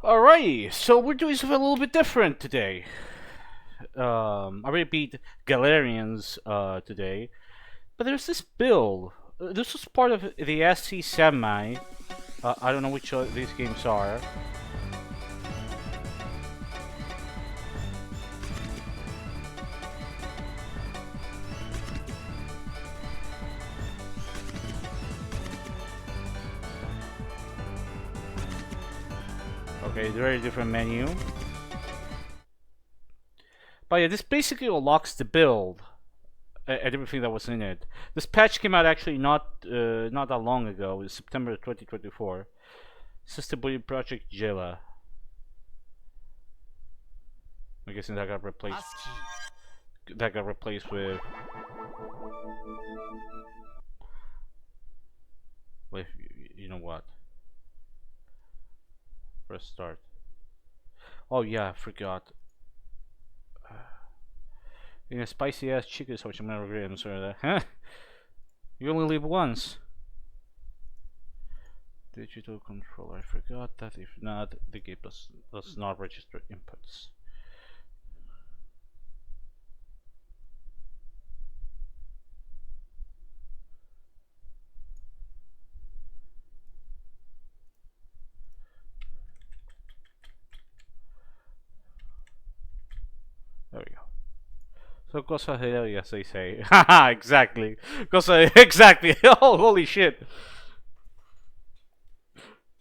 Alrighty, so we're doing something a little bit different today. I already beat Galerians today, but there's this build. This was part of the SC Semi. I don't know which of these games are. Okay, very different menu. But yeah, this basically unlocks the build and everything that was in it. This patch came out actually not that long ago. It was September 2024. System Building Project Jilla. I'm guessing that got replaced. That got replaced with. With you know what? Press start. Oh yeah, I forgot. In a spicy ass chicken sandwich, I'm gonna regret. I'm sorry that. Huh? You only live once. Digital controller. I forgot that. If not, the game does not register inputs. There we go. So cosa hilarious, they say. Haha, exactly. Cosa exactly. Oh, holy shit.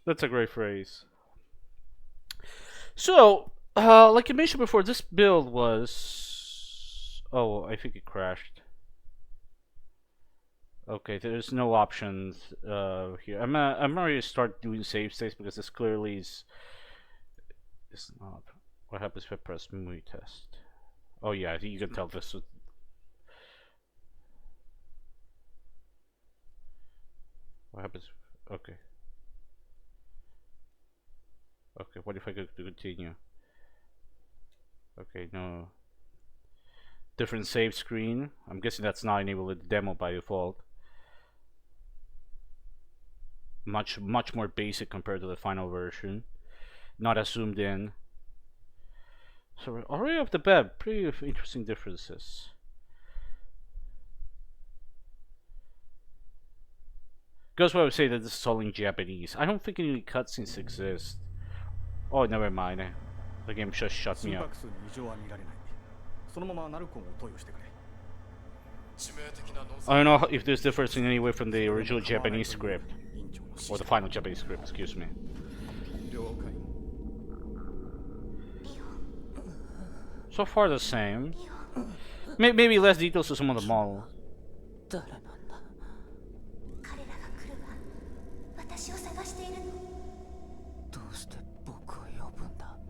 That's a great phrase. So, like I mentioned before, this build was. Oh, I think it crashed. Okay, there's no options here. I'm ready to start doing save states because this clearly is not. What happens if I press movie test? Oh yeah, I think you can tell this. What happens? Okay. Okay, what if I go to continue? Okay, no. Different save screen. I'm guessing that's not enabled in the demo by default. Much more basic compared to the final version. Not as zoomed in. So already off the bat, pretty interesting differences. Goes why I would say that this is all in Japanese. I don't think any cutscenes exist. Oh, never mind. The game just shut me up. I don't know if this differs in any way from the original Japanese script. Or the final Japanese script, excuse me. So far the same. Maybe less details to some of the models.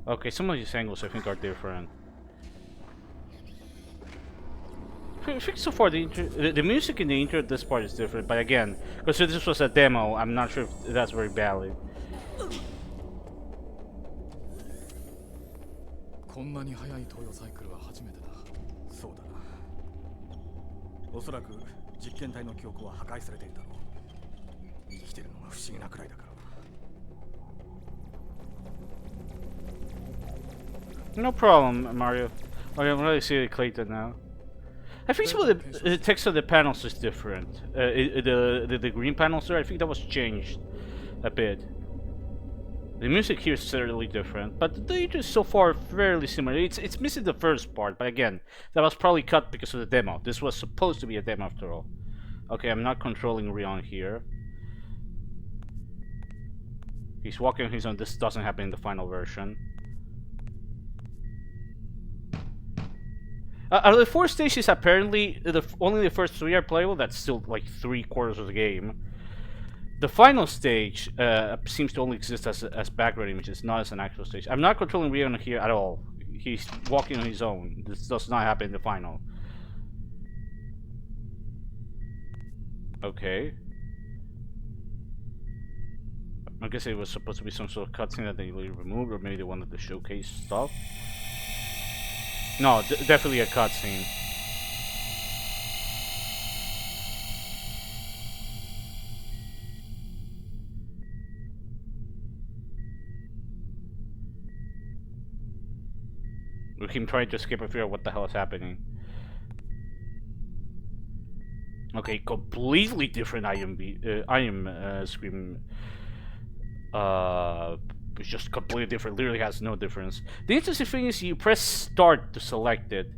Okay, some of these angles I think are different. I think so far the music in the intro at this part is different, but again, because this was a demo, I'm not sure if that's very valid. No problem, Mario. Okay, I'm really seeing Clayton now. I think some of the text of the panels is different. The green panels there, I think that was changed a bit. The music here is certainly different, but the intro is so far fairly similar. It's missing the first part, but again, that was probably cut because of the demo. This was supposed to be a demo after all. Okay, I'm not controlling Rion here. He's walking on his own. This doesn't happen in the final version. Out of the 4 stages, apparently only the first 3 are playable. That's still like 3/4 of the game. The final stage seems to only exist as background images, not as an actual stage. I'm not controlling Rion here at all. He's walking on his own. This does not happen in the final. Okay. I guess it was supposed to be some sort of cutscene that they removed, or maybe they wanted to showcase stuff. No, definitely a cutscene. With him trying to escape and figure out what the hell is happening. Okay, completely different item scream. It's just completely different. Literally has no difference. The interesting thing is you press start to select it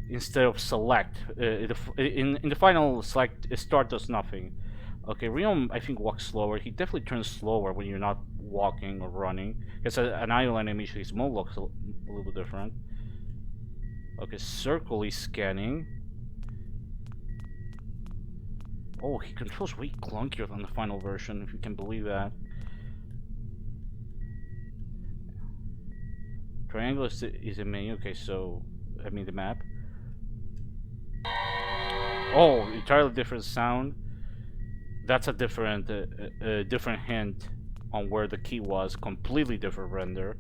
instead of select. In the final select, start does nothing. Okay, Rion I think walks slower. He definitely turns slower when you're not walking or running. Because an idle animation, his mode looks a little bit different. Okay, circle is scanning. Oh, he controls way clunkier than the final version, if you can believe that. Triangle is a menu. Okay, so I mean the map. Oh, entirely different sound. That's a different different hint on where the key was. Completely different render.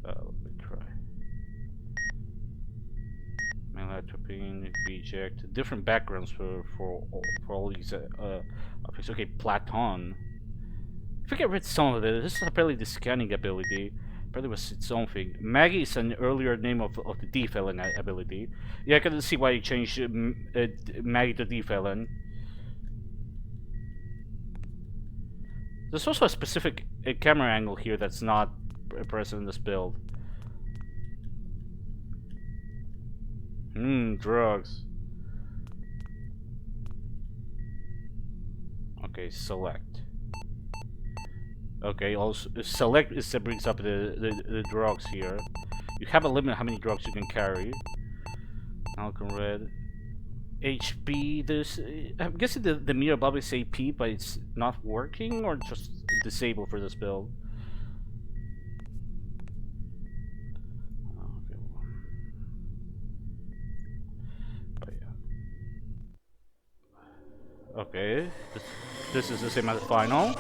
Let me try. Malatropine, reject. Different backgrounds for all these objects. Okay, Platon. I think I read some of it. This is apparently the scanning ability. Apparently was its own thing. Maggie is an earlier name of the D-Felon ability. Yeah, I can see why you changed Maggie to D-Felon. There's also a specific camera angle here that's not present in this build. Drugs. Okay, select. Okay, also select is that brings up the drugs here. You have a limit how many drugs you can carry. Alcon red. HP, there's I'm guessing the mirror above is AP, but it's not working or just disabled for this build. Okay. But yeah. Okay. This is the same as the final.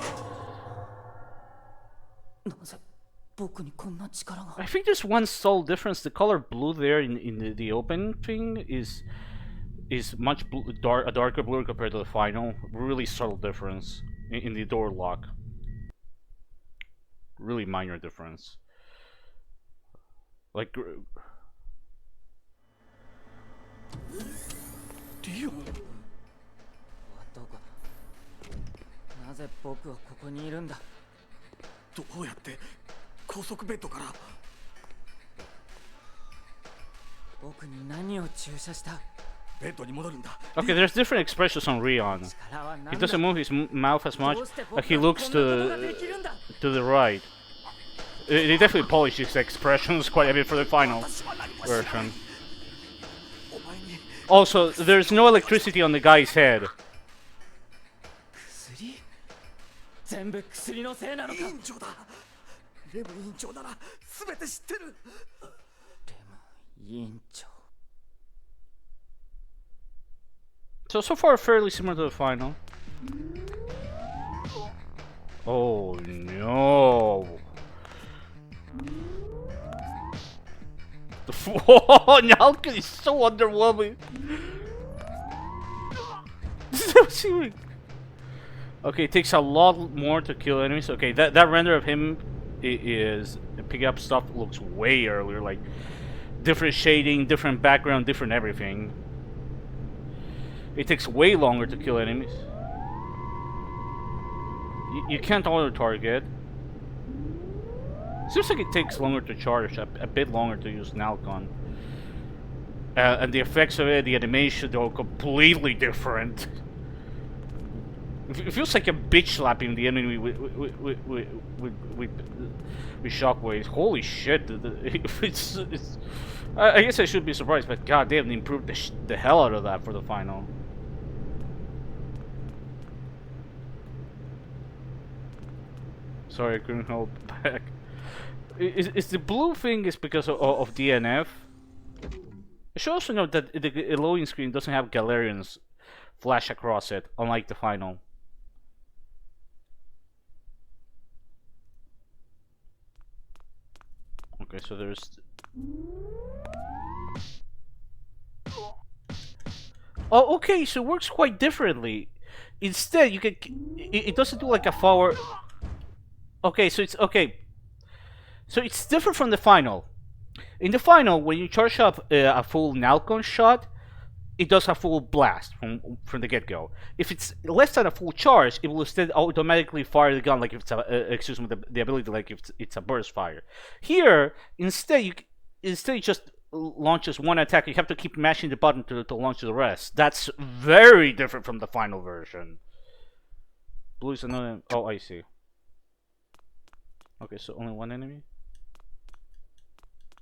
I think there's one sole difference. The color blue there in the open thing is much a darker blue compared to the final. Really subtle difference in the door lock. Really minor difference. Like. Dio. なぜ僕はここにいるんだ。どうやって高速ベッドから。僕に何を注射した。 Okay, there's different expressions on Rion. He doesn't move his mouth as much, but he looks to the right. They definitely polished his expressions quite a bit for the final version. Also, there's no electricity on the guy's head. So far fairly similar to the final. Oh no. Whoa, Nalka is so underwhelming. Okay, it takes a lot more to kill enemies. Okay, that render of him is picking up stuff looks way earlier, like different shading, different background, different everything. It takes way longer to kill enemies. You can't auto-target. Seems like it takes longer to charge, a bit longer to use Nalcon. And the effects of it, the animation, they're all completely different. It feels like a bitch slapping the enemy with shockwaves. Holy shit! I guess I should be surprised, but goddamn, they improved the hell out of that for the final. Sorry, I couldn't hold back. Is the blue thing is because of DNF? I should also note that the loading screen doesn't have Galerians flash across it, unlike the final. Okay, so there's... Oh, okay, so it works quite differently. Instead, you can... It doesn't do like a forward... Okay, so it's... Okay. So it's different from the final. In the final, when you charge up a full Nalcon shot, it does a full blast from the get-go. If it's less than a full charge, it will instead automatically fire the gun like if it's a excuse me, the ability like if it's a burst fire. Here, instead it just launches one attack. You have to keep mashing the button to launch the rest. That's very different from the final version. Blue is another. Oh, I see. Okay, so only one enemy.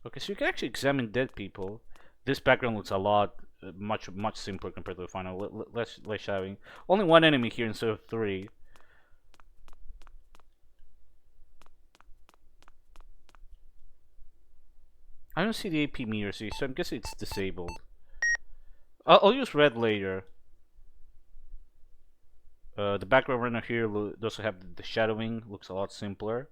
Okay, so you can actually examine dead people. This background looks a lot much simpler compared to the final. Less shouting. Only one enemy here instead of 3. I don't see the AP meter, see, so I'm guessing it's disabled. I'll use red later. The background runner here does have the shadowing. Looks a lot simpler.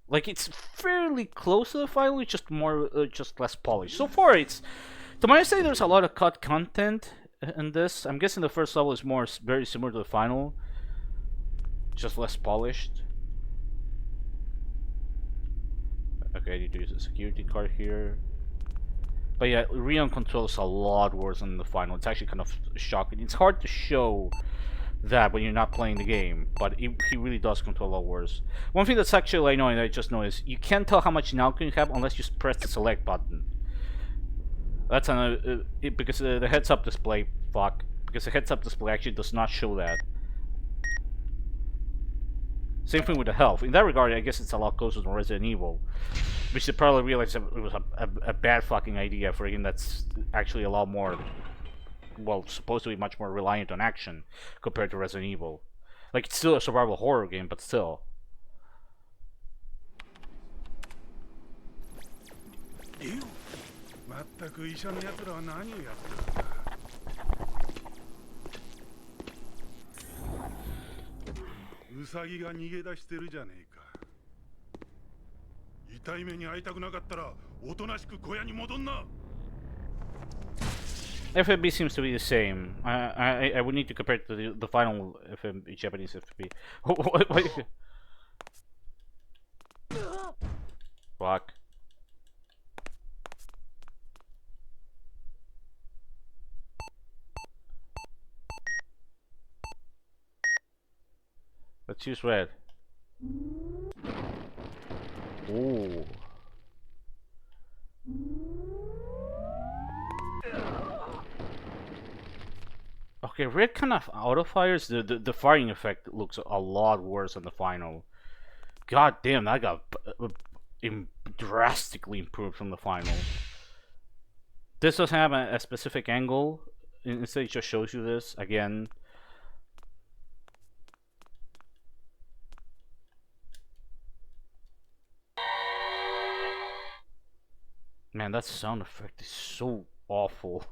Like it's fairly close to the final, it's just more, just less polished. So far, it's to my understanding, there's a lot of cut content in this. I'm guessing the first level is very similar to the final, just less polished. Okay, I need to use a security card here. But yeah, Rion controls a lot worse than the final. It's actually kind of shocking. It's hard to show that when you're not playing the game, but he really does control a lot worse. One thing that's actually annoying that I just noticed, you can't tell how much Nalcon you have unless you press the select button. That's because the heads-up display, because the heads-up display actually does not show that. Same thing with the health. In that regard, I guess it's a lot closer to Resident Evil, which they probably realized it was a bad fucking idea for a game that's actually a lot more, well, supposed to be much more reliant on action compared to Resident Evil. Like, it's still a survival horror game, but still. FMB seems to be the same. I would need to compare it to the final FMB, Japanese FMB. What? Fuck. Let's use red. Ooh. Okay, red kind of auto fires. The firing effect looks a lot worse than the final. God damn, that got drastically improved from the final. This doesn't have a specific angle. Instead, it just shows you this again. Man, that sound effect is so awful.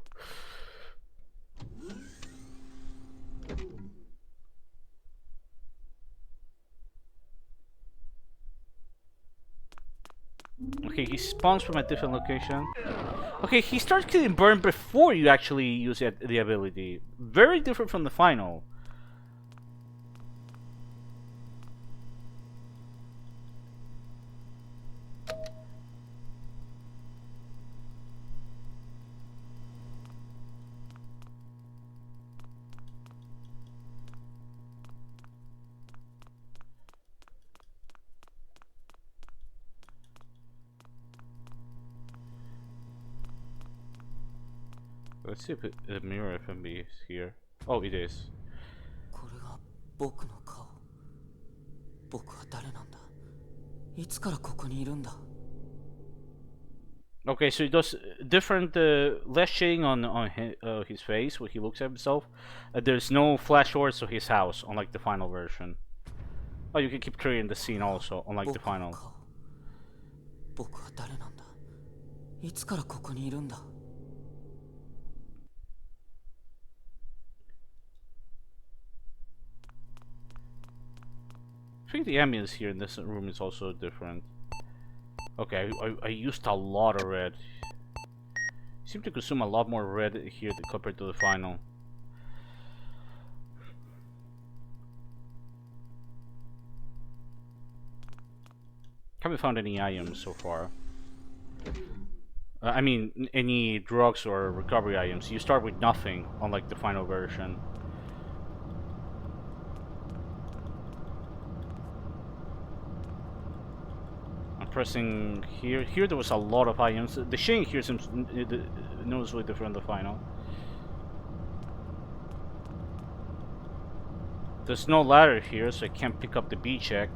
Okay, he spawns from a different location. Okay, he starts getting burned before you actually use the ability. Very different from the final. Let's see if the mirror FMB is here. Oh, it is. Okay, so it does different, less shading on his face when he looks at himself. There's no flash forward to his house, unlike the final version. Oh, you can keep clearing the scene also, unlike the final. I think the ambience here in this room is also different. Okay, I used a lot of red. Seem to consume a lot more red here compared to the final. Haven't found any items so far. I mean, any drugs or recovery items. You start with nothing, unlike the final version. I'm pressing here. Here there was a lot of items. The shading here seems noticeably different than the final. There's no ladder here, so I can't pick up the B check.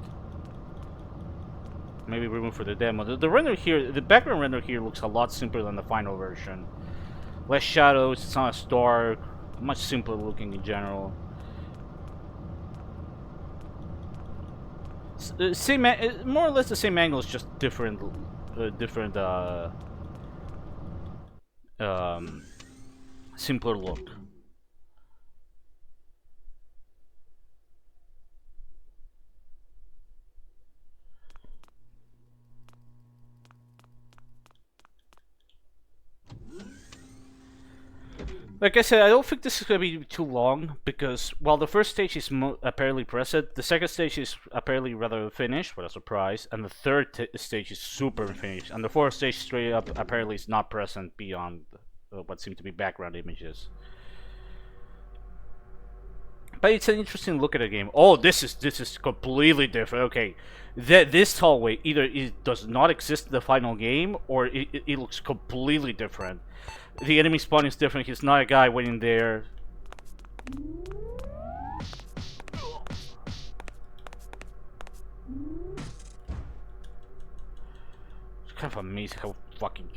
Maybe room for the demo. The render here, the background render here looks a lot simpler than the final version. Less shadows, it's not as dark, much simpler looking in general. Same, more or less the same angles, just different, simpler look. Like I said, I don't think this is going to be too long, because while the first stage is apparently present, the second stage is apparently rather finished, what a surprise, and the third stage is super finished, and the fourth stage straight up apparently is not present beyond what seem to be background images. But it's an interesting look at the game. Oh, this is completely different. Okay, this hallway either it does not exist in the final game, or it looks completely different. The enemy spawn is different. He's not a guy waiting there. It's kind of amazing how fucking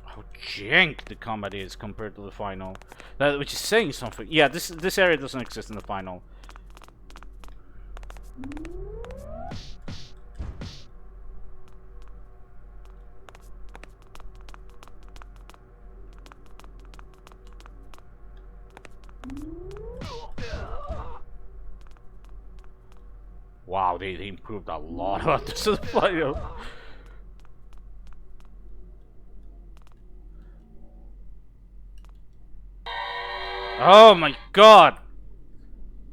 how jank the combat is compared to the final. Which is saying something. Yeah, this area doesn't exist in the final. Wow, they improved a lot about this in the final. Oh my god!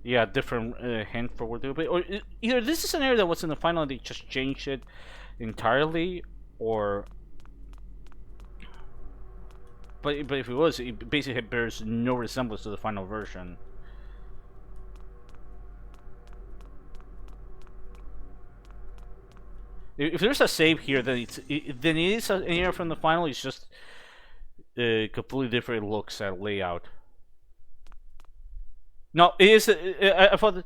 Yeah, different hint for what to do. Or either this is an area that was in the final and they just changed it entirely, or... But if it was, it basically bears no resemblance to the final version. If there's a save here, then it is an area from the final. It's just completely different looks at layout. No, it is. I thought.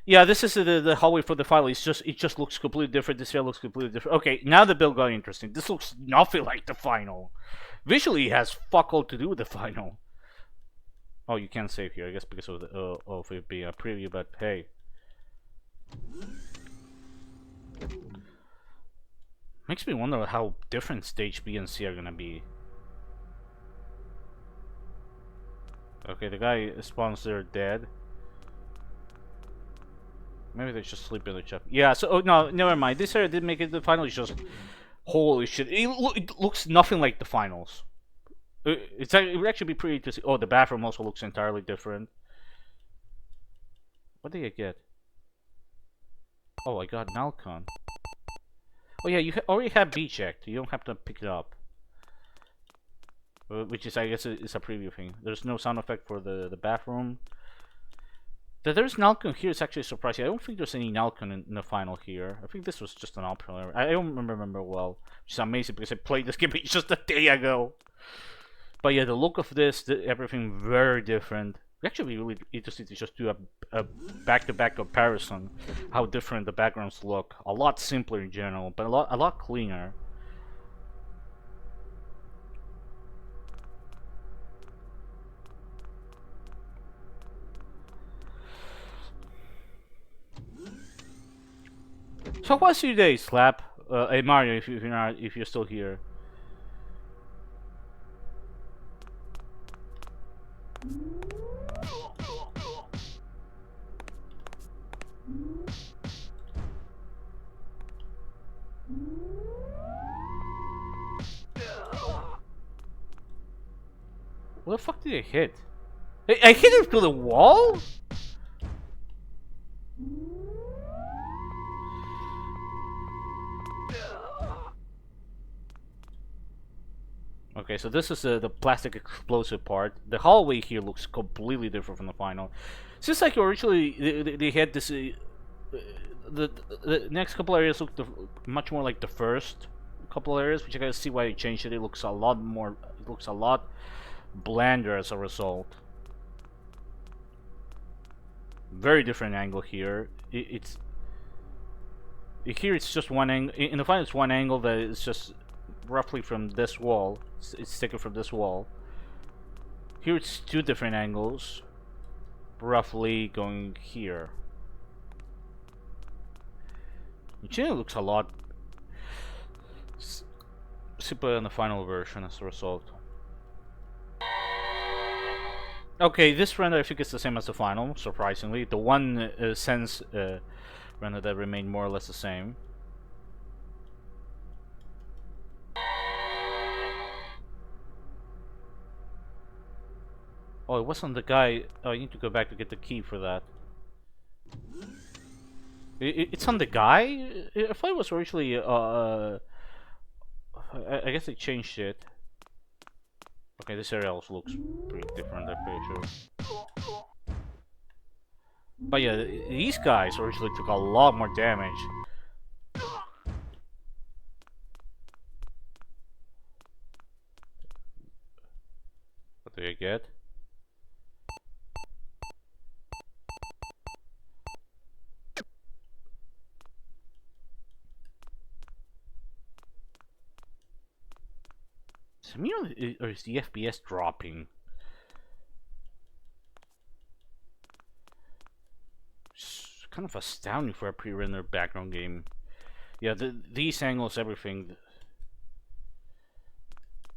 Yeah, this is the hallway for the final. It just looks completely different. This area looks completely different. Okay, now the build got interesting. This looks nothing like the final. Visually, it has fuck all to do with the final. Oh, you can't save here, I guess, because of it being a preview. But hey. Makes me wonder how different stage B and C are gonna be. Okay, the guy spawns there dead. Maybe they just sleep in the chest. Yeah, so no, never mind. This area did make it to the final. It's just holy shit. It looks nothing like the finals. It would actually be pretty interesting. Oh, the bathroom also looks entirely different. What did I get? Oh, I got Nalcon. Oh yeah, you already have B checked. You don't have to pick it up. Which is, I guess, it's a preview thing. There's no sound effect for the bathroom. That there's Nalcon here is actually surprising. I don't think there's any Nalcon in the final here. I think this was just an optional. I don't remember well. Which is amazing because I played this game just a day ago. But yeah, the look of this, everything very different. Actually, really interesting to just do a back-to-back comparison. How different the backgrounds look. A lot simpler in general, but a lot cleaner. So what's your day, Slap? Hey Mario, if you're still here. What the fuck did I hit? I hit him through the wall? Okay, so this is the plastic explosive part. The hallway here looks completely different from the final. Seems like originally they had this. The, the next couple areas look much more like the first couple areas, which I gotta see why they changed it. It looks a lot more. It looks a lot blander as a result. Very different angle here. It's here. It's just one angle. In the final, it's one angle that is just roughly from this wall. It's taken from this wall. Here it's two different angles, roughly going here. Which looks a lot simpler than the final version as a result. Okay, this render I think is the same as the final, surprisingly. The one sense render that remained more or less the same. Oh, it wasn't the guy. Oh, I need to go back to get the key for that. It's on the guy? I thought it was originally, I guess they changed it. Okay, this area also looks pretty different, I'm pretty sure. But yeah, these guys originally took a lot more damage. What do you get? Or is the FPS dropping? It's kind of astounding for a pre-rendered background game. Yeah, these angles, everything.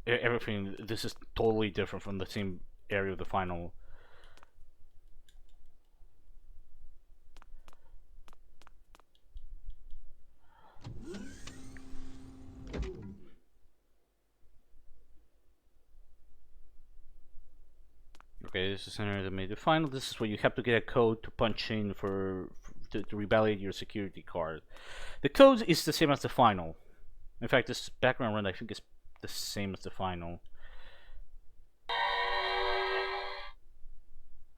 Everything. This is totally different from the same area of the final. Okay, this is the center that made the final. This is where you have to get a code to punch in to revalidate your security card. The code is the same as the final. In fact, this background run I think is the same as the final. I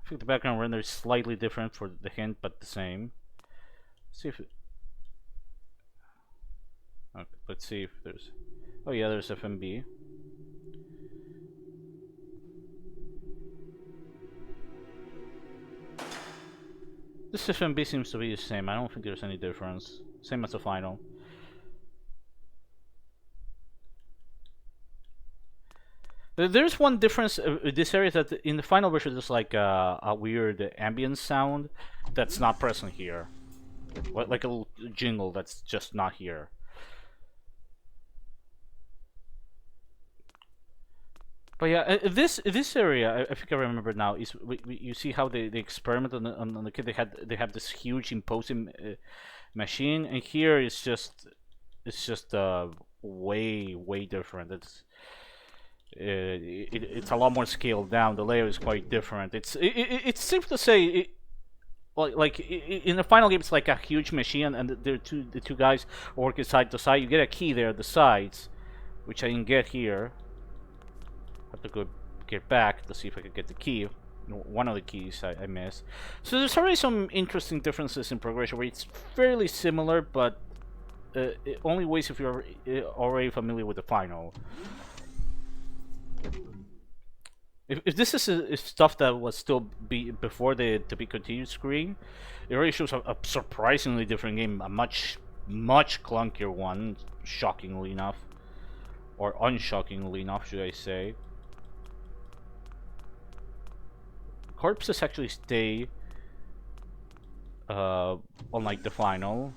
think the background render is slightly different for the hint, but the same. Let's see if it... Okay, let's see if there's... Oh yeah, there's FMB. This FMB seems to be the same. I don't think there's any difference. Same as the final. There's one difference. This area that in the final version there's like a weird ambient sound that's not present here, like a little jingle that's just not here. But yeah, this area I think I remember now is you see how they experiment on the kid. They have this huge imposing machine, and here it's just way different. It's a lot more scaled down. The layer is quite different. It's safe to say like in the final game it's like a huge machine, and the two guys working side to side. You get a key there at the sides, which I didn't get here. Have to go get back to see if I could get the key. One of the keys I missed. So there's already some interesting differences in progression where it's fairly similar, but it only ways if you're already familiar with the final. If this is stuff that was still before the to be continued screen, it already shows a surprisingly different game, a much clunkier one, shockingly enough, or unshockingly enough, should I say. Corpses actually stay unlike the final.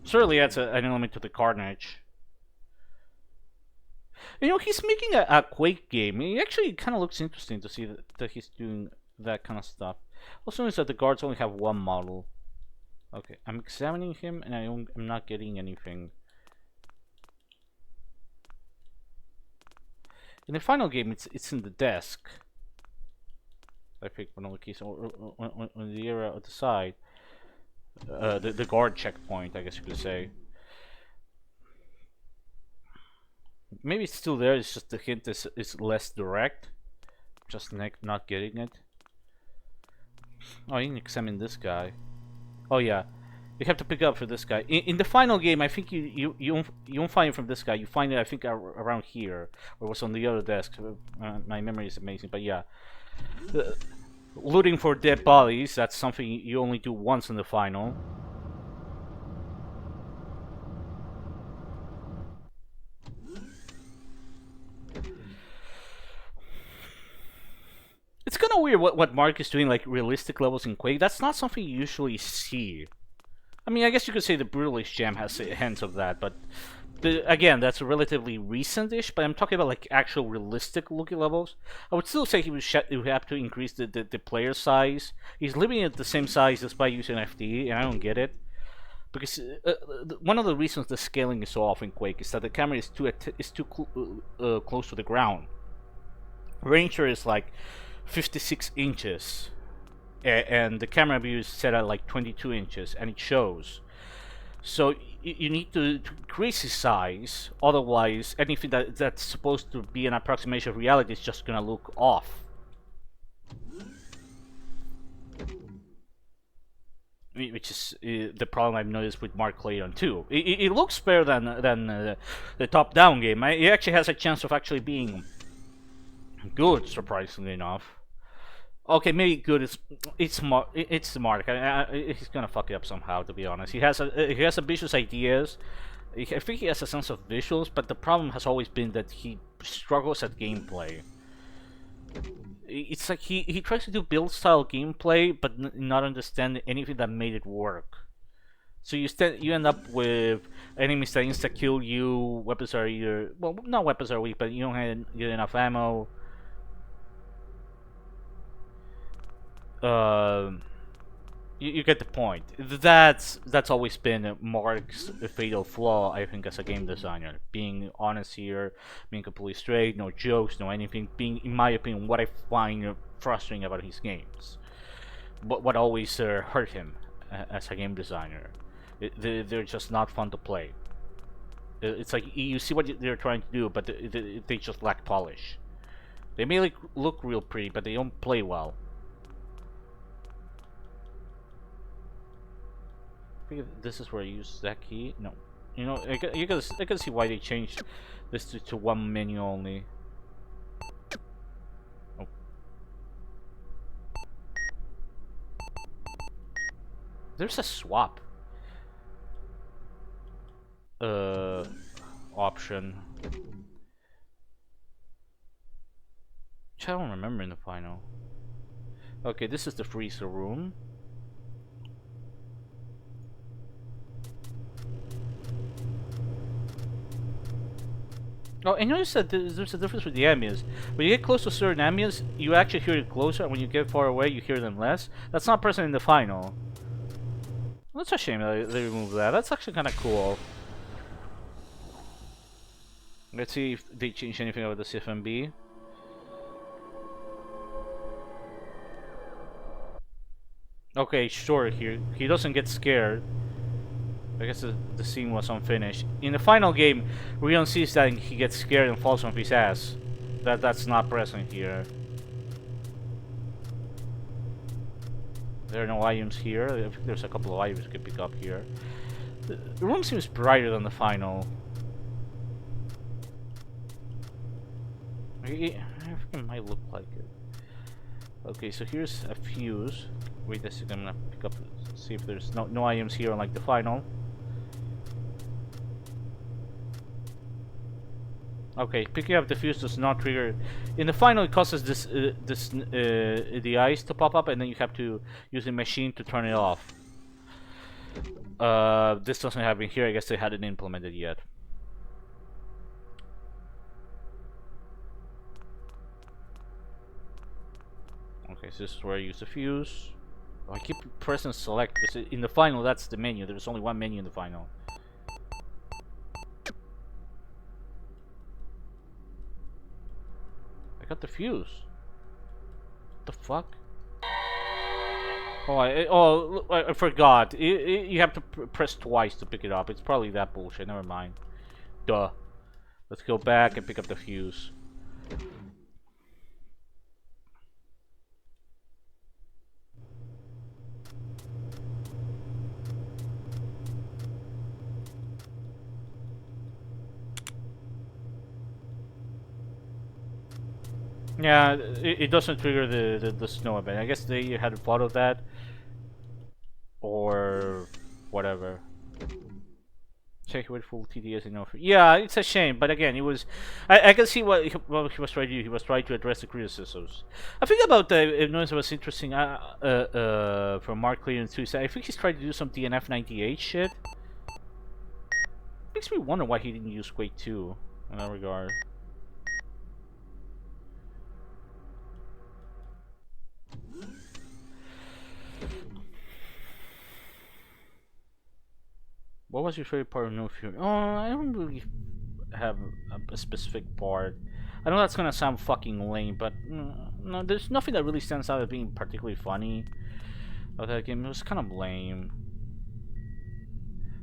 Certainly adds an element to the carnage. You know, he's making a Quake game. It actually kind of looks interesting to see that he's doing that kind of stuff. Also notice that the guards only have one model. Okay, I'm examining him and I'm not getting anything. In the final game, it's in the desk. I think one of the keys on the area at the side. The guard checkpoint, I guess you could say. Maybe it's still there, it's just the hint is less direct. Just not getting it. Oh, you can examine this guy. Oh yeah, you have to pick up for this guy. In the final game, I think you won't find it from this guy. You find it, I think, around here, or it was on the other desk. My memory is amazing, but yeah. Looting for dead bodies, that's something you only do once in the final. It's kind of weird what Mark is doing, like realistic levels in Quake. That's not something you usually see. I mean, I guess you could say the Brutalist Jam has hints of that, but again, that's relatively recent-ish. But I'm talking about like actual realistic-looking levels. I would still say he would have to increase the player size. He's living at the same size despite using FD, and I don't get it. Because one of the reasons the scaling is so off in Quake is that the camera is too close to the ground. Ranger is like 56 inches, and the camera view is set at like 22 inches, and it shows. So you need to increase his size, otherwise anything that's supposed to be an approximation of reality is just gonna look off. Which is the problem I've noticed with Mark Clayton too. It looks better than the top-down game. It actually has a chance of actually being good, surprisingly enough. Okay, maybe good. It's Mark. He's gonna fuck it up somehow. To be honest, he has ambitious ideas. I think he has a sense of visuals, but the problem has always been that he struggles at gameplay. It's like he tries to do build style gameplay, but not understand anything that made it work. So you end up with enemies that insta kill you. Weapons are either not weapons are weak, but you don't get enough ammo. You get the point. That's always been Mark's fatal flaw, I think, as a game designer. Being honest here, being completely straight, no jokes, no anything. Being, in my opinion, what I find frustrating about his games. What always hurt him as a game designer. They're just not fun to play. It's like you see what they're trying to do, but they just lack polish. They may look real pretty, but they don't play well. I think this is where I use that key. No, you know, I can see why they changed this to one menu only. Oh. There's a swap option, which I don't remember in the final. Okay, this is the freezer room. Oh, and notice that there's a difference with the ambience. When you get close to certain ambience, you actually hear it closer, and when you get far away, you hear them less. That's not present in the final. That's a shame that they removed that. That's actually kind of cool. Let's see if they change anything about the CFMB. Okay, sure, he doesn't get scared. I guess the scene was unfinished. In the final game, Rion sees that he gets scared and falls on his ass. That's not present here. There are no items here. I think there's a couple of items you can pick up here. The room seems brighter than the final. I think it might look like it. Okay, so here's a fuse. Wait a second, I'm gonna pick up, see if there's no items here unlike the final. Okay, picking up the fuse does not trigger. In the final, it causes the eyes to pop up, and then you have to use the machine to turn it off. This doesn't happen here. I guess they hadn't implemented yet. Okay, so this is where I use the fuse. Oh, I keep pressing select because in the final, that's the menu. There's only one menu in the final. I got the fuse. What the fuck? Oh, I forgot. You have to press twice to pick it up. It's probably that bullshit. Never mind. Duh. Let's go back and pick up the fuse. Yeah, it doesn't trigger the snow event. I guess they had thought of that, or whatever. Check with full TDS and offer. Yeah, it's a shame, but again, it was. I can see what he was trying to do. He was trying to address the criticisms. I think about the noise was interesting. From Mark Clean too. I think he's trying to do some DNF 98 shit. Makes me wonder why he didn't use Quake 2 in that regard. What was your favorite part of No Fury? Oh, I don't really have a specific part. I know that's gonna sound fucking lame, but no, there's nothing that really stands out as being particularly funny about that game. It was kind of lame.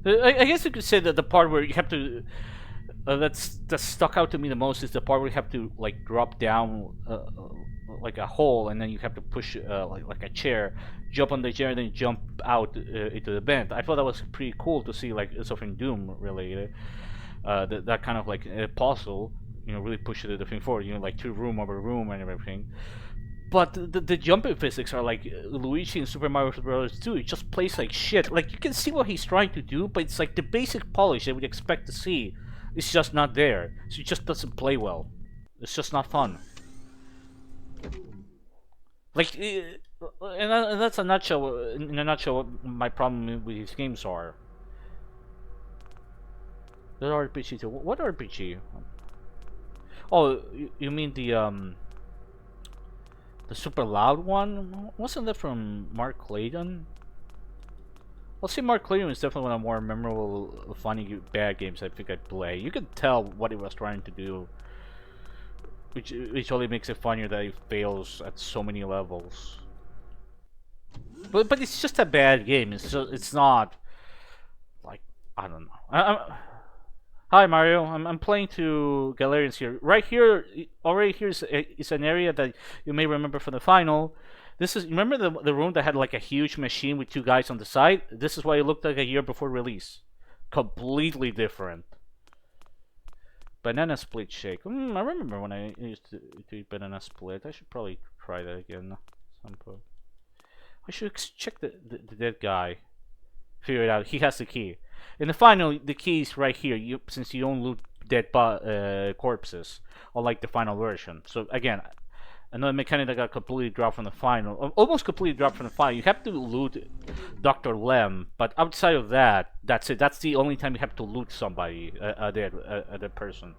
I guess you could say that the part where you have to that stuck out to me the most is the part where you have to like drop down like a hole, and then you have to push like a chair, jump on the chair, and then jump out into the vent. I thought that was pretty cool to see, like something Doom related. That kind of like puzzle, really pushes the thing forward. Like to room over room and everything. But the jumping physics are like Luigi in Super Mario Bros. 2. It just plays like shit. Like you can see what he's trying to do, but it's like the basic polish that we'd expect to see. It's just not there. So it just doesn't play well. It's just not fun. Like, and that's a nutshell. In a nutshell, what my problem with these games are. The RPG too. What RPG? Oh, you mean the super loud one? Wasn't that from Mark Clayton? I'll say Mark Clayton is definitely one of the more memorable, funny, bad games I think I'd play. You could tell what it was trying to do, which only makes it funnier that it fails at so many levels. But it's just a bad game. It's not like, I don't know. Hi Mario, I'm playing to Galerians here. Right here, already here's is an area that you may remember from the final. This is, remember the room that had like a huge machine with two guys on the side? This is what it looked like a year before release. Completely different. Banana split shake. I remember when I used to eat banana split. I should probably try that again at some point. I should check the dead guy. Figure it out. He has the key. In the final, the key is right here. Since you don't loot dead corpses, unlike the final version. So again, another mechanic that got completely dropped from the final, almost completely dropped from the final. You have to loot Dr. Lem, but outside of that, that's it. That's the only time you have to loot somebody, a dead person.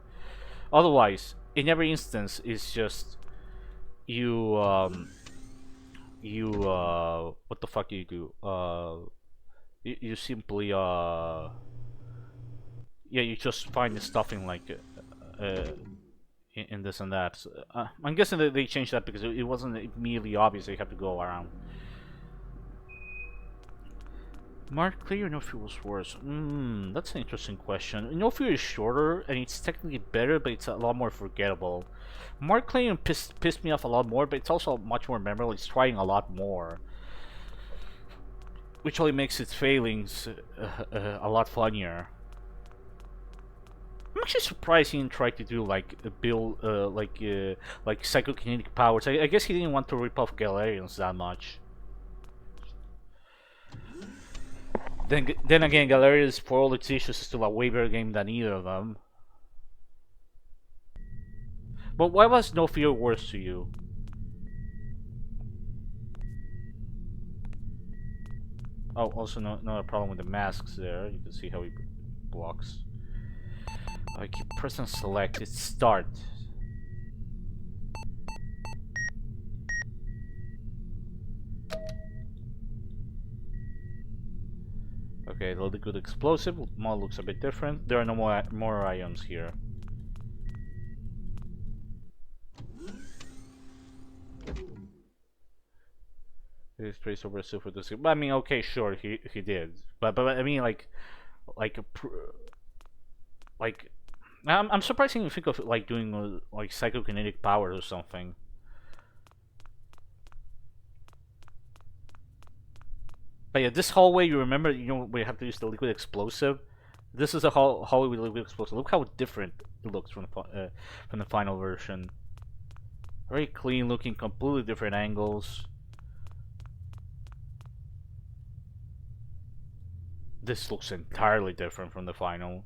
Otherwise, in every instance, it's just you. What the fuck do you do? You simply yeah, you just find the stuffing like in this and that. So, I'm guessing that they changed that because it wasn't immediately obvious that you have to go around. Mark Clear, No Fear was worse. That's an interesting question. No Fear is shorter and it's technically better, but it's a lot more forgettable. Mark Clear pissed me off a lot more, but it's also much more memorable. It's trying a lot more, which only makes its failings a lot funnier. I'm actually surprised he didn't try to do like build like psychokinetic powers. I guess he didn't want to rip off Galerians that much. Then again, Galerians, for all its issues, is still a way better game than either of them. But why was No Fear worse to you? Oh, also not a problem with the masks there. You can see how he blocks. I keep pressing select. It's start. Okay, the liquid explosive model looks a bit different. There are no more ions here. He trace over with this. I mean, okay, sure, he did, but I mean, like I'm surprised you think of like doing like psychokinetic powers or something. But yeah, this hallway, you remember, we have to use the liquid explosive. This is a hallway with liquid explosive. Look how different it looks from the final version. Very clean looking, completely different angles. This looks entirely different from the final.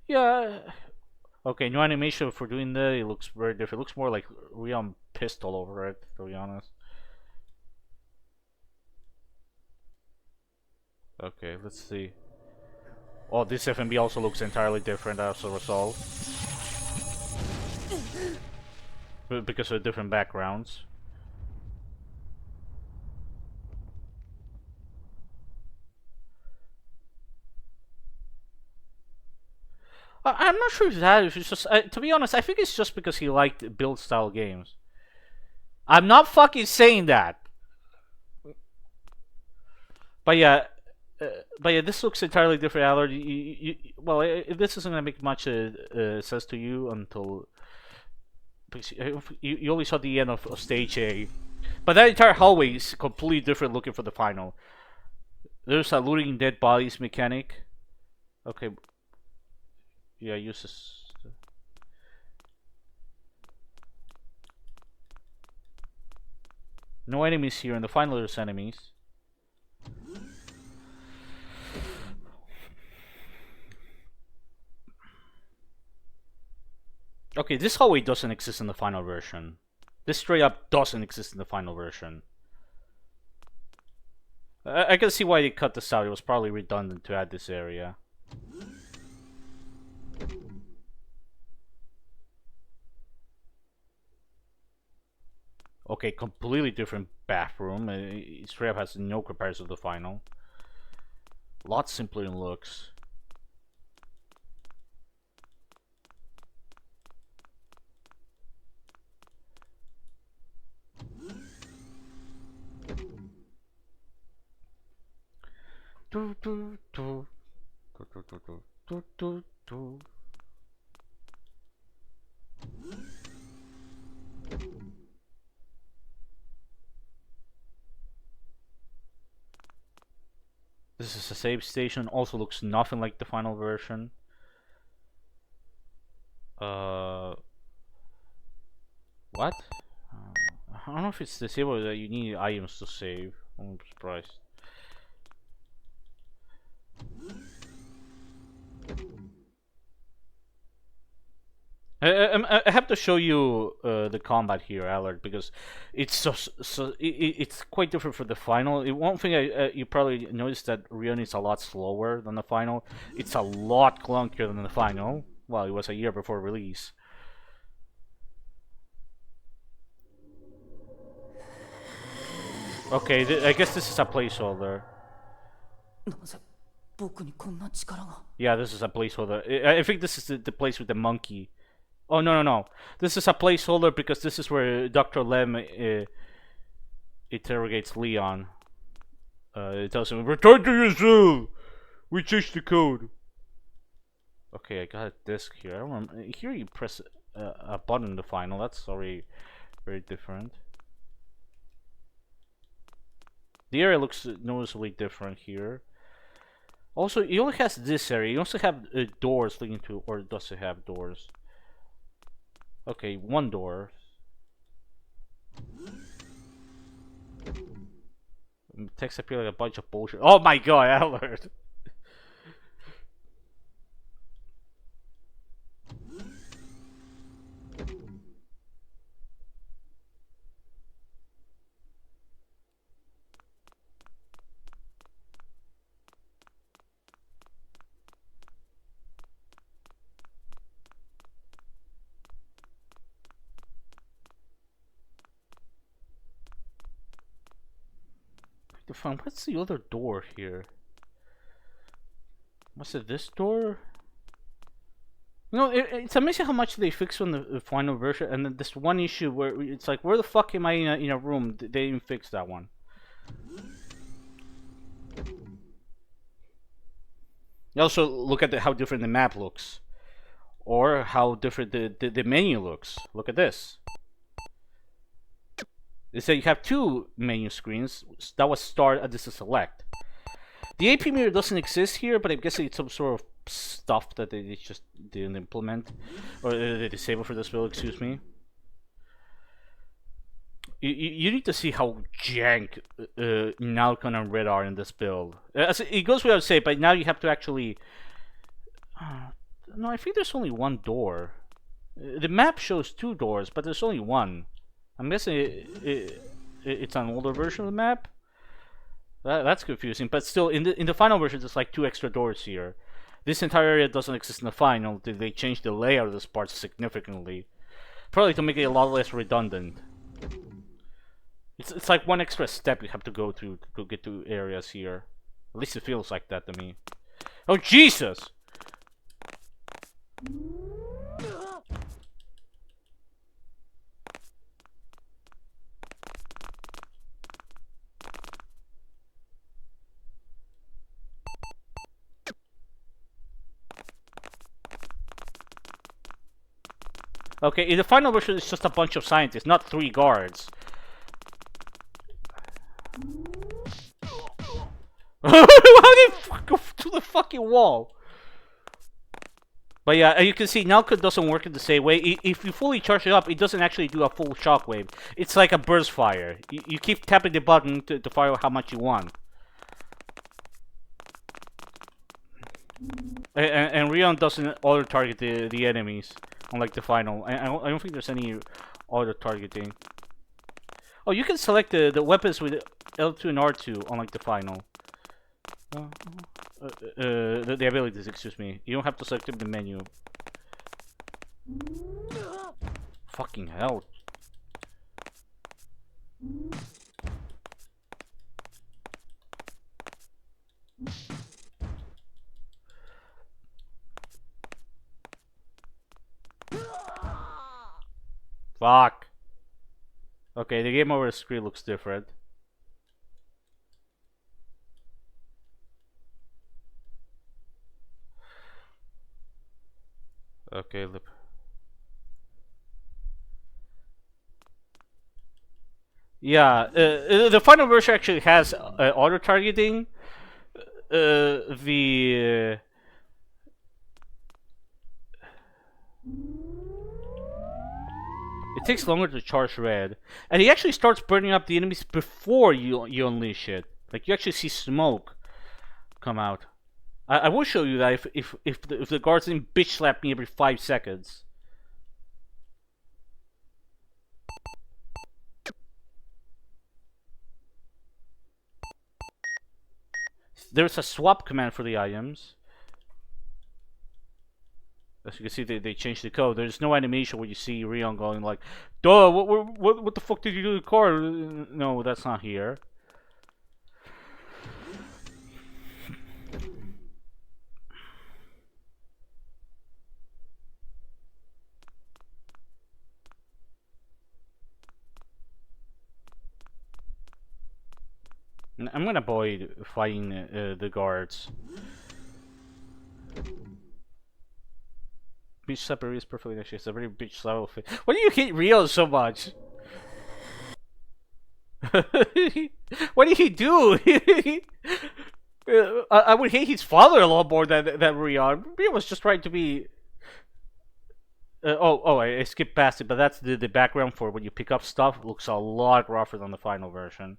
Yeah. Okay, new animation for doing that. It looks very different. It looks more like Rion pissed all over it, to be honest. Okay, let's see. Oh, this FMB also looks entirely different as a result. Because of different backgrounds. I'm not sure if that is just. To be honest, I think it's just because he liked build style games. I'm not fucking saying that. But yeah, this looks entirely different, Allard. Well, this isn't gonna make much sense to you until because you only saw the end of stage A. But that entire hallway is completely different looking for the final. There's a looting dead bodies mechanic. Okay. Yeah, use this. No enemies here. In the final, there's enemies. Okay, this hallway doesn't exist in the final version. This straight up doesn't exist in the final version. I can see why they cut this out. It was probably redundant to add this area. Okay, completely different bathroom. It straight up has no comparison to the final. A lot simpler in looks. Do, do, do. Do, do, do, do, do, do, do. This is a save station. Also looks nothing like the final version. What? I don't know if it's disabled that you need items to save. I'm surprised. I have to show you the combat here, Allard, because it's it's quite different from the final. One thing you probably noticed that Rion is a lot slower than the final. It's a lot clunkier than the final. Well, it was a year before release. Okay, I guess this is a placeholder. Yeah, this is a placeholder. I think this is the place with the monkey. Oh, no. This is a placeholder because this is where Dr. Lem interrogates Leon. It tells him, "Return to your cell! We changed the code." Okay, I got a disc here. I don't remember. Here you press a button in the final. That's already very different. The area looks noticeably different here. Also, it only has this area. You also have doors leading to, or does it have doors? Okay, one door. Text appear like a bunch of bullshit. Oh my god, Allard! What's the other door here? Was it this door? You know, it's amazing how much they fixed on the final version, and then this one issue where it's like, where the fuck am I in a room? They didn't fix that one. You also look at how different the map looks, or how different the menu looks. Look at this. They say you have two menu screens. That was start and this is select. The AP mirror doesn't exist here, but I'm guessing it's some sort of stuff that they just didn't implement, or they disabled for this build. Excuse me. You need to see how jank Nalcon and Red are in this build. It goes without saying, but now you have to actually. No, I think there's only one door. The map shows two doors, but there's only one. I'm guessing it's an older version of the map. That's confusing, but still, in the final version, there's like two extra doors here. This entire area doesn't exist in the final. They changed the layout of this part significantly, probably to make it a lot less redundant. It's like one extra step you have to go through to get to areas here. At least it feels like that to me. Oh Jesus! Okay, in the final version, it's just a bunch of scientists, not 3 guards. How did they go to the fucking wall? But yeah, you can see Nalcon doesn't work in the same way. If you fully charge it up, it doesn't actually do a full shockwave. It's like a burst fire. You keep tapping the button to fire how much you want. And Rion doesn't auto-target the enemies, unlike the final. I don't think there's any auto-targeting. Oh, you can select the weapons with L2 and R2, unlike the final. The abilities, excuse me. You don't have to select them in the menu. Fucking hell. Fuck. Okay, the game over screen looks different. Okay, look. Yeah, the final version actually has auto targeting. The It takes longer to charge red, and he actually starts burning up the enemies before you unleash it. Like you actually see smoke come out. I will show you that if the guards didn't bitch slap me every 5 seconds. There's a swap command for the items. As you can see, they changed the code. There's no animation where you see Rion going like, "Duh, what the fuck did you do to the car?" No, that's not here. I'm gonna avoid fighting the guards. Beach Slapper is perfectly actually. It's a very beach level fit. Why do you hate Rio so much? What did he do? I would hate his father a lot more than Rio. Rio was just trying to be. I skipped past it, but that's the background for when you pick up stuff. It looks a lot rougher than the final version.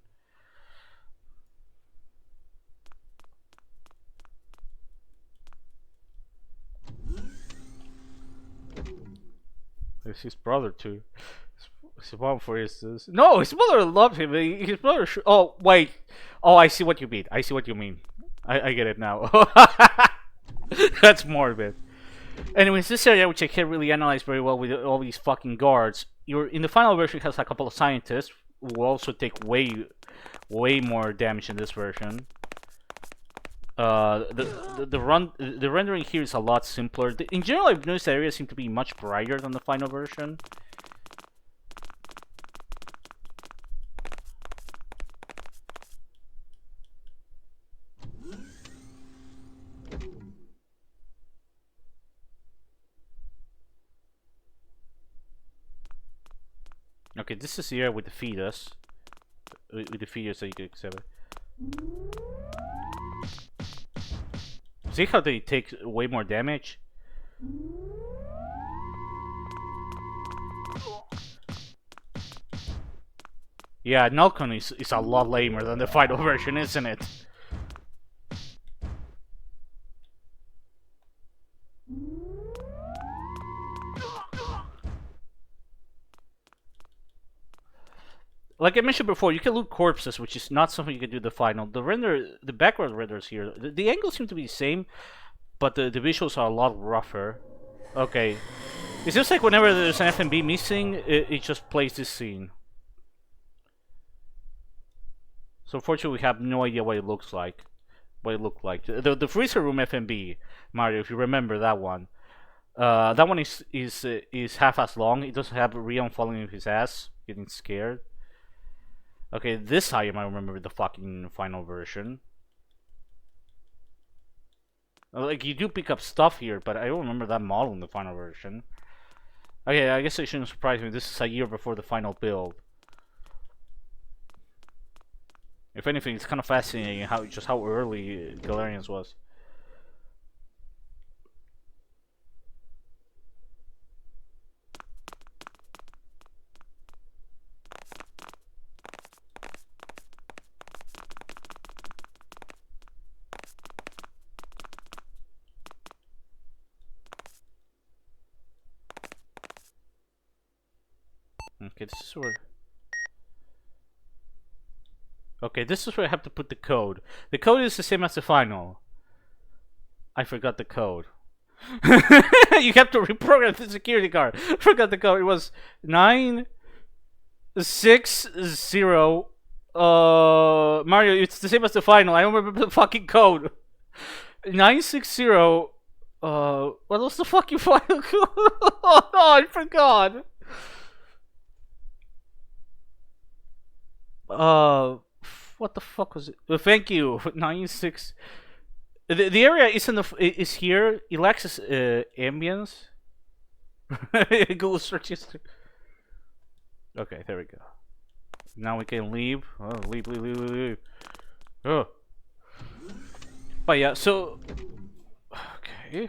It's his brother too. His mom, for instance. No, his mother loved him. His brother. Oh wait. Oh, I see what you mean. I see what you mean. I get it now. That's morbid. Anyways, this area, which I can't really analyze very well with all these fucking guards, you're in the final version has a couple of scientists who will also take way more damage in this version. The rendering here is a lot simpler. In general, I've noticed the areas seem to be much brighter than the final version. Okay, this is here with the fetus. With the fetus so you can accept it. See how they take way more damage? Yeah, Nulcon is a lot lamer than the final version, isn't it? Like I mentioned before, you can loot corpses, which is not something you can do in the final. The background renders here, the angles seem to be the same, but the visuals are a lot rougher. Okay. It seems like whenever there's an FMB missing, it just plays this scene. So unfortunately, we have no idea what it looks like. What it looked like. The freezer room FMB, Mario, if you remember that one. That one is half as long. It doesn't have Rion falling in his ass, getting scared. Okay, this I remember the fucking final version. Like, you do pick up stuff here, but I don't remember that model in the final version. Okay, I guess it shouldn't surprise me. This is a year before the final build. If anything, it's kind of fascinating how early Galerians was. Okay, this is where... Okay, this is where I have to put the code. The code is the same as the final. I forgot the code. You have to reprogram the security card. Forgot the code. It was 960. Mario, it's the same as the final. I don't remember the fucking code. 960. What was the fucking final code? Oh no, I forgot. What the fuck was it? Thank you. 96. The area is here. It lacks ambience. Google search history. Okay, there we go. Now we can leave. Oh, leave. Oh. But yeah, so okay.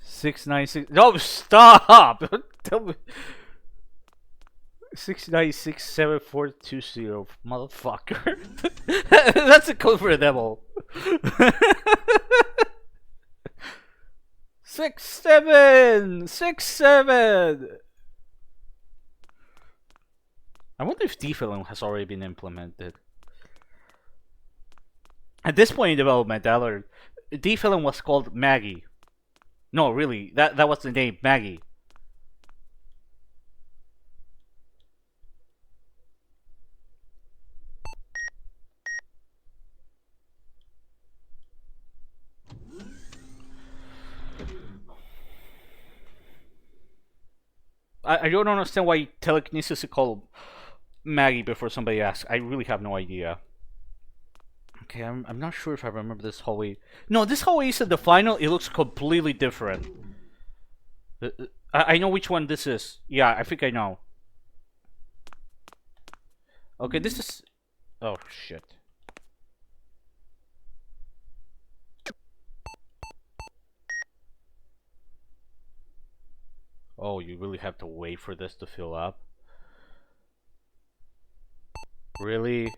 696. No, stop! Tell me. 6967420, motherfucker. That's a code for a devil. 6767. I wonder if defilling has already been implemented. At this point in development, I learned defilling was called Maggie. No, really, that was the name, Maggie. I don't understand why telekinesis is called Maggie before somebody asks. I really have no idea. Okay, I'm not sure if I remember this hallway. No, this hallway is at the final. It looks completely different. I know which one this is. Yeah, I think I know. Okay, this is... Oh, shit. Oh, you really have to wait for this to fill up? Really?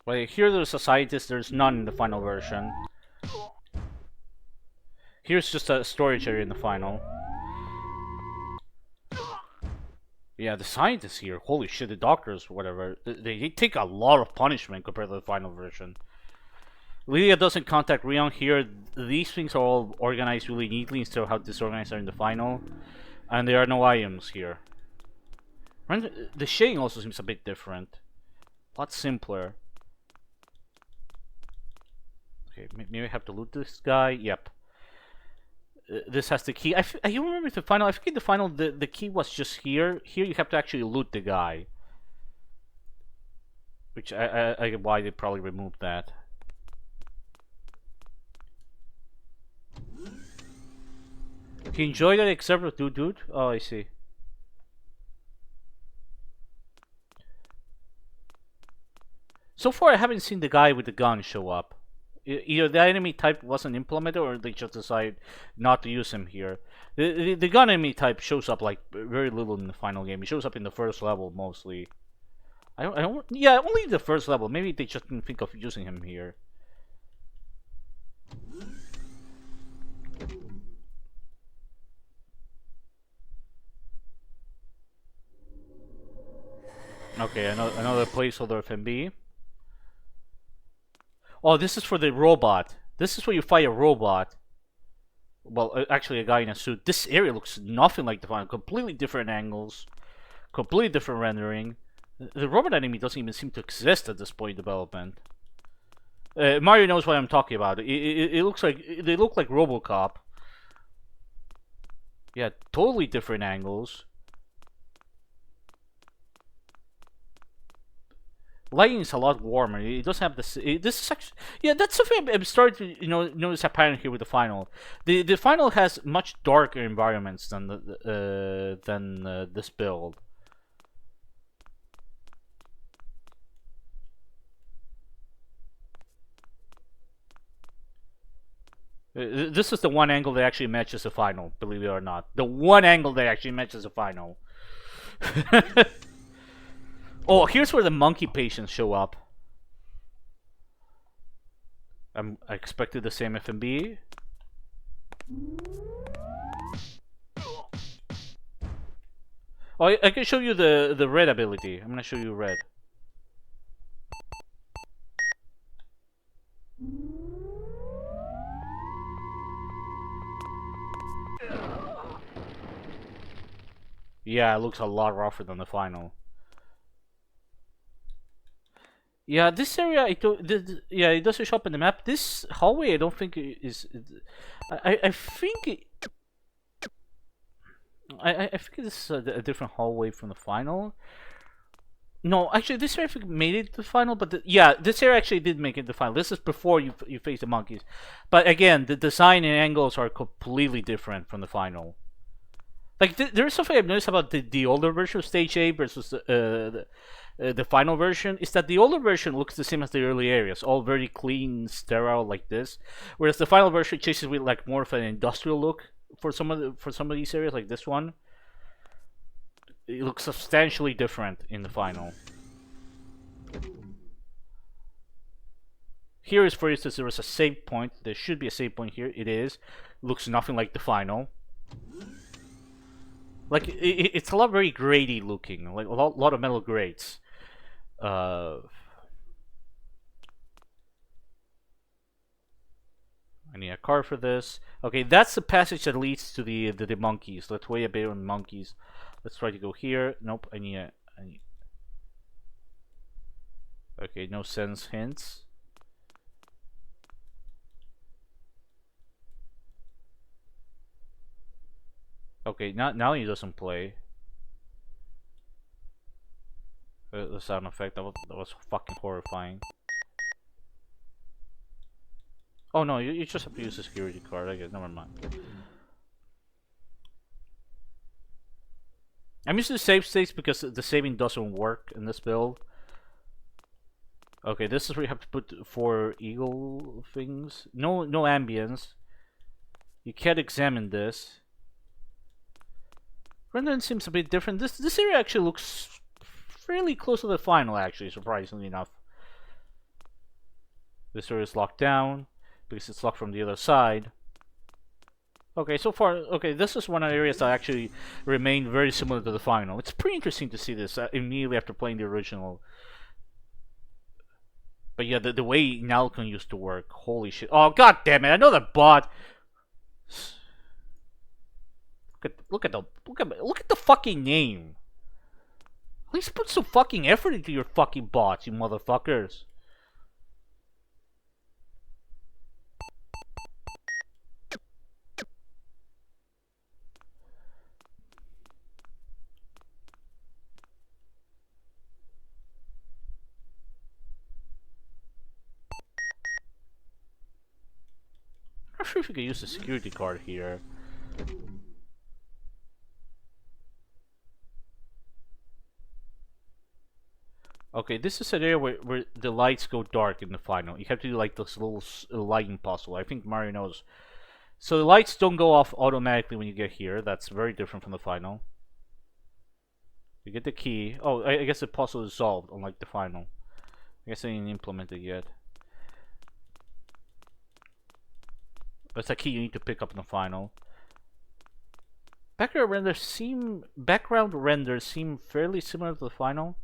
Wait, here there's a scientist, there's none in the final version. Here's just a storage area in the final. Yeah, the scientists here, holy shit, the doctors, whatever, they take a lot of punishment compared to the final version. Lydia doesn't contact Rion here. These things are all organized really neatly instead of how disorganized are in the final. And there are no items here. The shading also seems a bit different. A lot simpler. Okay, maybe I have to loot this guy. Yep. this has the key. I don't remember the final. I think in the final the key was just here. Here you have to actually loot the guy. Which I get why they probably removed that. You enjoy that except for dude? Oh, I see. So far, I haven't seen the guy with the gun show up. Either the enemy type wasn't implemented, or they just decided not to use him here. The gun enemy type shows up like very little in the final game. He shows up in the first level mostly. I don't. Yeah, only the first level. Maybe they just didn't think of using him here. Okay, another placeholder FMB. Oh, this is for the robot. This is where you fight a robot. Well, actually a guy in a suit. This area looks nothing like the final. Completely different angles. Completely different rendering. The robot enemy doesn't even seem to exist at this point in development. Mario knows what I'm talking about. It looks like they look like RoboCop. Yeah, totally different angles. Lighting is a lot warmer. It doesn't have this. This is actually, yeah, that's something I'm starting to notice a pattern here with the final. The final has much darker environments than this build. This is the one angle that actually matches the final, believe it or not. The one angle that actually matches the final. Oh, here's where the monkey patients show up. I expected the same FMB. Oh, I can show you the red ability. I'm gonna show you red. Yeah, it looks a lot rougher than the final. Yeah, this area, yeah, it doesn't show up in the map. This hallway, I don't think is. I think it, I think this is a different hallway from the final. No, actually, this area I think made it to the final, but yeah, this area actually did make it to the final. This is before you face the monkeys, but again, the design and angles are completely different from the final. Like there's something I've noticed about the older version of Stage A versus the final version is that the older version looks the same as the early areas, all very clean, sterile like this, whereas the final version chases with like more of an industrial look for some of these areas, like this one. It looks substantially different in the final. Here is, for instance, there was a save point. There should be a save point here. It is. Looks nothing like the final. Like it's a lot very grady looking, like a lot of metal grates. I need a car for this. Okay, that's the passage that leads to the monkeys. Let's wait a bit on the monkeys. Let's try to go here. Nope, I need. Okay, no sense hints. Okay, now he doesn't play. The sound effect, that was fucking horrifying. Oh no, you just have to use the security card, I guess. Never mind. I'm using the save states because the saving doesn't work in this build. Okay, this is where you have to put 4 eagle things. No ambience. You can't examine this. Rendering seems a bit different. This area actually looks fairly close to the final, actually, surprisingly enough. This area is locked down because it's locked from the other side. Okay, so far, okay, this is one of the areas that actually remain very similar to the final. It's pretty interesting to see this immediately after playing the original. But yeah, the way Nalcon used to work, holy shit. Oh, god damn it, another bot! Look at the fucking name. At least put some fucking effort into your fucking bots, you motherfuckers. sure if you can use the security card here. Okay, this is an area where the lights go dark in the final. You have to do like this little lighting puzzle. I think Mario knows. So the lights don't go off automatically when you get here. That's very different from the final. You get the key. Oh, I guess the puzzle is solved, unlike the final. I guess they didn't implement it yet. That's a key you need to pick up in the final. Background renders seem fairly similar to the final.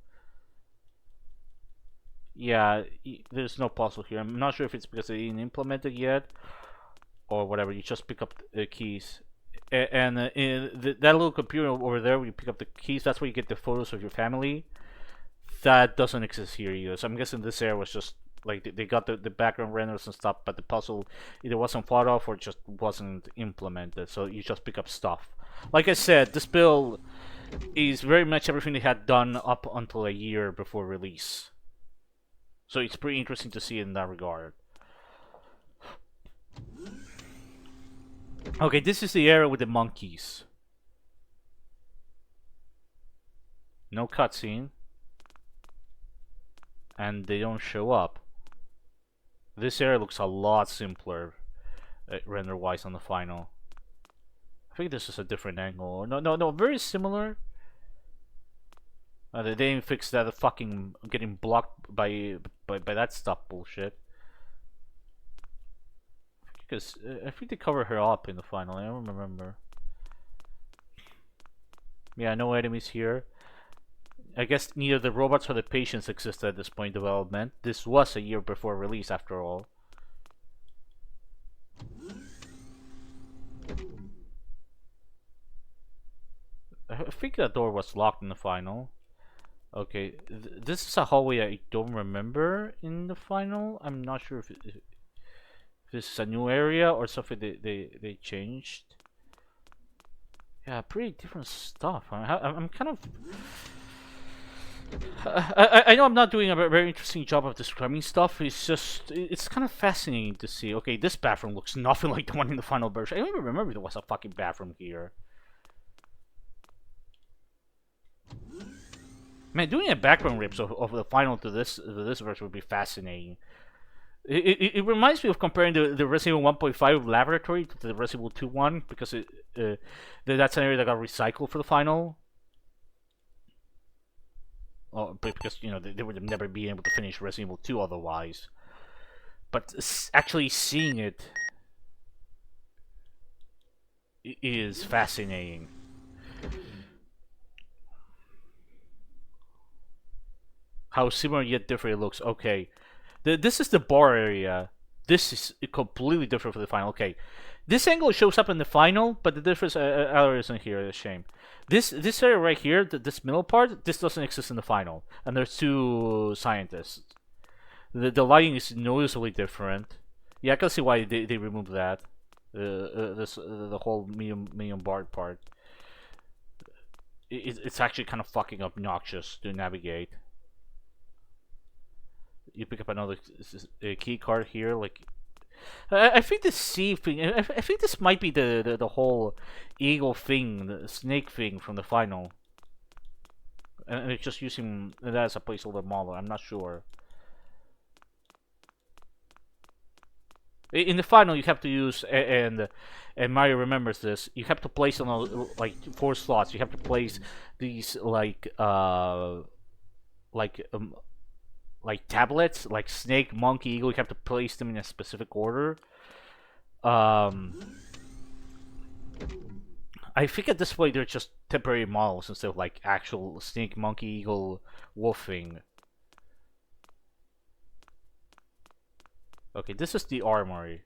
Yeah, there's no puzzle here. I'm not sure if it's because they didn't implement it yet, or whatever. You just pick up the keys, and that little computer over there, where you pick up the keys, that's where you get the photos of your family. That doesn't exist here either. So I'm guessing this area was just like they got the background renders and stuff, but the puzzle either wasn't thought of or just wasn't implemented. So you just pick up stuff. Like I said, this build is very much everything they had done up until a year before release. So it's pretty interesting to see in that regard. Okay, this is the area with the monkeys. No cutscene. And they don't show up. This area looks a lot simpler render-wise on the final. I think this is a different angle. No, very similar. They didn't fix that fucking getting blocked by that stuff bullshit. Because I think they cover her up in the final. I don't remember. Yeah, no enemies here. I guess neither the robots or the patients exist at this point in development. This was a year before release, after all. I think that door was locked in the final. Okay, this is a hallway I don't remember in the final. I'm not sure if this is a new area or something they changed. Yeah, pretty different stuff. I'm kind of... I know I'm not doing a very interesting job of describing stuff. It's just, it's kind of fascinating to see. Okay, this bathroom looks nothing like the one in the final version. I don't even remember there was a fucking bathroom here. Man, doing a background rips of the final to this version would be fascinating. It reminds me of comparing the Resident Evil 1.5 laboratory to the Resident Evil 2 one, because that's an area that got recycled for the final. Oh, because you know they would have never been able to finish Resident Evil 2 otherwise. But actually seeing it is fascinating. How similar yet different it looks. Okay, this is the bar area. This is completely different from the final. Okay, this angle shows up in the final, but the difference isn't here. It's a shame. This area right here, this middle part, this doesn't exist in the final. And there's two scientists. The lighting is noticeably different. Yeah, I can see why they removed that. The whole medium bar part. It's actually kind of fucking obnoxious to navigate. You pick up another key card here, like I think the sea thing. I think this might be the whole eagle thing, the snake thing from the final, and it's just using that as a placeholder model. I'm not sure. In the final, you have to use and Mario remembers this. You have to place on like 4 slots. You have to place these like tablets, like snake, monkey, eagle. You have to place them in a specific order. I think at this point they're just temporary models instead of like actual snake, monkey, eagle, wolf thing. Okay, this is the armory.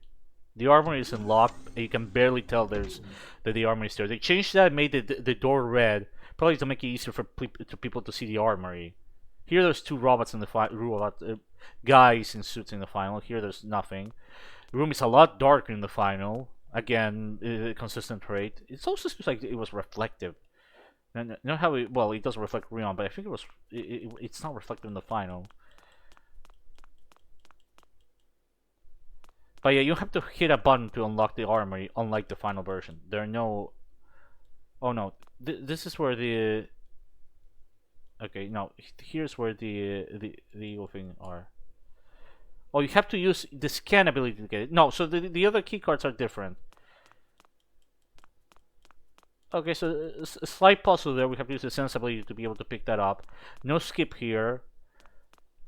The armory is unlocked. You can barely tell that the armory is there. They changed that and made the door red, probably to make it easier for people to see the armory. Here there's 2 robots in the guys in suits in the final. Here there's nothing. The room is a lot darker in the final. Again, consistent trait. It also seems like it was reflective. And you know how it doesn't reflect Rion, but I think it's not reflective in the final. But yeah, you have to hit a button to unlock the armory, unlike the final version. There are no. Oh no, this is where the. Okay, no, here's where the evil thing are. Oh, you have to use the scan ability to get it. No, so the other key cards are different. Okay, so a slight puzzle there. We have to use the sense ability to be able to pick that up. No skip here.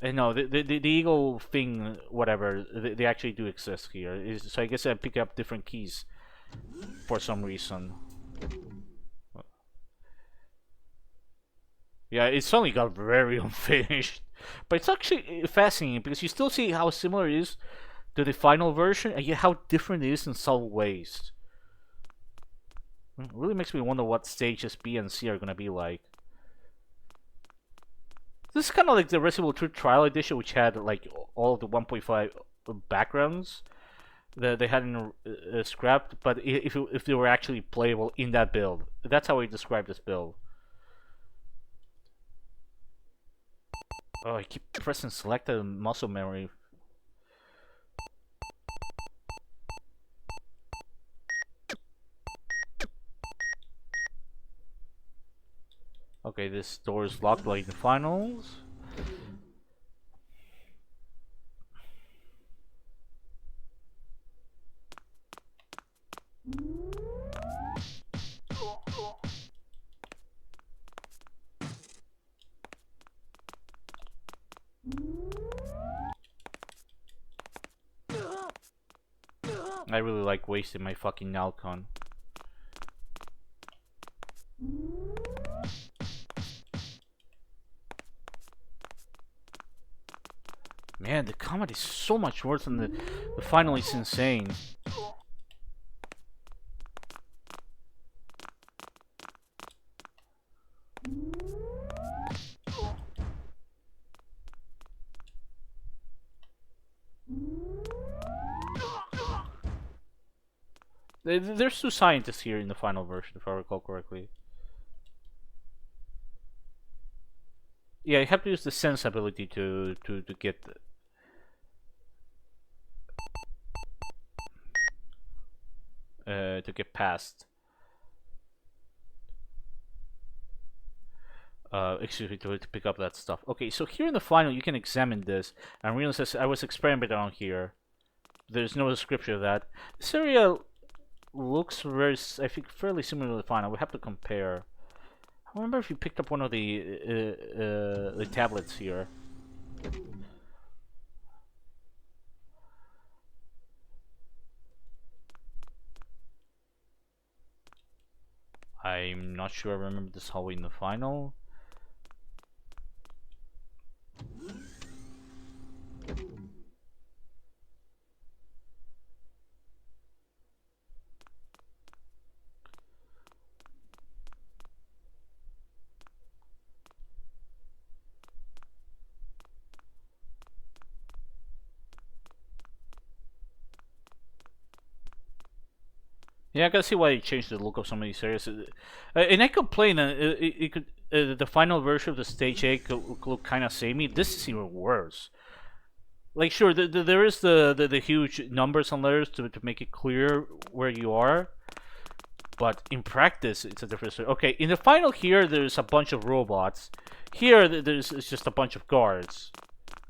And no, the eagle thing, whatever, they actually do exist here. So I guess I pick up different keys for some reason. Yeah, it suddenly got very unfinished. But it's actually fascinating because you still see how similar it is to the final version and yet how different it is in subtle ways. It really makes me wonder what stages B and C are going to be like. This is kind of like the Resident Evil 2 Trial Edition, which had like all of the 1.5 backgrounds that they hadn't scrapped, but if they were actually playable in that build. That's how I describe this build. Oh, I keep pressing select the muscle memory. Okay, this door is locked like the finals. I really like wasting my fucking Nalcon. Man, the comedy is so much worse than the final. It's insane. There's two scientists here in the final version, if I recall correctly. Yeah, you have to use the sense ability to get to get past. Excuse me, to pick up that stuff. Okay, so here in the final, you can examine this and realize I was experimenting on here. There's no description of that. This area looks very, I think, fairly similar to the final. We have to compare. I remember if you picked up one of the tablets here. I'm not sure I remember this hallway in the final. Yeah, I can see why it changed the look of some of these areas. And I complain, it could the final version of the stage 8 could look kind of samey. This is even worse. Like, sure, there is the huge numbers and letters to make it clear where you are, but in practice, it's a different story. Okay, in the final here, there's a bunch of robots. Here, it's just a bunch of guards.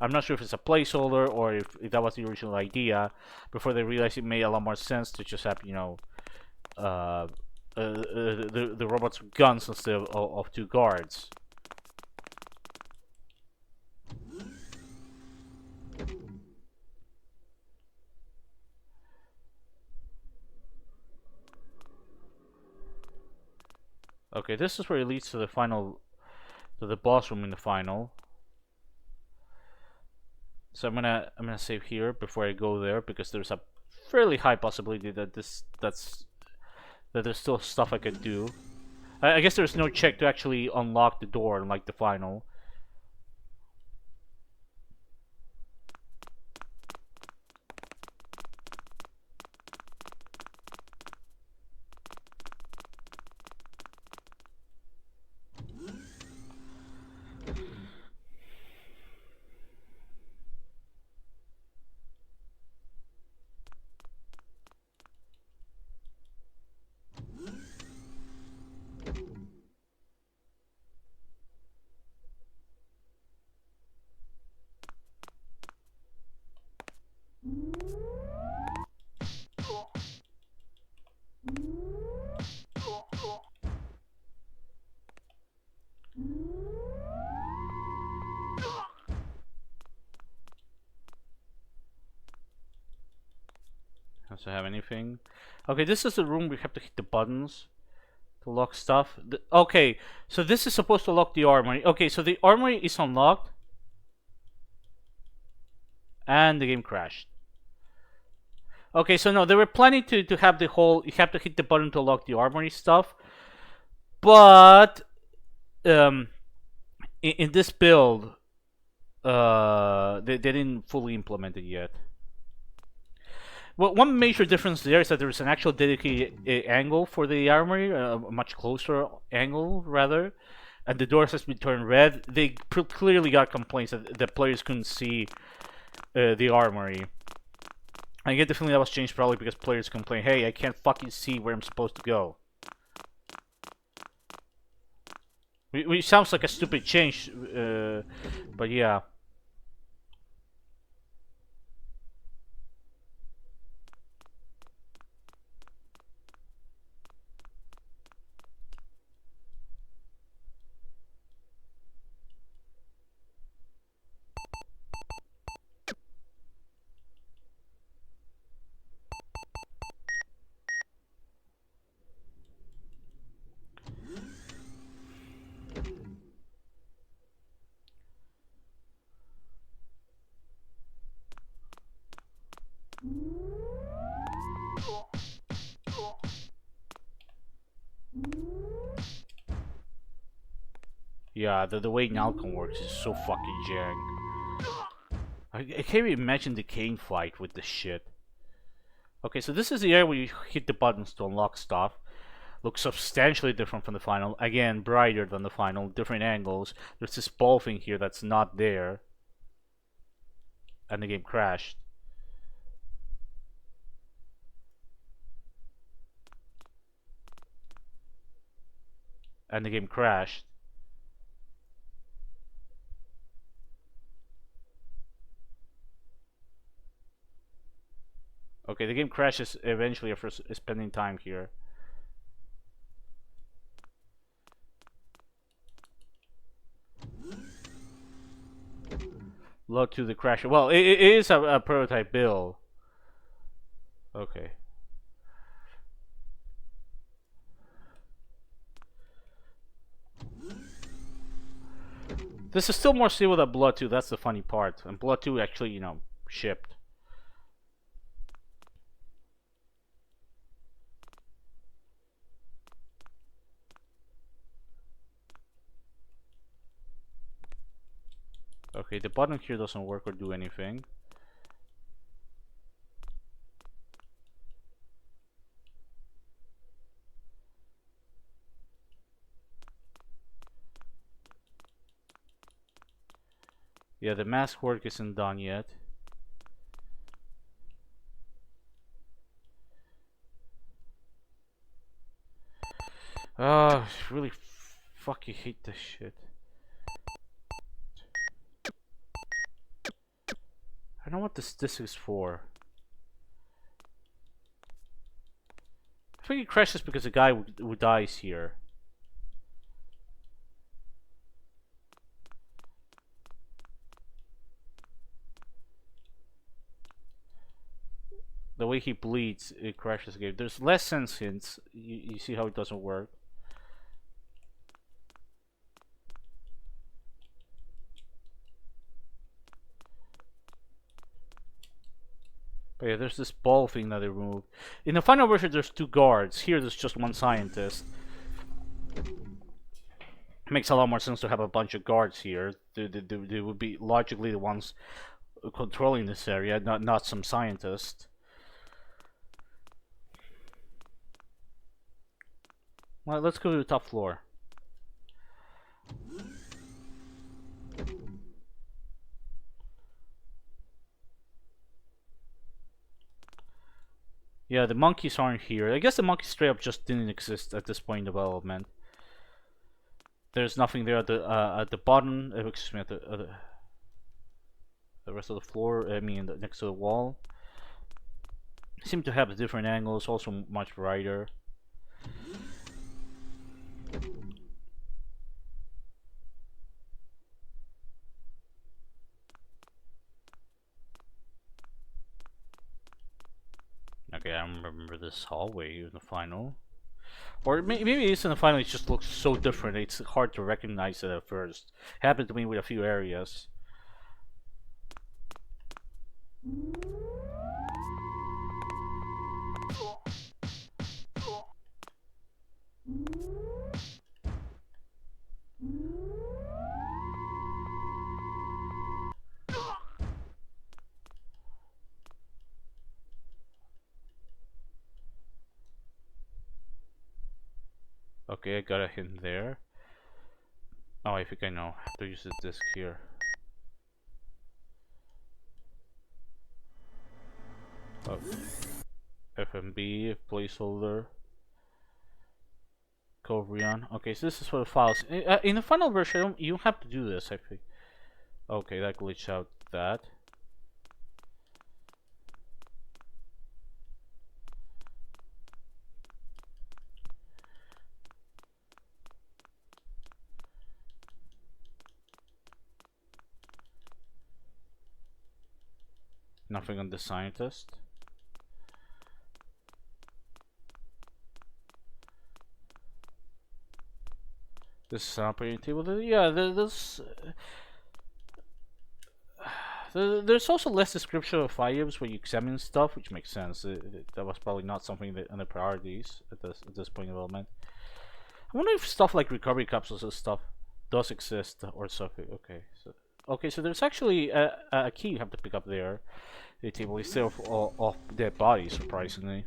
I'm not sure if it's a placeholder or if that was the original idea. Before they realized it made a lot more sense to just have, you know, the robots with guns instead of two guards. Okay, this is where it leads to the final, to the boss room in the final. So I'm gonna save here before I go there because there's a fairly high possibility that that there's still stuff I could do. I guess there's no check to actually unlock the door like the final. Does it have anything? Okay, this is the room we have to hit the buttons to lock stuff. Okay, so this is supposed to lock the armory. Okay, so the armory is unlocked. And the game crashed. Okay, so no, they were planning to have the whole, you have to hit the button to lock the armory stuff. But in this build, they didn't fully implement it yet. Well, one major difference there is that there's an actual dedicated angle for the armory, a much closer angle rather, and the doors has been turned red. They clearly got complaints that the players couldn't see the armory. I get the feeling that was changed probably because players complain, hey, I can't fucking see where I'm supposed to go. Which sounds like a stupid change, but yeah. Yeah, the way Nalcon works is so fucking jank. I can't even imagine the Kane fight with this shit. Okay, so this is the area where you hit the buttons to unlock stuff. Looks substantially different from the final. Again, brighter than the final, different angles. There's this ball thing here that's not there. And the game crashed. And the game crashed. Okay, the game crashes eventually after spending time here. Load to the crasher. Well, it is a prototype build. Okay. This is still more stable than Blood 2. That's the funny part. And Blood 2 actually, you know, shipped. Okay, the button here doesn't work or do anything. Yeah, the mask work isn't done yet. I really fucking hate this shit. I don't know what this is for. I think it crashes because the guy who dies here. The way he bleeds, it crashes the game. There's less sentience. You see how it doesn't work. But yeah, there's this ball thing that they removed. In the final version, there's 2 guards. Here, there's just 1 scientist. It makes a lot more sense to have a bunch of guards here. They would be logically the ones controlling this area, not some scientist. Well, let's go to the top floor. Yeah, the monkeys aren't here. I guess the monkeys straight up just didn't exist at this point in development. There's nothing there at the bottom. Excuse me, at the rest of the floor. I mean, next to the wall. Seem to have different angles, also much brighter. Okay, I remember this hallway in the final. Or maybe it's in the final, it just looks so different, it's hard to recognize it at first. Happened to me with a few areas. Okay, I got a hint there. Oh, I think I know. I have to use the disc here. Oh. FMB, placeholder. Covrion. Okay, so this is for the files. In the final version, you don't have to do this, I think. Okay, that glitched out that. Nothing on the scientist. This is an operating table. Yeah, there's also less description of items when you examine stuff, which makes sense. That was probably not something that on the priorities at this point in development. I wonder if stuff like recovery capsules and stuff does exist or something. Okay, so there's actually a key you have to pick up there. The table instead of dead bodies, surprisingly.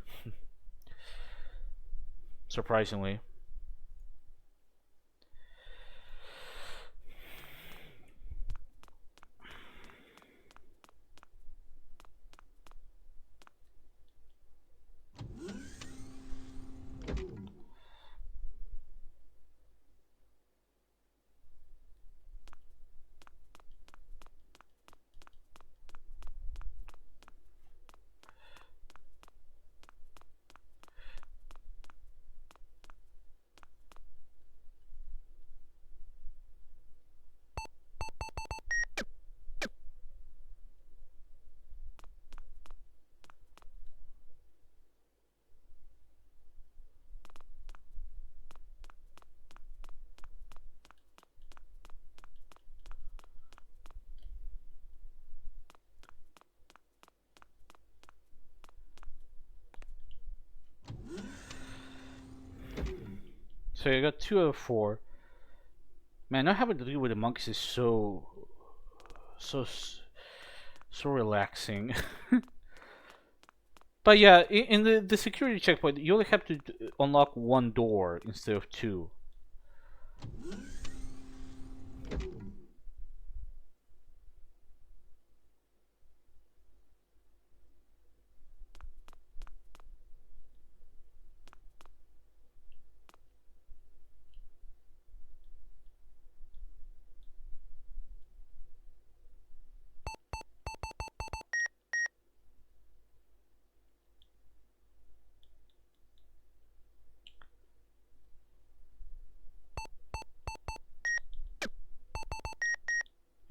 Surprisingly. So I got 2 out of 4. Man, not having to deal with the monkeys is so relaxing. But yeah, in the security checkpoint, you only have to unlock 1 door instead of 2.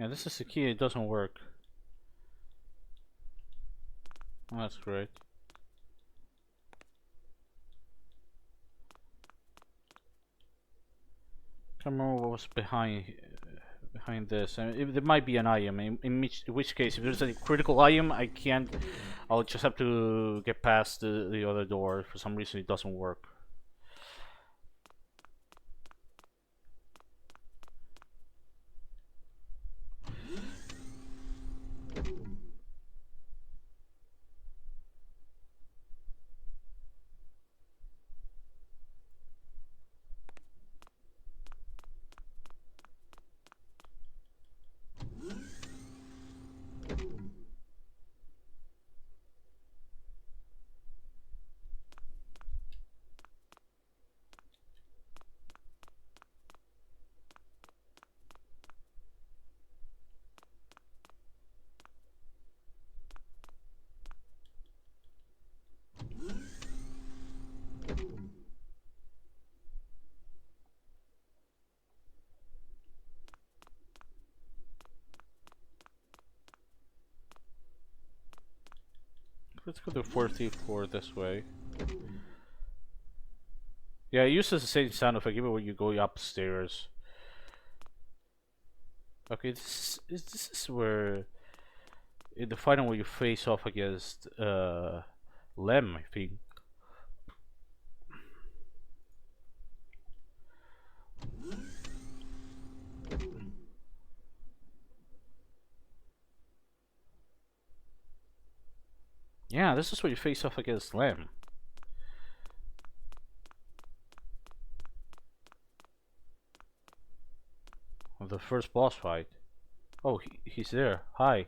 Yeah, this is the key. It doesn't work. Oh, that's great. Can't remember what was behind this. There might be an item. In which case, if there's a critical item, I can't. I'll just have to get past the other door. For some reason, it doesn't work. Let's go to 14th floor this way. Yeah, it uses the same sound effect even when you go upstairs. Okay, this is where in the final where you face off against Lem, I think. Yeah, this is where you face off against Lem. Of the first boss fight. Oh, he's there. Hi.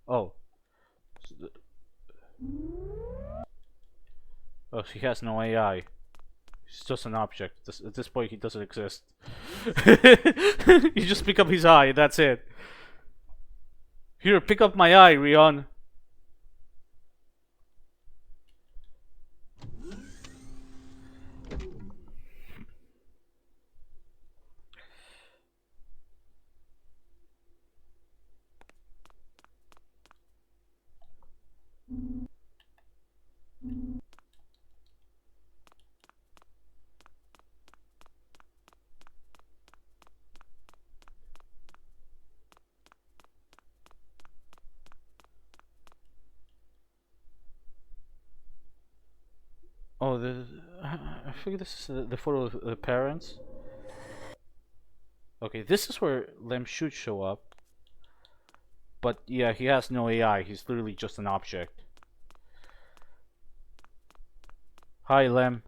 Oh. Oh, he has no AI. He's just an object. At this point, he doesn't exist. You just pick up his eye, that's it. Here, pick up my eye, Rion. Oh, I think this is the photo of the parents. Okay, this is where Lem should show up. But yeah, he has no AI. He's literally just an object. Hi, Lem.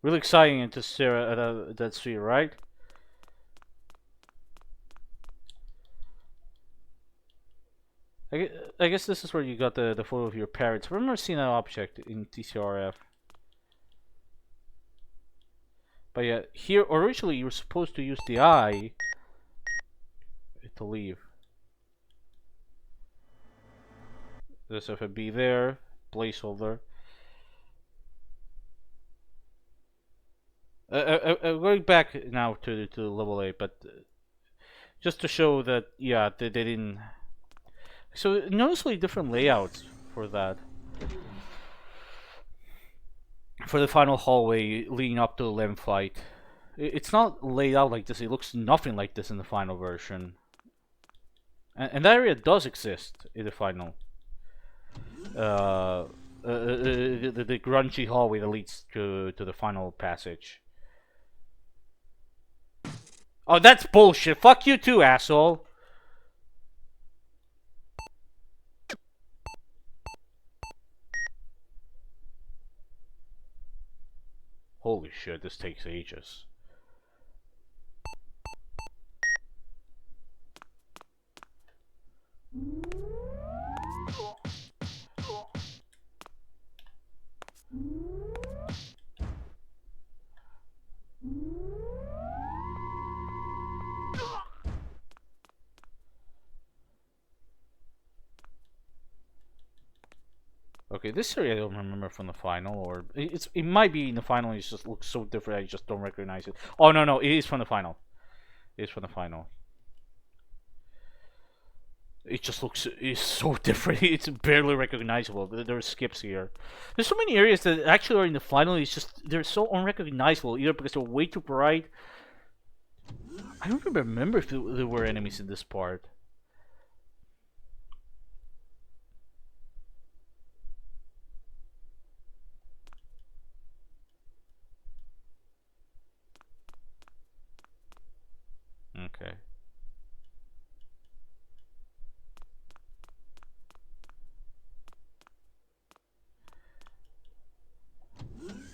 Really exciting to stare at that sphere, right? I guess this is where you got the photo of your parents. I remember seeing that object in TCRF. But yeah, here originally you were supposed to use the eye to leave. There's FFB there, placeholder. I'm going back now to level 8, but just to show that, yeah, they didn't. So noticeably different layouts for that. For the final hallway leading up to the Lem fight. It's not laid out like this. It looks nothing like this in the final version. And that area does exist in the final. The grungy hallway that leads to the final passage. Oh, that's bullshit. Fuck you too, asshole. Holy shit, this takes ages. Okay, this area I don't remember from the final, or it might be in the final. It just looks so different. I just don't recognize it. Oh no, it is from the final. It is from the final. It just looks it's so different. It's barely recognizable. There are skips here. There's so many areas that actually are in the final. It's just they're so unrecognizable either because they're way too bright. I don't even remember if there were enemies in this part. Okay.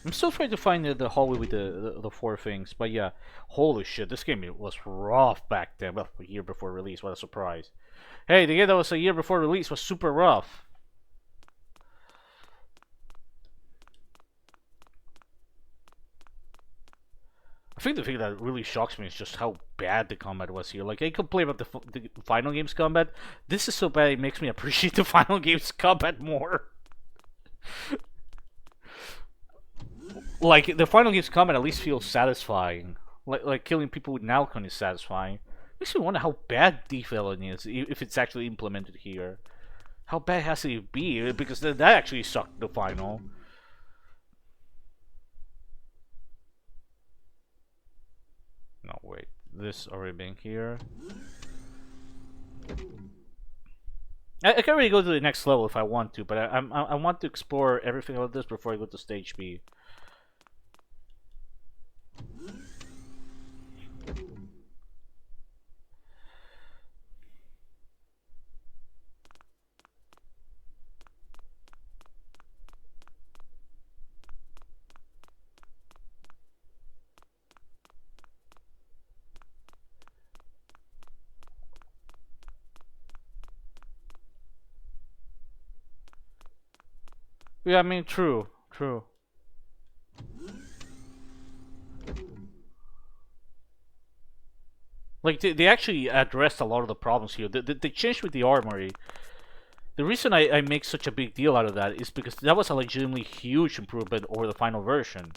I'm still trying to find the hallway with the four things, but yeah, holy shit, this game was rough back then. Well, a year before release, what a surprise! Hey, the game that was a year before release was super rough. I think the thing that really shocks me is just how bad the combat was here. Like, I complain about the final game's combat. This is so bad it makes me appreciate the final game's combat more. Like, the final game's combat at least feels satisfying. Like killing people with Nalcon is satisfying. Makes me wonder how bad detailing is if it's actually implemented here. How bad has it be? Because that actually sucked the final. No, wait. This already been here. I can really go to the next level if I want to, but I want to explore everything about this before I go to stage B. Yeah, I mean, true, true. Like, they actually addressed a lot of the problems here. They changed with the armory. The reason I make such a big deal out of that is because that was a legitimately huge improvement over the final version.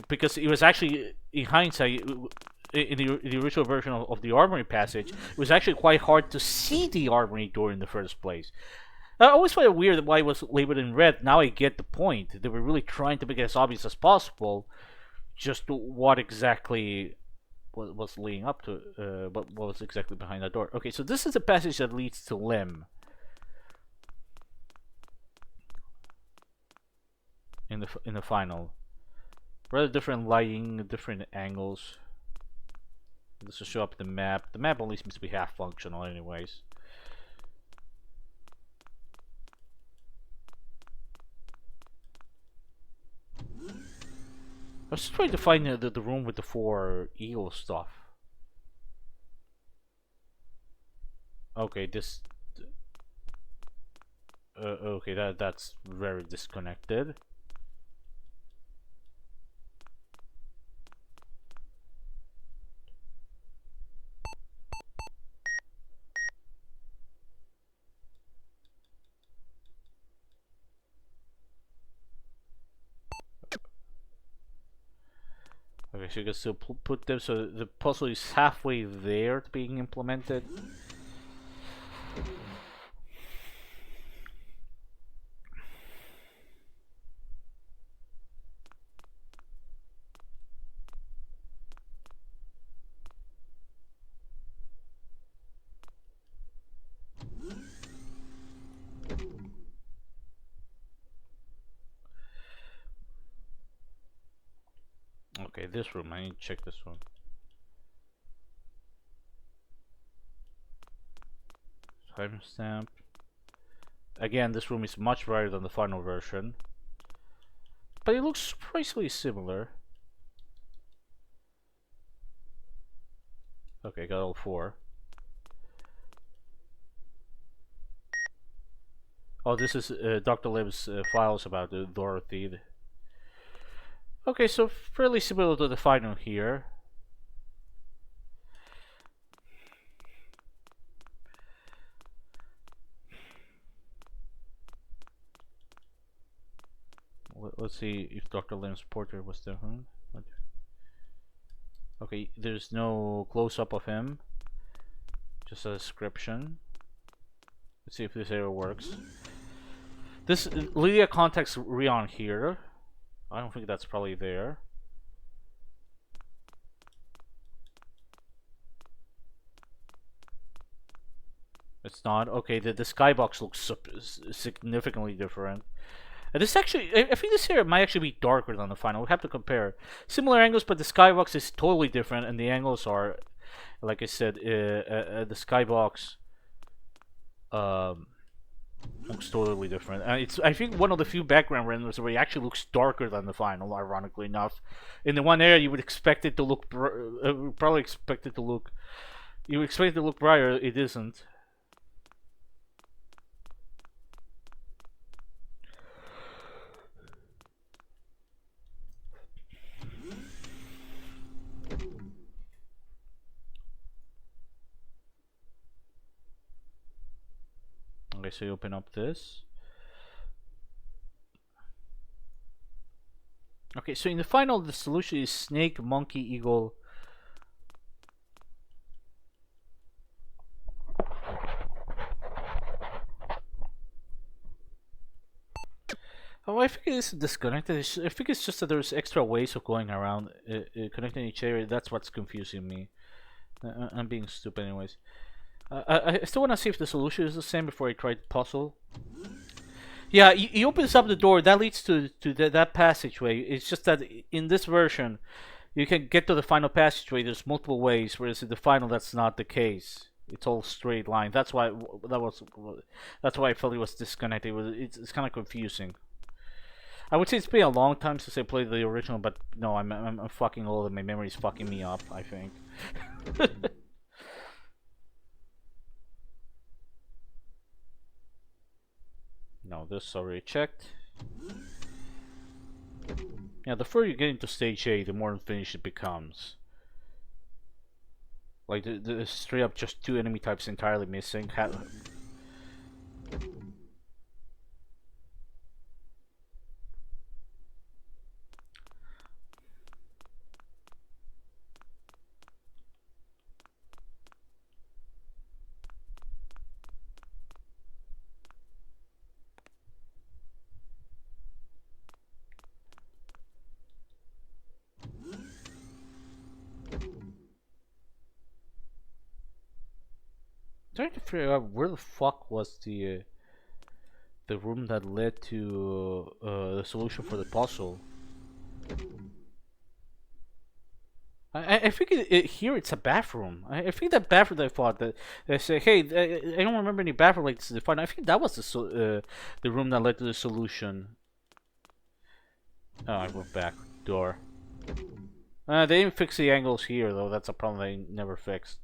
Because it was actually, in hindsight, in the original version of the armory passage, it was actually quite hard to see the armory door in the first place. I always find it weird why it was labeled in red. Now I get the point. They were really trying to make it as obvious as possible. Just what exactly was leading up to, what was exactly behind that door. Okay, so this is the passage that leads to Lim. In the final. Rather different lighting, different angles. This will show up the map. The map only seems to be half functional anyways. I was just trying to find the room with the 4 eagle stuff. Okay, this... okay, that's very disconnected. Okay, so you can still put them, so the puzzle is halfway there to being implemented. Okay, this room, I need to check this one. Timestamp. Again, this room is much brighter than the final version. But it looks surprisingly similar. Okay, got all 4. Oh, this is Dr. Lim's files about Dorothy. Okay, so fairly similar to the final here. Let's see if Dr. Lim's portrait was different. Okay, there's no close-up of him. Just a description. Let's see if this error works. This Lydia contacts Rion here. I don't think that's probably there. It's not. Okay, the skybox looks significantly different. And this actually, I think this here might actually be darker than the final. We have to compare. Similar angles, but the skybox is totally different, and the angles are, like I said, the skybox looks totally different. And it's, I think, one of the few background renders where it actually looks darker than the final, ironically enough. In the one area you would expect it to look, probably expect it to look, you would expect it to look brighter, it isn't. Okay, so you open up this. Okay, so in the final, the solution is snake, monkey, eagle, I think it is disconnected. I think it's just that there's extra ways of going around connecting each area. That's what's confusing me. I'm being stupid, anyways. I still want to see if the solution is the same before I try the puzzle. Yeah, he opens up the door. That leads to that passageway. It's just that in this version, you can get to the final passageway. There's multiple ways, whereas in the final, that's not the case. It's all straight line. That's why That's why I felt it was disconnected. It's kind of confusing. I would say it's been a long time since I played the original, but no, I'm fucking old and my memory's fucking me up, I think. No, this already checked. Yeah, the further you get into stage A, the more unfinished it becomes. Like, the straight up just 2 enemy types entirely missing. Trying to figure out where the fuck was the room that led to the solution for the puzzle. I think here it's a bathroom. I think that bathroom that I thought that they say, hey, I don't remember any bathroom like this is defined. I think that was the room that led to the solution. Oh, I went back. Door. They didn't fix the angles here though. That's a problem they never fixed.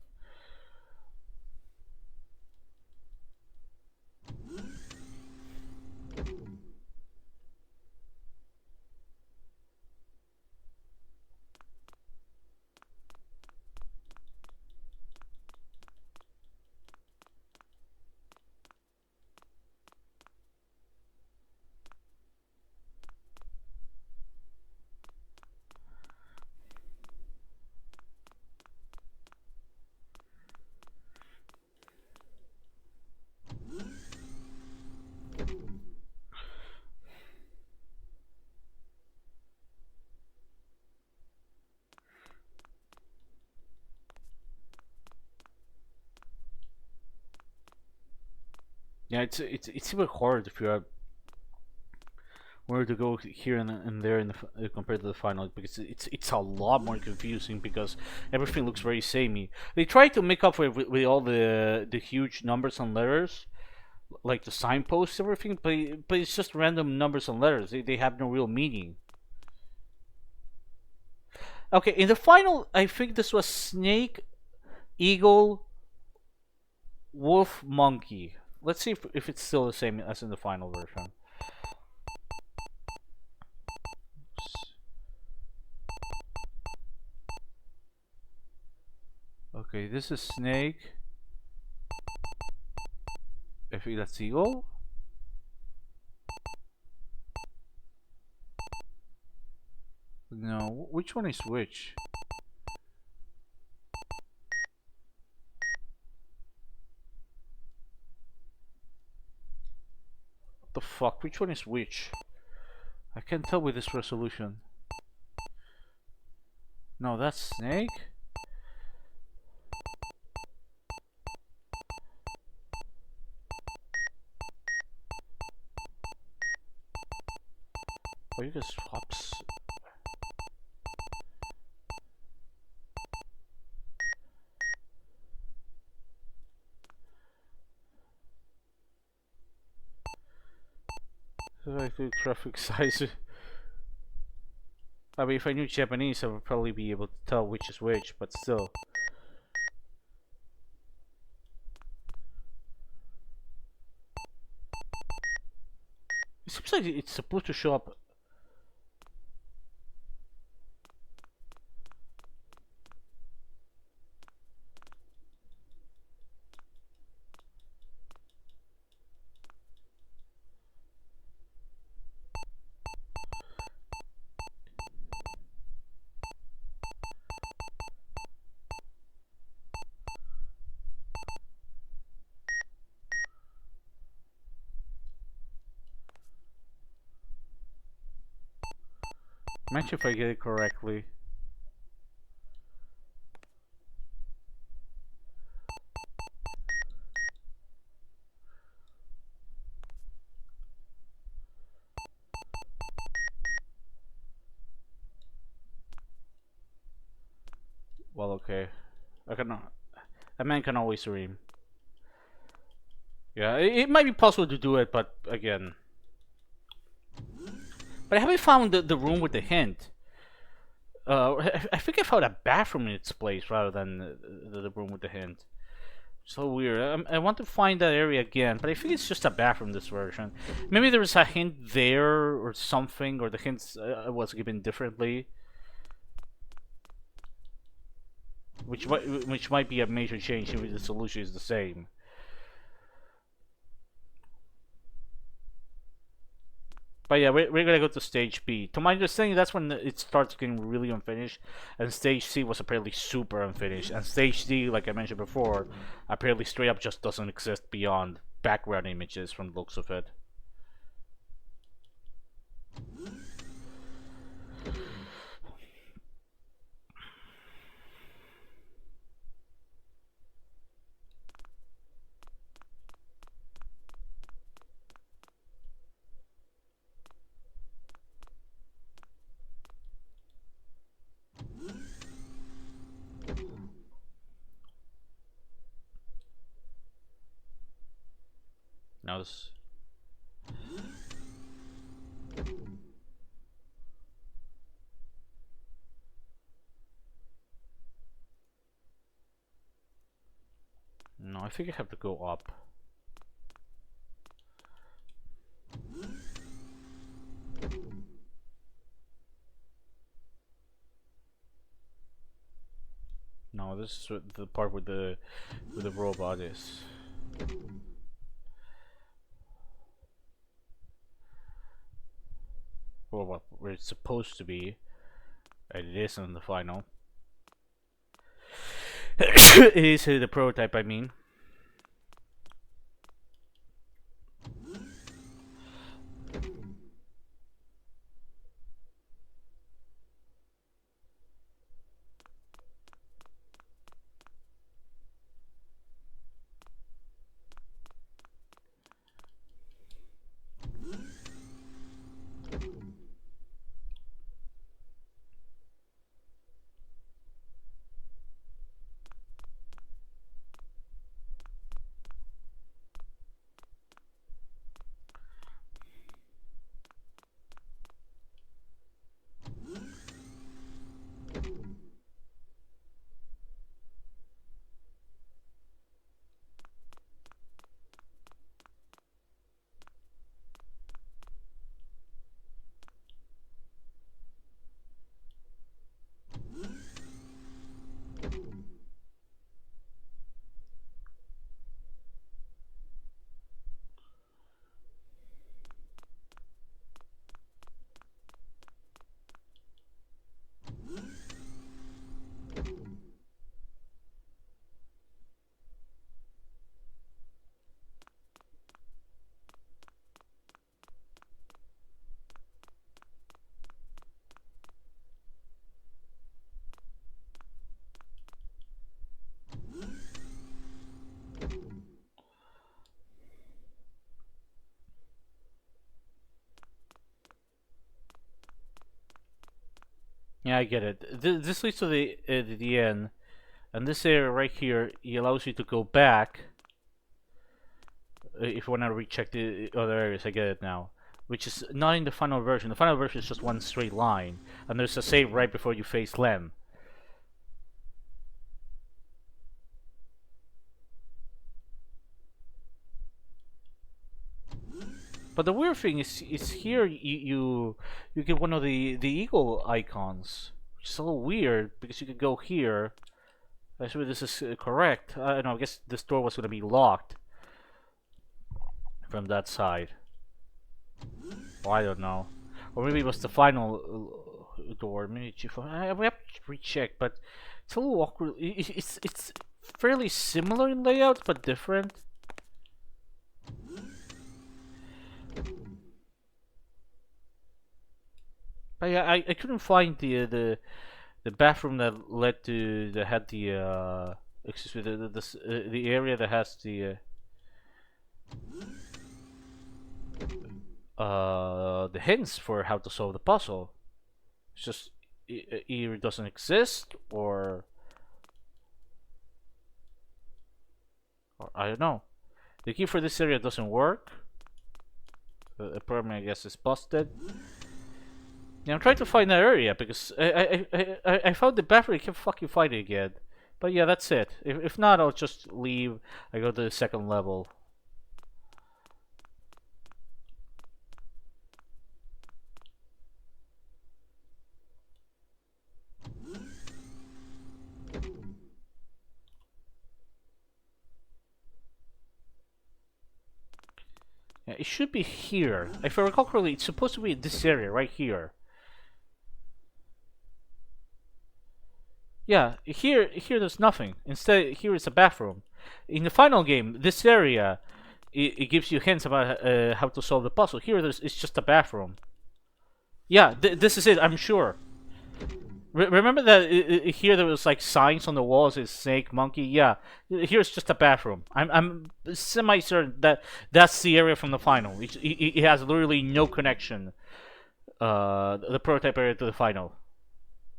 Yeah, it's even hard if you're where to go here and there in compared to the final, because it's a lot more confusing because everything looks very samey. They try to make up for it with all the huge numbers and letters, like the signposts, everything, but it's just random numbers and letters. They have no real meaning. Okay, in the final, I think this was snake, eagle, wolf, monkey. Let's see if it's still the same as in the final version. Okay, this is snake. I think that's eagle. No, which one is which? What the fuck? Which one is which? I can't tell with this resolution. No, that's snake. Oh, you can swaps. I think traffic size. I mean, if I knew Japanese, I would probably be able to tell which is which, but still. It seems like it's supposed to show up. I'm not sure if I get it correctly. Well, okay. I can. A man can always dream. Yeah, it might be possible to do it, but again. But I haven't found the room with the hint. I think I found a bathroom in its place rather than the room with the hint. So weird. I want to find that area again, but I think it's just a bathroom this version. Maybe there was a hint there or something, or the hints was given differently. Which might be a major change if the solution is the same. But yeah, we're gonna go to stage B. To my understanding, that's when it starts getting really unfinished, and stage C was apparently super unfinished, and stage D, like I mentioned before, apparently straight up just doesn't exist beyond background images from the looks of it. Now this. No, I think I have to go up. No, this is the part where the robot is. Or where it's supposed to be. And it is in the final. It is the prototype, I mean. Yeah, I get it. This leads to the end, and this area right here, it allows you to go back if you want to recheck the other areas. I get it now, which is not in the final version. The final version is just one straight line, and there's a save right before you face Lem. But the weird thing is here you get one of the eagle icons, which is a little weird because you could go here. I swear this is correct. I don't know. I guess this door was going to be locked from that side. Well, I don't know. Or maybe it was the final door. Maybe we have to recheck, but it's a little awkward. It's fairly similar in layout, but different. But yeah, I couldn't find the bathroom that led to that had the excuse me the area that has the hints for how to solve the puzzle. It's just either doesn't exist or I don't know. The key for this area doesn't work. The permit, I guess, is busted. Yeah, I'm trying to find that area because I found the bathroom. I can't fucking find it again. But yeah, that's it. If not, I'll just leave. I go to the second level. Yeah, it should be here. If I recall correctly, it's supposed to be in this area right here. Yeah, here there's nothing. Instead, here is a bathroom. In the final game, this area it gives you hints about how to solve the puzzle. Here, it's just a bathroom. Yeah, this is it. I'm sure. Remember that here there was like signs on the walls. It's snake, monkey. Yeah, here's just a bathroom. I'm semi certain that that's the area from the final. It has literally no connection. The prototype area to the final.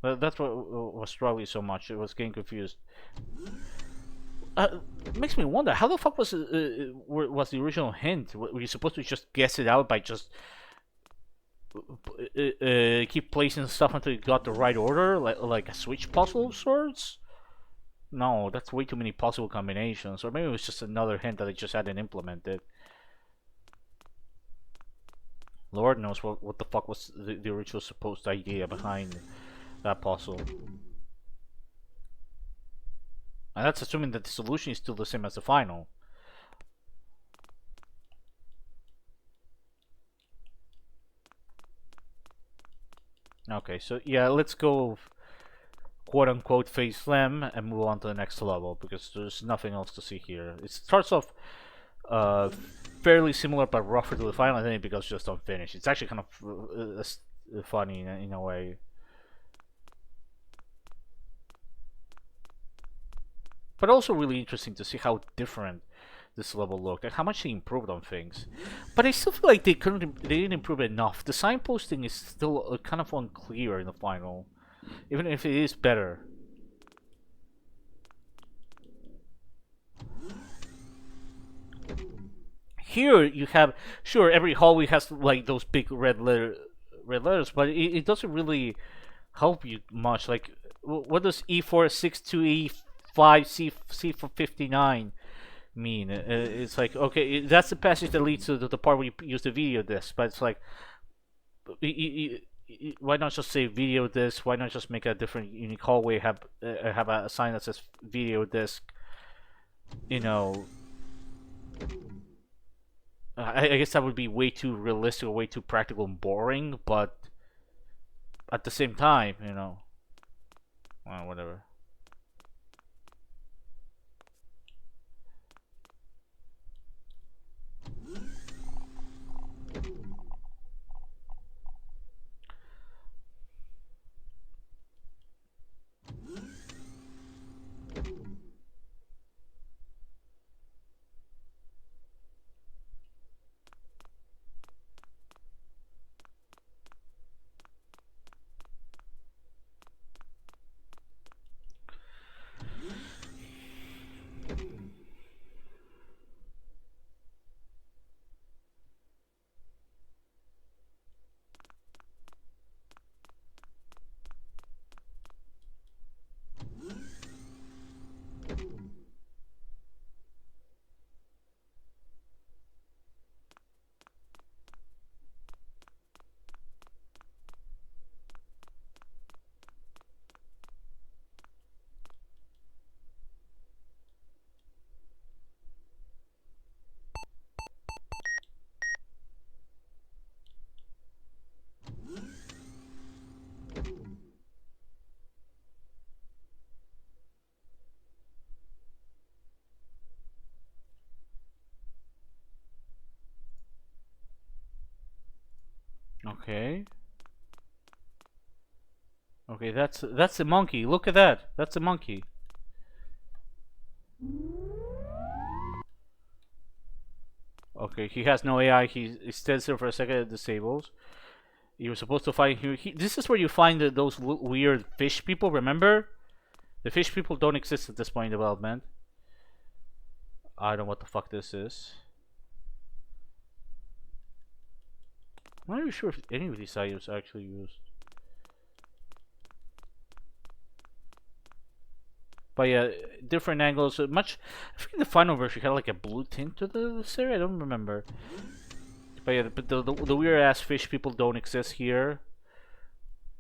That's what was struggling so much. It was getting confused. It makes me wonder how the fuck was the original hint? Were you supposed to just guess it out by just keep placing stuff until you got the right order, like a switch puzzle of sorts? No, that's way too many possible combinations. Or maybe it was just another hint that I just hadn't implemented. Lord knows what the fuck was the original supposed idea behind that puzzle. And that's assuming that the solution is still the same as the final. Okay, so yeah, let's go quote-unquote face slam and move on to the next level because there's nothing else to see here. It starts off fairly similar but rougher to the final, and then it becomes just unfinished. It's actually kind of funny in a way. But also really interesting to see how different this level looked and how much they improved on things. But I still feel like they didn't improve enough. The signposting is still kind of unclear in the final, even if it is better. Here you have, sure, every hallway has like those big red letters, but it doesn't really help you much. Like, what does E4 to E5 C459 mean? It's like, okay, that's the passage that leads to the part where you use the video disc, but it's like, why not just say video disc? Why not just make a different unique hallway? Have a sign that says video disc? You know, I guess that would be way too realistic, or way too practical and boring. But at the same time, you know, well, whatever. Okay. Okay, that's a monkey. Look at that. That's a monkey. Okay, he has no AI. He stands there for a second and disables. You were supposed to find here. This is where you find those weird fish people. Remember, the fish people don't exist at this point in development. I don't know what the fuck this is. I'm not even sure if any of these items are actually used. But yeah, different angles. Much. I think the final version had like a blue tint to the series. I don't remember. But yeah, but the weird ass fish people don't exist here.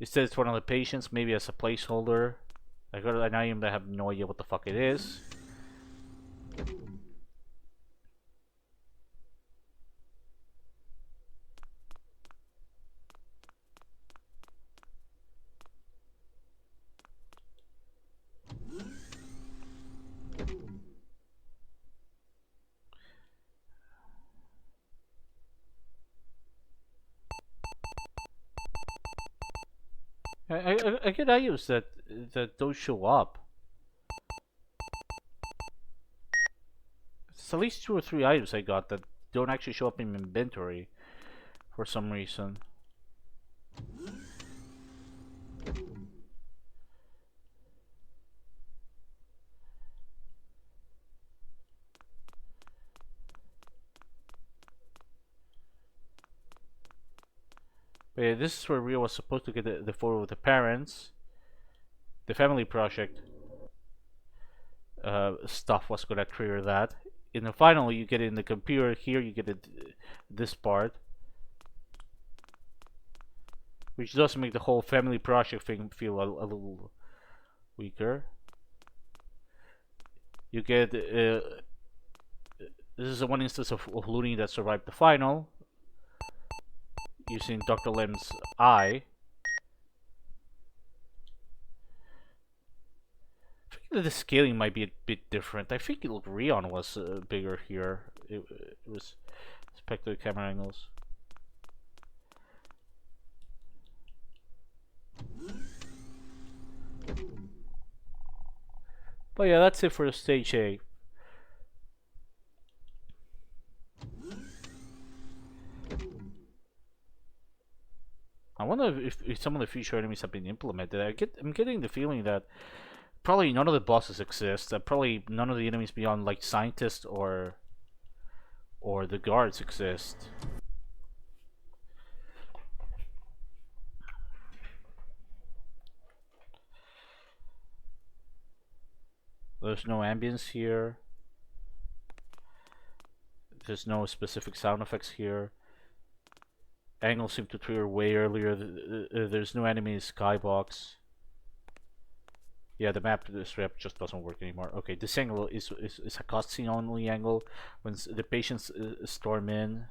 Instead, it's one of the patients, maybe as a placeholder. I got an item that I have no idea what the fuck it is. I get items that don't show up. It's at least 2 or 3 items I got that don't actually show up in inventory for some reason. But yeah, this is where Rio was supposed to get the photo of the parents. The family project stuff was gonna trigger that. In the final, you get it in the computer. Here, you get it this part, which does make the whole family project thing feel a little weaker. You get this is the one instance of looting that survived the final using Dr. Lem's eye. I think that the scaling might be a bit different. I think Rion was bigger here. It was respect to the camera angles. But yeah, that's it for stage A. I wonder if some of the future enemies have been implemented. I'm getting the feeling that probably none of the bosses exist. Probably none of the enemies beyond like scientists or the guards exist. There's no ambience here. There's no specific sound effects here. Angles seem to trigger way earlier. There's no enemy skybox. Yeah, the map strap just doesn't work anymore. Okay, this angle is a cutscene only angle when the patients storm in.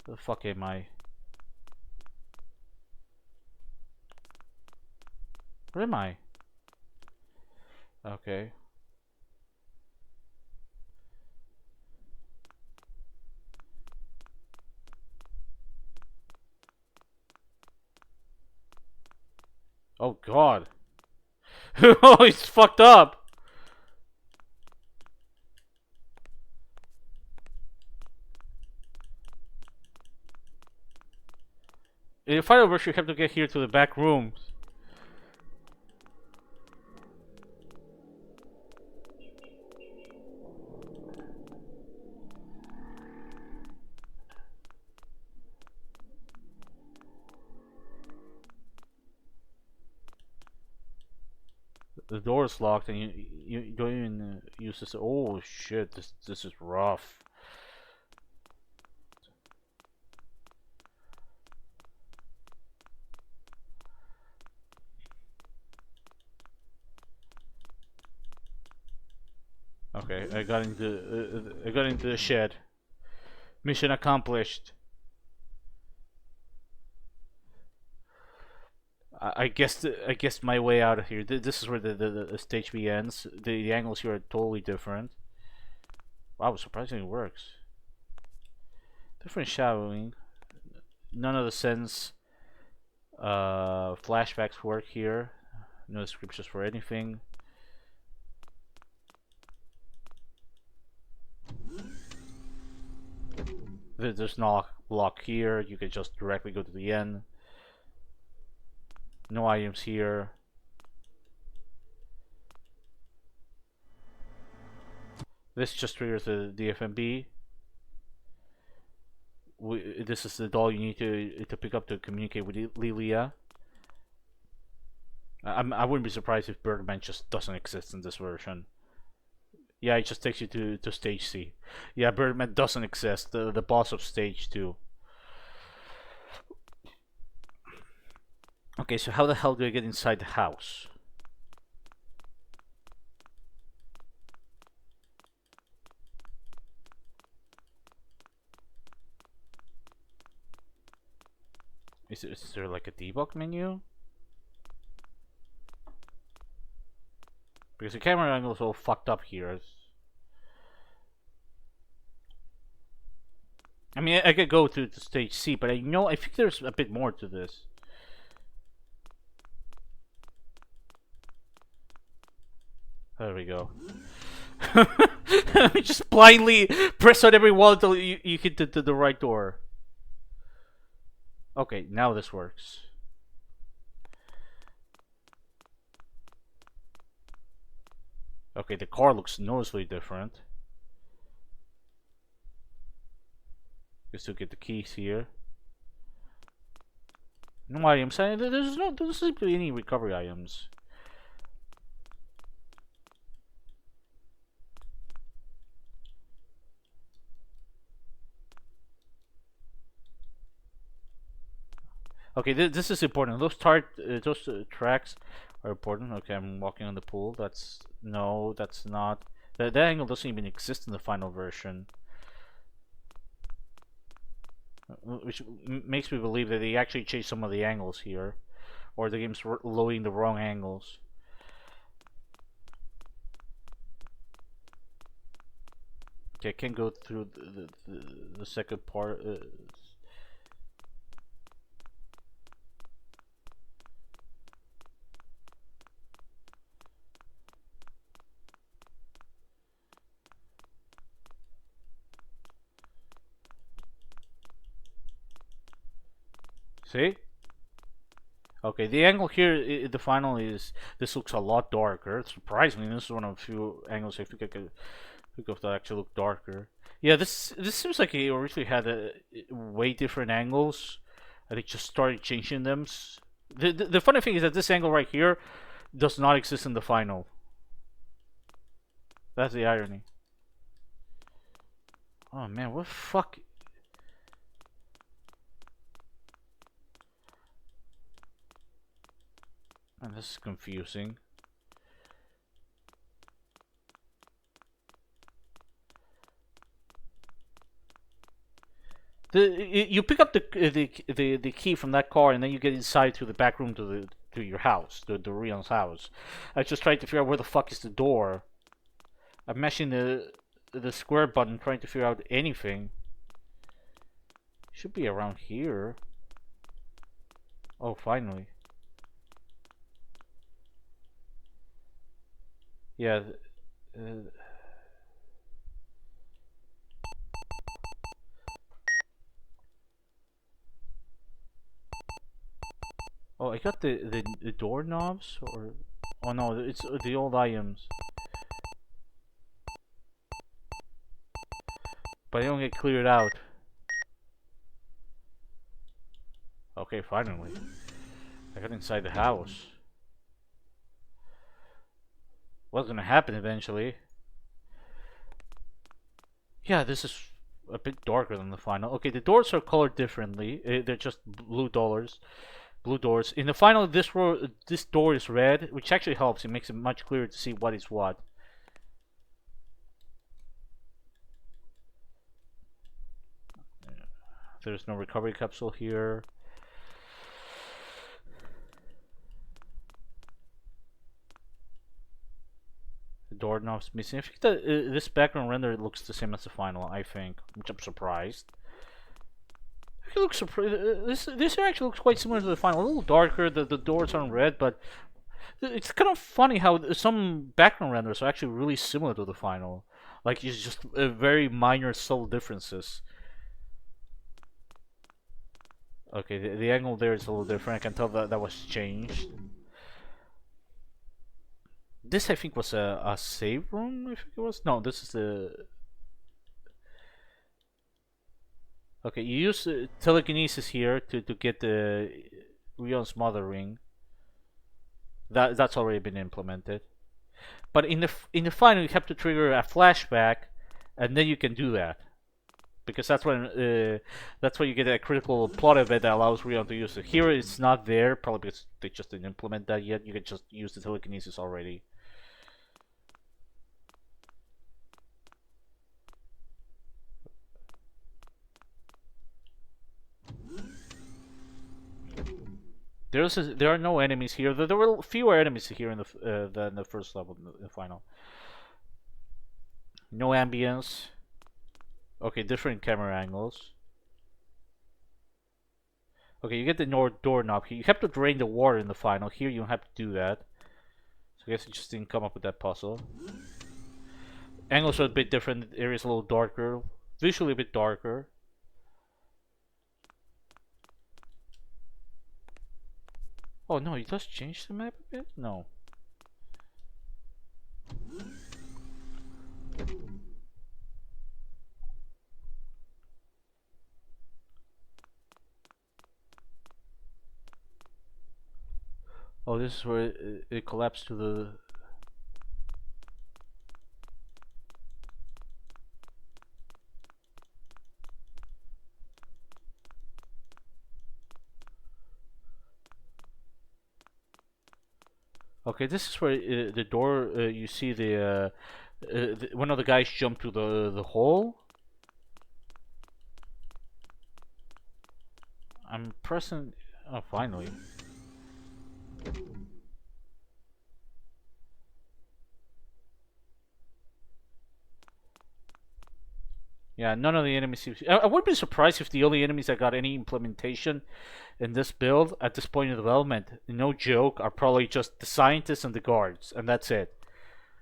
Where the fuck am I? Where am I? Okay. Oh god. Oh, he's fucked up. In the final version, you have to get here to the back rooms. The door is locked, and you don't even use this. Oh shit! This is rough. Okay, I got into the shed. Mission accomplished. I guess my way out of here. This is where the stage B ends. The angles here are totally different. Wow, surprisingly works. Different shadowing. None of the sense Flashbacks work here. No descriptions for anything. There's no lock here. You can just directly go to the end. No items here. This just triggers the DFMB. This is the doll you need to pick up to communicate with Lilia. I wouldn't be surprised if Birdman just doesn't exist in this version. Yeah, it just takes you to stage C. Yeah, Birdman doesn't exist. The boss of stage 2. Okay, so how the hell do I get inside the house? Is there like a debug menu? Because the camera angle is all fucked up here. I mean, I could go to stage C, but I think there's a bit more to this. There we go. Just blindly press on every wall until you hit the right door. Okay, now this works. Okay, the car looks noticeably different. Just to get the keys here. No items. There's simply any recovery items. Okay, this is important. Those tracks are important. Okay, I'm walking on the pool. That's not. That angle doesn't even exist in the final version, which makes me believe that they actually changed some of the angles here, or the game's loading the wrong angles. Okay, I can't go through the second part. See? Okay, the angle here, the final is, this looks a lot darker. Surprisingly, this is one of the few angles I think I could think of that actually look darker. Yeah, this seems like it originally had way different angles, and they just started changing them. The funny thing is that this angle right here does not exist in the final. That's the irony. Oh man, what the fuck? Man, this is confusing. You pick up the key from that car, and then you get inside to the back room to your house, the Rion's house. I just tried to figure out where the fuck is the door. I'm mashing the square button, trying to figure out anything. Should be around here. Oh, finally. Yeah. Oh, I got the doorknobs, or oh no, it's the old items. But they don't get cleared out. Okay, finally. I got inside the house. What's gonna happen eventually? Yeah, this is a bit darker than the final. Okay, the doors are colored differently. They're just blue doors. Blue doors. In the final, this door is red, which actually helps. It makes it much clearer to see what is what. There's no recovery capsule here. The doorknob's missing. I think that this background render looks the same as the final, I think. Which I'm surprised. actually looks this actually looks quite similar to the final. A little darker. The doors aren't red, but it's kind of funny how some background renders are actually really similar to the final. Like it's just very minor subtle differences. Okay, the angle there is a little different. I can tell that that was changed. This I think was a save room. I think it was. No, this is the. Okay, you use telekinesis here to get the Rion's mother ring. That's already been implemented. But in the final, you have to trigger a flashback, and then you can do that. Because that's when you get a critical plot event that allows Rion to use it. Here it's not there, probably because they just didn't implement that yet. You can just use the telekinesis already. There are no enemies here. There were fewer enemies here in the than the first level, in the final. No ambience. Okay, different camera angles. Okay, you get the doorknob here. You have to drain the water in the final. Here you don't have to do that. So I guess it just didn't come up with that puzzle. Angles are a bit different. The area's a little darker. Visually a bit darker. Oh no, it does change the map a bit? No. Oh, this is where it collapsed to the... Okay, this is where the door, you see one of the guys jump through the hole. I'm pressing... Oh, finally. Yeah, none of the enemies seem... I would be surprised if the only enemies that got any implementation in this build at this point in development, no joke, are probably just the scientists and the guards, and that's it.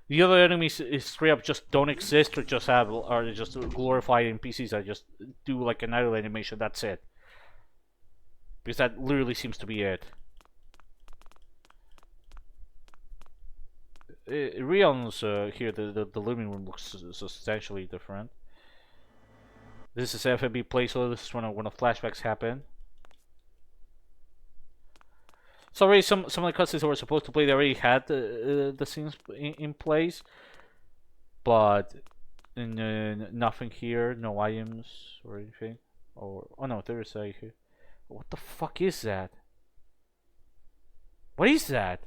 The other enemies is straight up just don't exist, or just glorified NPCs that just do like an idle animation. That's it. Because that literally seems to be it. Rion's here, the living room looks substantially different. This is FMB placeholder. This is when the flashbacks happen. So already some of the cutscenes that were supposed to play, they already had the scenes in place, but nothing here, no items or anything. Or oh no, there is a here. What the fuck is that? What is that?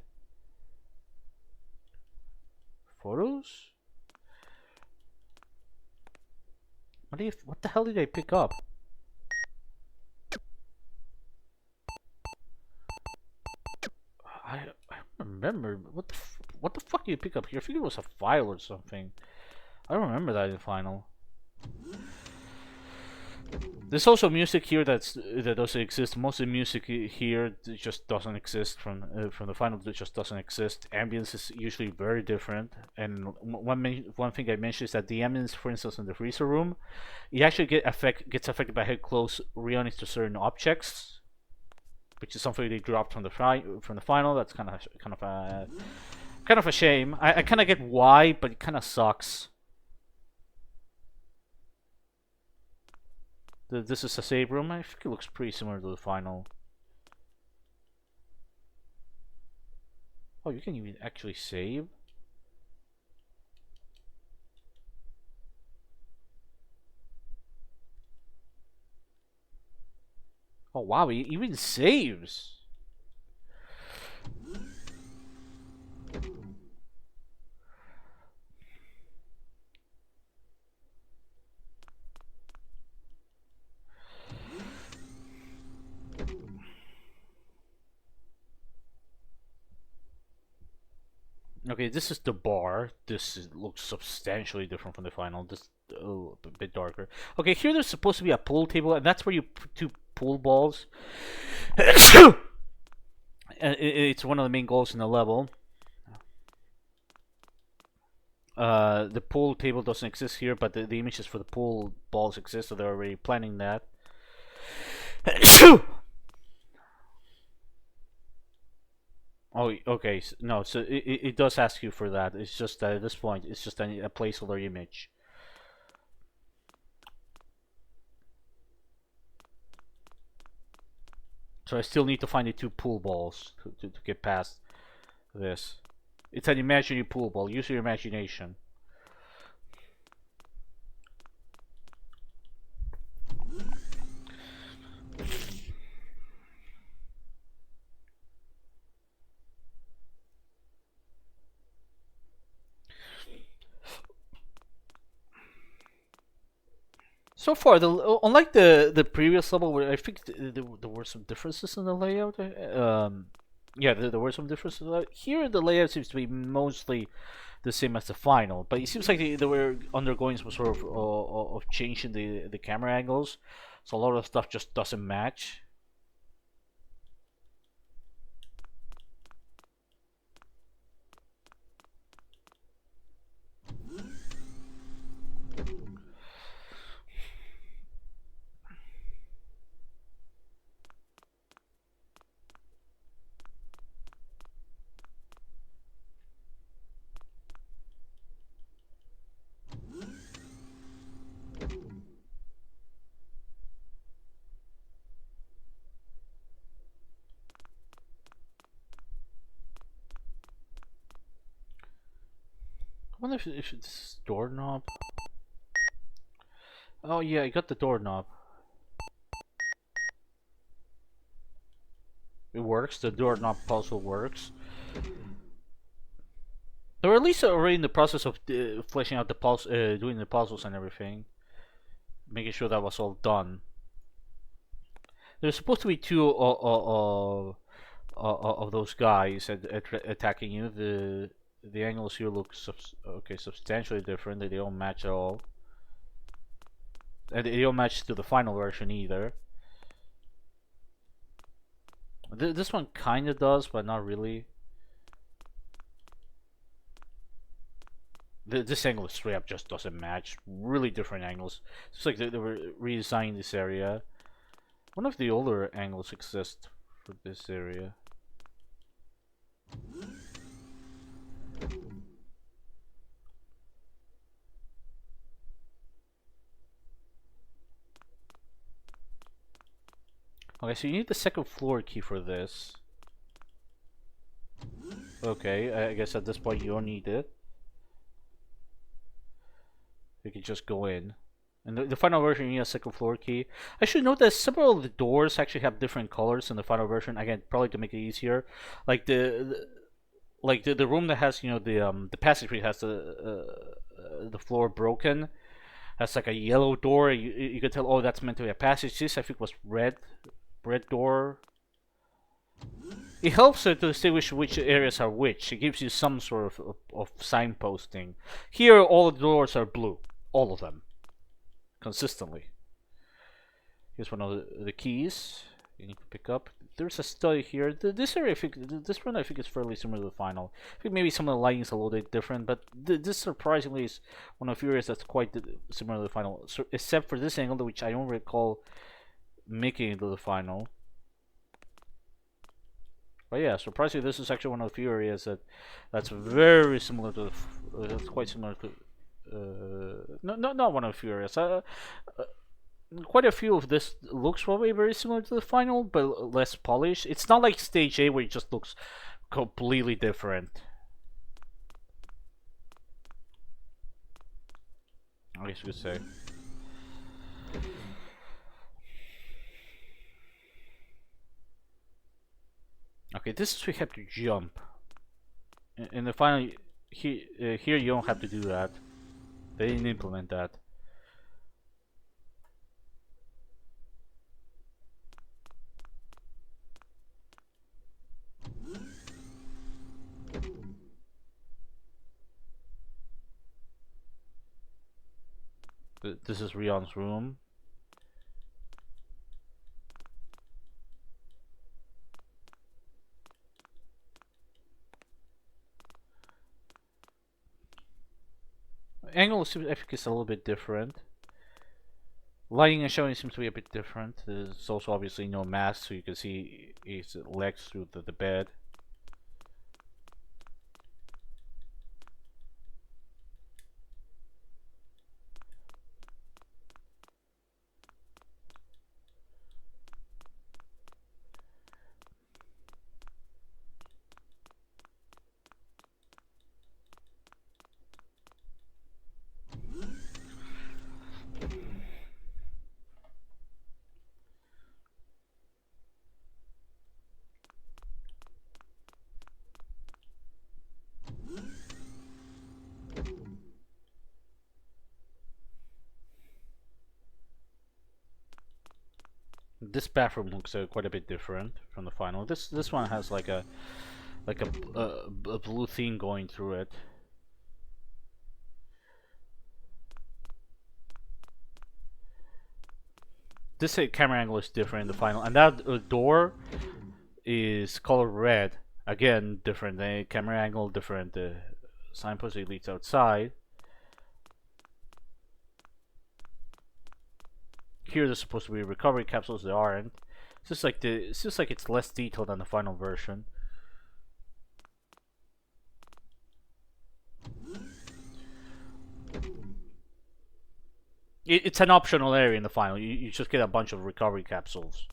Photos? What the hell did I pick up? I don't remember. What the fuck did you pick up here? I think it was a file or something. I don't remember that in the final. There's also music here that doesn't exist. Most of the music here just doesn't exist from the final. It just doesn't exist. Ambience is usually very different. And one thing I mentioned is that the ambience, for instance, in the freezer room, it actually gets affected by how close Rion is to certain objects, which is something they dropped from the final. That's kind of a shame. I kind of get why, but it kind of sucks. This is a save room. I think it looks pretty similar to the final. Oh, you can even actually save? Oh wow, it even saves! Okay, this is the bar. Looks substantially different from the final. This a bit darker. Okay, here there's supposed to be a pool table, and that's where you pool balls. It's one of the main goals in the level. The pool table doesn't exist here, but the images for the pool balls exist, so they're already planning that. Oh, okay. No, so it does ask you for that. It's just that at this point, it's just a placeholder image. So I still need to find the 2 pool balls to get past this. It's an imaginary pool ball. Use your imagination. So far, unlike the previous level, where I think there were some differences in the layout. Yeah, there were some differences. Here, the layout seems to be mostly the same as the final, but it seems like they were undergoing some sort of change in the camera angles, so a lot of stuff just doesn't match. I wonder if it's doorknob. Oh yeah, I got the doorknob. It works. The doorknob puzzle works. Or at least already in the process of fleshing out the doing the puzzles and everything, making sure that was all done. There's supposed to be 2 of those guys attacking you. The angles here look substantially different. They don't match at all, and they don't match to the final version either. This one kind of does, but not really. This angle straight up just doesn't match. Really different angles. It's like they were redesigning this area. One of the older angles exist for this area. Okay, so you need the 2nd floor key for this. Okay, I guess at this point you don't need it. You can just go in. And the final version, you need a 2nd floor key. I should note that several of the doors actually have different colors in the final version. Again, probably to make it easier. Like the room that has, you know, the passageway has the floor broken. Has like a yellow door. You can tell, oh, that's meant to be a passage. This I think was red door. It helps to distinguish which areas are which. It gives you some sort of signposting. Here, all the doors are blue. All of them. Consistently. Here's one of the keys you need to pick up. There's a study here. This area, this one I think is fairly similar to the final. I think maybe some of the lighting is a little bit different, but this surprisingly is one of the areas that's quite similar to the final, so, except for this angle, which I don't recall making it to the final. But yeah, surprisingly, this is actually one of the few areas that's very similar to that's quite similar to. Not one of the few areas. Quite a few of this looks probably very similar to the final, but less polished. It's not like Stage A where it just looks completely different. I guess you could say. Okay, this is where you have to jump. In the final, here you don't have to do that. They didn't implement that. This is Rion's room. Angle seems, I think, is a little bit different. Lighting and showing seems to be a bit different. There's also obviously no mask, so you can see his legs through the bed. This bathroom looks quite a bit different from the final. This one has like a blue theme going through it. This camera angle is different in the final, and that door is colored red. Again, different. The camera angle different. The signpost leads outside. Here there's supposed to be recovery capsules. They aren't. It's just like it's less detailed than the final version. It's an optional area in the final. You just get a bunch of recovery capsules.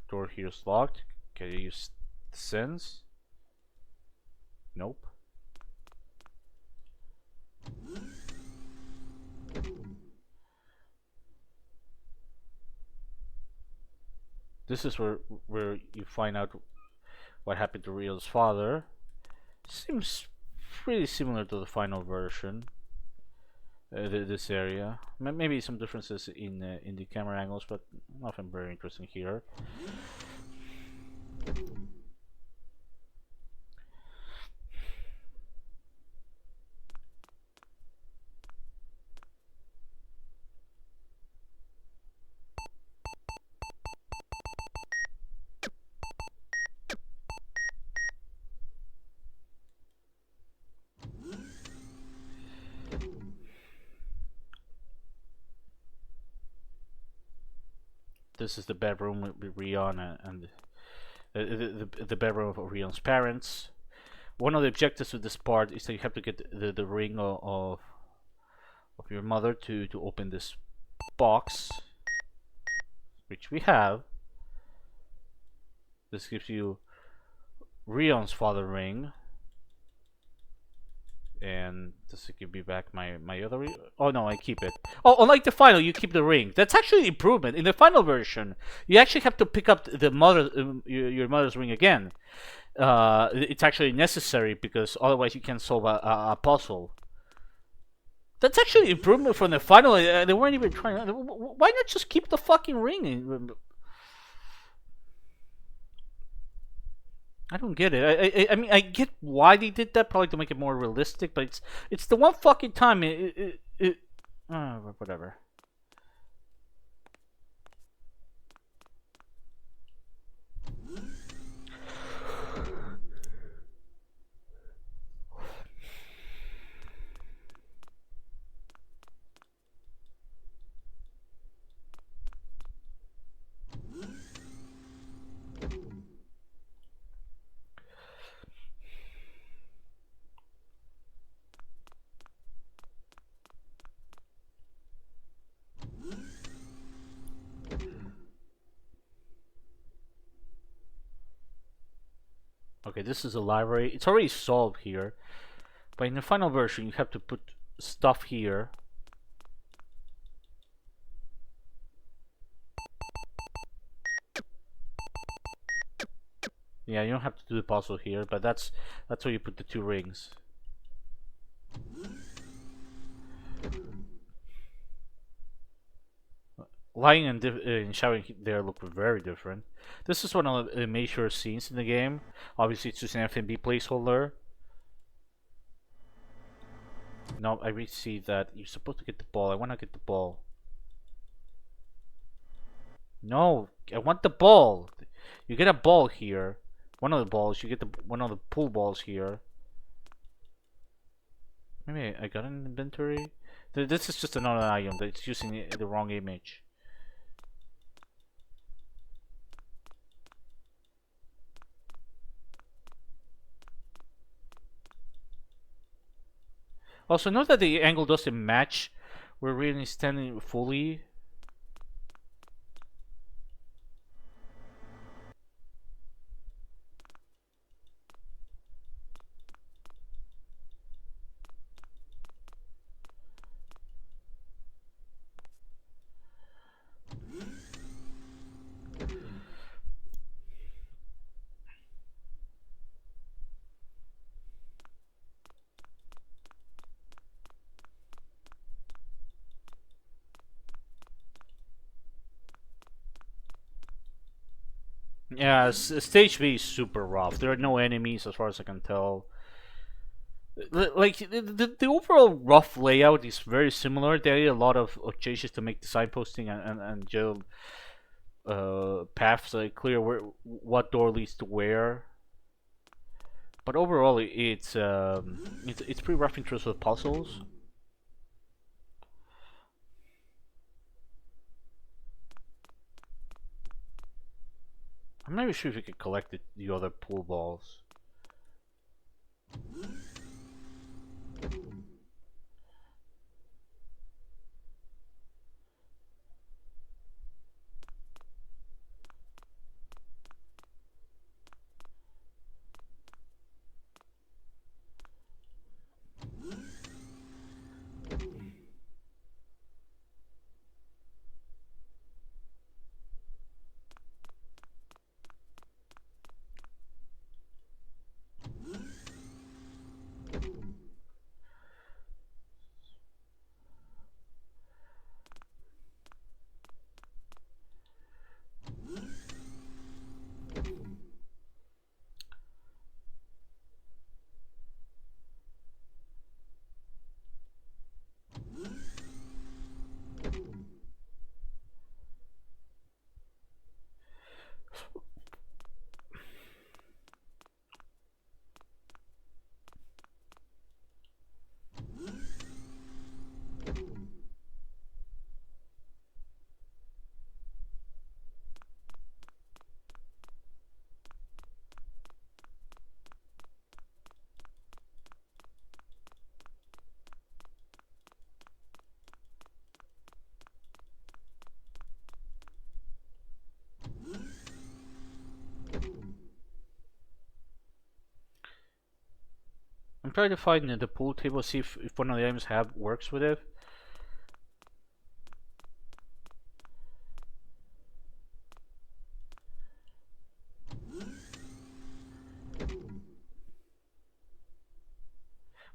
Door here is locked. Can you use the sense? Nope. This is where you find out what happened to Rio's father. Seems pretty similar to the final version. This area, maybe some differences in the camera angles, but nothing very interesting here. This is the bedroom with Rion and the bedroom of Rion's parents. One of the objectives of this part is that you have to get the ring of your mother to open this box, which we have. This gives you Rion's father ring. And does it give me back my other ring? Oh no, I keep it. Oh, unlike the final, you keep the ring. That's actually an improvement. In the final version, you actually have to pick up the your mother's ring again. It's actually necessary because otherwise you can't solve a puzzle. That's actually an improvement from the final. They weren't even trying. Why not just keep the fucking ring? I don't get it. I mean, I get why they did that, probably to make it more realistic, but it's the one fucking time whatever. Okay, this is a library. It's already solved here. But in the final version, you have to put stuff here. Yeah, you don't have to do the puzzle here, but that's where you put the two rings. Lying and showering there look very different. This is one of the major scenes in the game. Obviously, it's just an FMB placeholder. No, I really see that you're supposed to get the ball. I want to get the ball. No, I want the ball. You get a ball here. One of the balls. You get one of the pool balls here. Maybe I got an inventory. This is just another item that's using the wrong image. Also, note that the angle doesn't match. We're really standing fully. Yeah, stage B is super rough. There are no enemies as far as I can tell. Like the overall rough layout is very similar. They added a lot of changes to make the signposting and jail paths clear where what door leads to where. But overall, it's pretty rough in terms of puzzles. I'm not even sure if we could collect the other pool balls. I'm trying to find the pool table, see if one of the items works with it.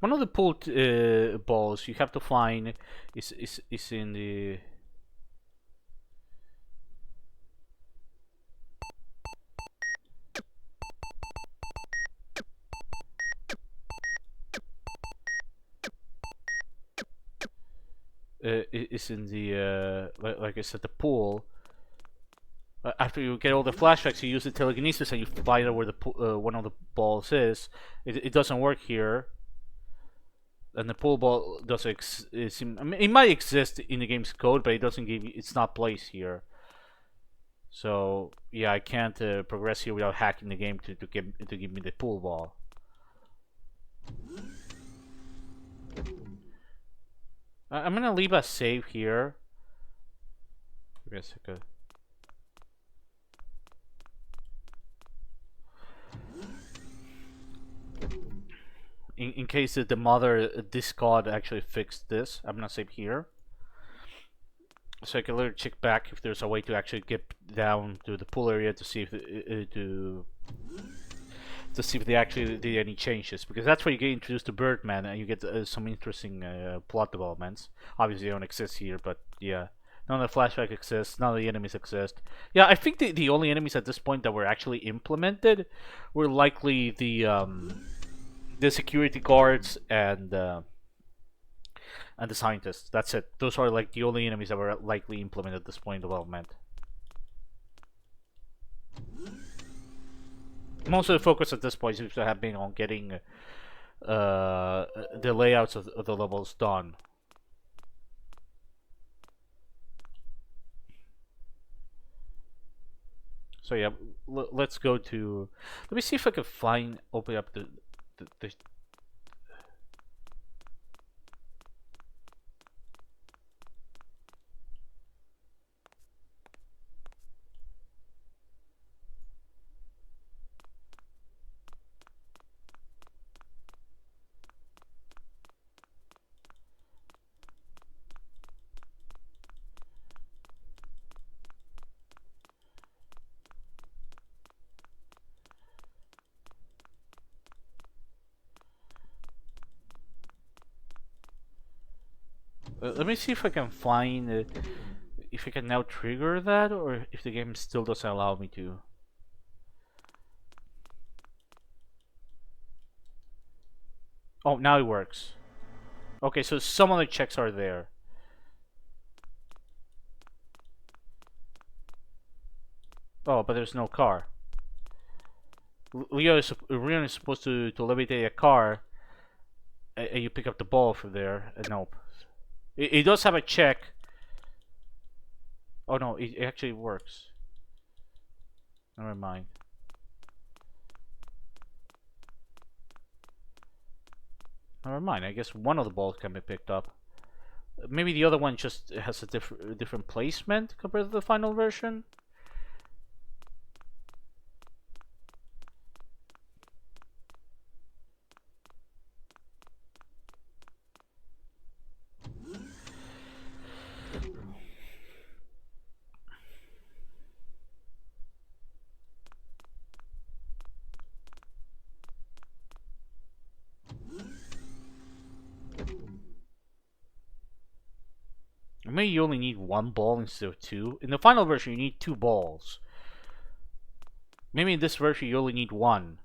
One of the pool balls you have to find is in the. Is in the like I said, the pool. After you get all the flashbacks, you use the telekinesis and you find out where the one of the balls is. It doesn't work here, and the pool ball doesn't. I mean, it might exist in the game's code, but it doesn't give you. It's not placed here. So yeah, I can't progress here without hacking the game to give me the pool ball. I'm gonna leave a save here. I guess I could. In case the mother discard actually fixed this, I'm gonna save here. So I can later check back if there's a way to actually get down to the pool area to see if to see if they actually did any changes, because that's where you get introduced to Birdman and you get some interesting plot developments. Obviously, they don't exist here, but yeah, none of the flashback exists, none of the enemies exist. Yeah, I think the only enemies at this point that were actually implemented were likely the security guards and the scientists. That's it. Those are like the only enemies that were likely implemented at this point in development. Most of the focus at this point seems to have been on getting the layouts of the levels done. So yeah, let's go to. Let me see if I can open up the. Let me see if I can find if I can now trigger that, or if the game still doesn't allow me to. Oh, now it works. Okay, so some of the checks are there. Oh, but there's no car. Leon is supposed to levitate a car, and you pick up the ball from there. Nope. It does have a check. Oh no, it actually works. Never mind. Never mind. I guess one of the balls can be picked up. Maybe the other one just has a different placement compared to the final version. Maybe you only need one ball instead of two. In the final version, you need two balls. Maybe in this version, you only need one.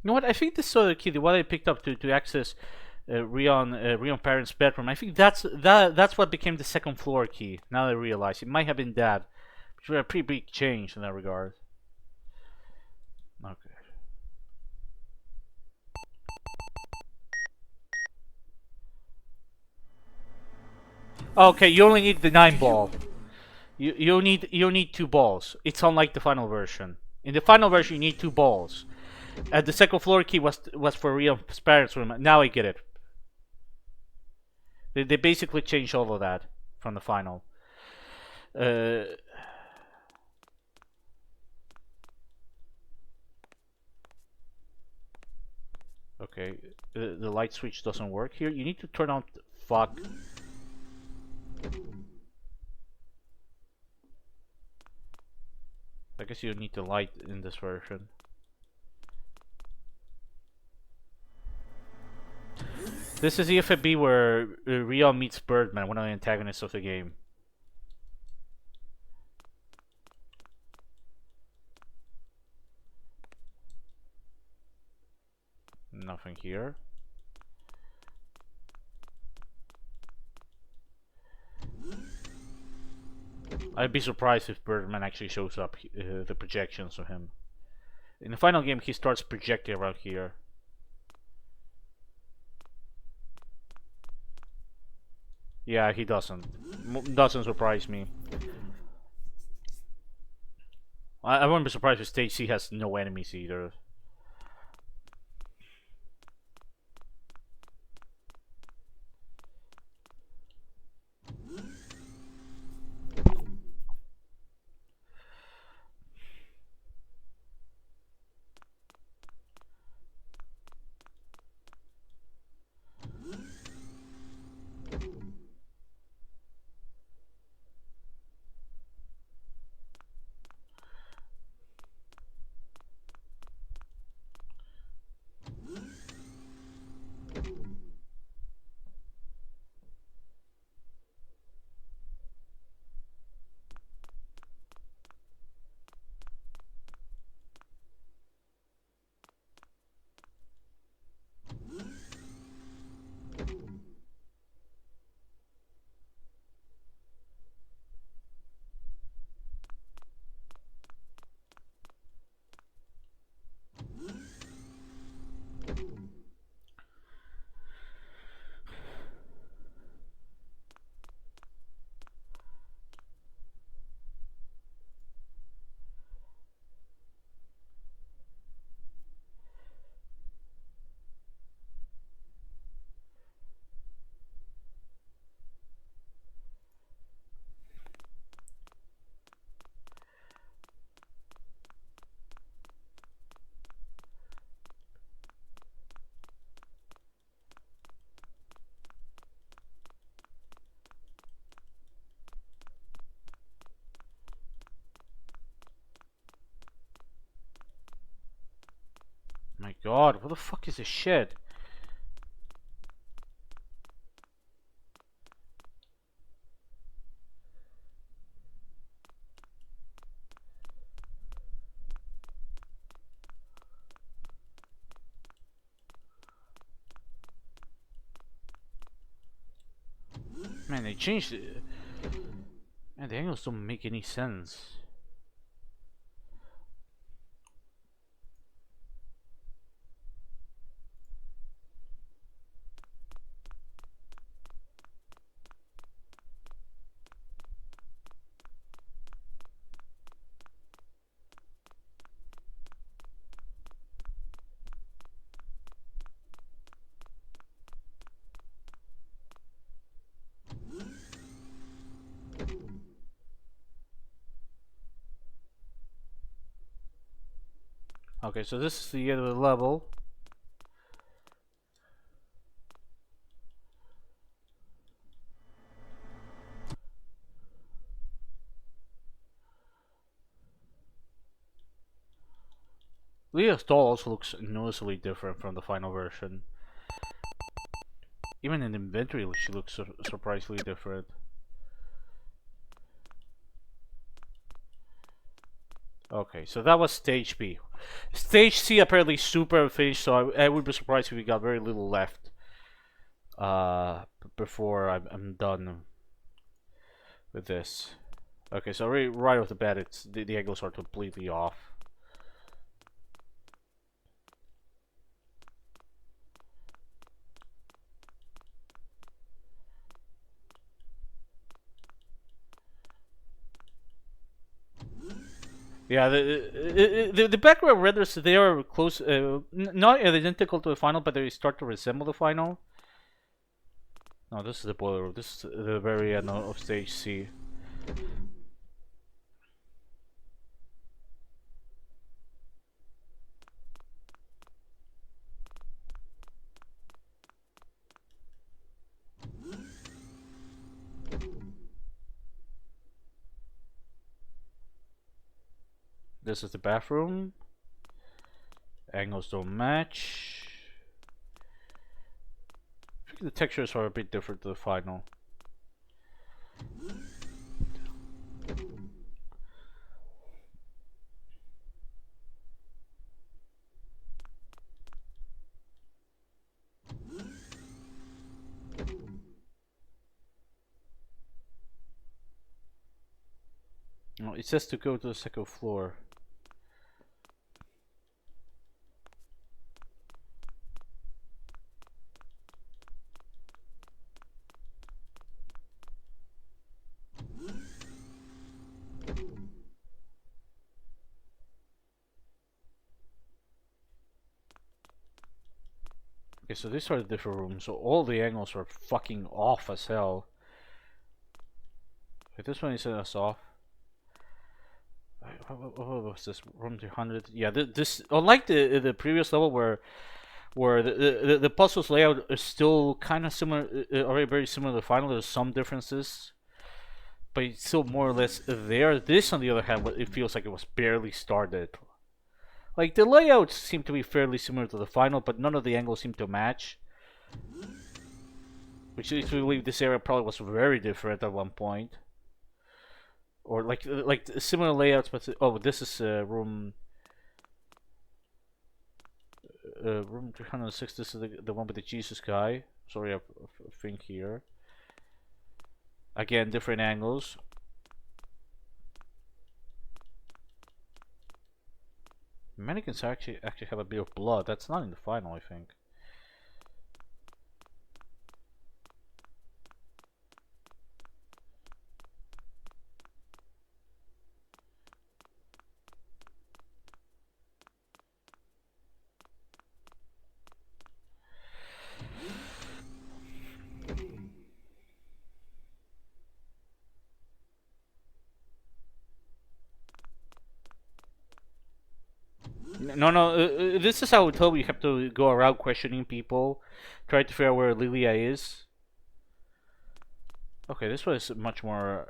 You know what? I think this is the key. The one I picked up to access Rion parents' bedroom. I think that's what became the second floor key. Now I realize it might have been that, which was a pretty big change in that regard. Okay. Okay, you only need the 9 ball. You need 2 balls. It's unlike the final version. In the final version, you need 2 balls. The second floor key was for Rion's parents' room. Now I get it. They basically changed all of that from the final. Okay, the light switch doesn't work here. You need to turn on. Fuck. I guess you need the light in this version. This is the FFB where Rion meets Birdman, one of the antagonists of the game. Nothing here. I'd be surprised if Birdman actually shows up, the projections of him. In the final game, he starts projecting around here. Yeah, he doesn't. Doesn't surprise me. I wouldn't be surprised if stage C has no enemies either. My god, what the fuck is this shit? Man, they changed it. Man, the angles don't make any sense. Okay, so this is the end of the level. Leah's doll also looks noticeably different from the final version. Even in inventory, she looks surprisingly different. Okay, so that was stage B. Stage C apparently super finished, so I would be surprised if we got very little left. Before I'm done with this. Okay, so right off the bat, it's the angles are completely off. Yeah, the background renders, they are close, not identical to the final, but they start to resemble the final. No, this is the boiler room. This is the very end of stage C. This is the bathroom. Angles don't match. I think the textures are a bit different to the final. No, it says to go to the second floor. Okay, so these are the different rooms. So all the angles are fucking off as hell. Okay, this one is off. What was this? Room 300? Yeah, this unlike the previous level where the puzzles layout is still kind of similar, already very similar to the final. There's some differences, but it's still more or less there. This, on the other hand, it feels like it was barely started. Like, the layouts seem to be fairly similar to the final, but none of the angles seem to match. Which leads me to believe this area probably was very different at one point. Or like similar layouts, but oh, this is room 306. This is the one with the Jesus guy. Sorry, I think here. Again, different angles. Mannequins actually have a bit of blood. That's not in the final, I think. No. This is how we told you have to go around questioning people, try to figure out where Lilia is. Okay, this was much more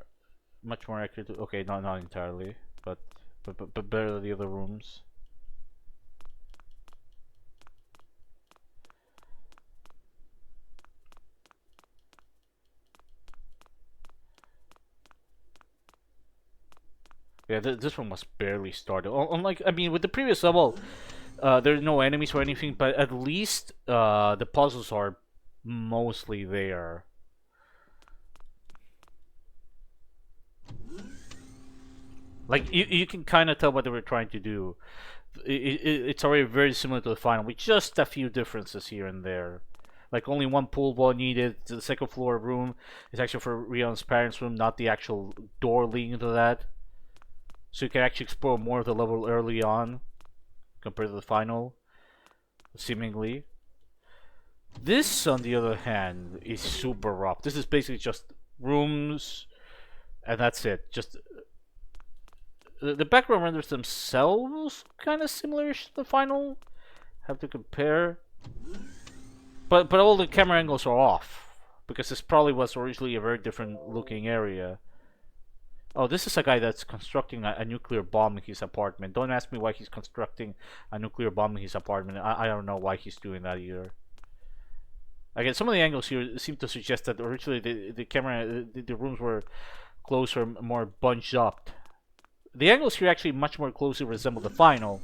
accurate. Okay, not entirely, but better than the other rooms. Yeah, this one was barely started. Unlike, I mean, with the previous level, there's no enemies or anything, but at least the puzzles are mostly there. Like, you can kind of tell what they were trying to do. It's already very similar to the final, with just a few differences here and there. Like, only one pool ball needed. The second floor room is actually for Rion's parents' room, not the actual door leading to that. So you can actually explore more of the level early on compared to the final, seemingly. This, on the other hand, is super rough. This is basically just rooms, and that's it. Just the background renders themselves kind of similar to the final. Have to compare, but all the camera angles are off because this probably was originally a very different looking area. Oh, this is a guy that's constructing a nuclear bomb in his apartment. Don't ask me why he's constructing a nuclear bomb in his apartment. I don't know why he's doing that either. Again, some of the angles here seem to suggest that originally the camera, the rooms were closer, more bunched up. The angles here actually much more closely resemble the final.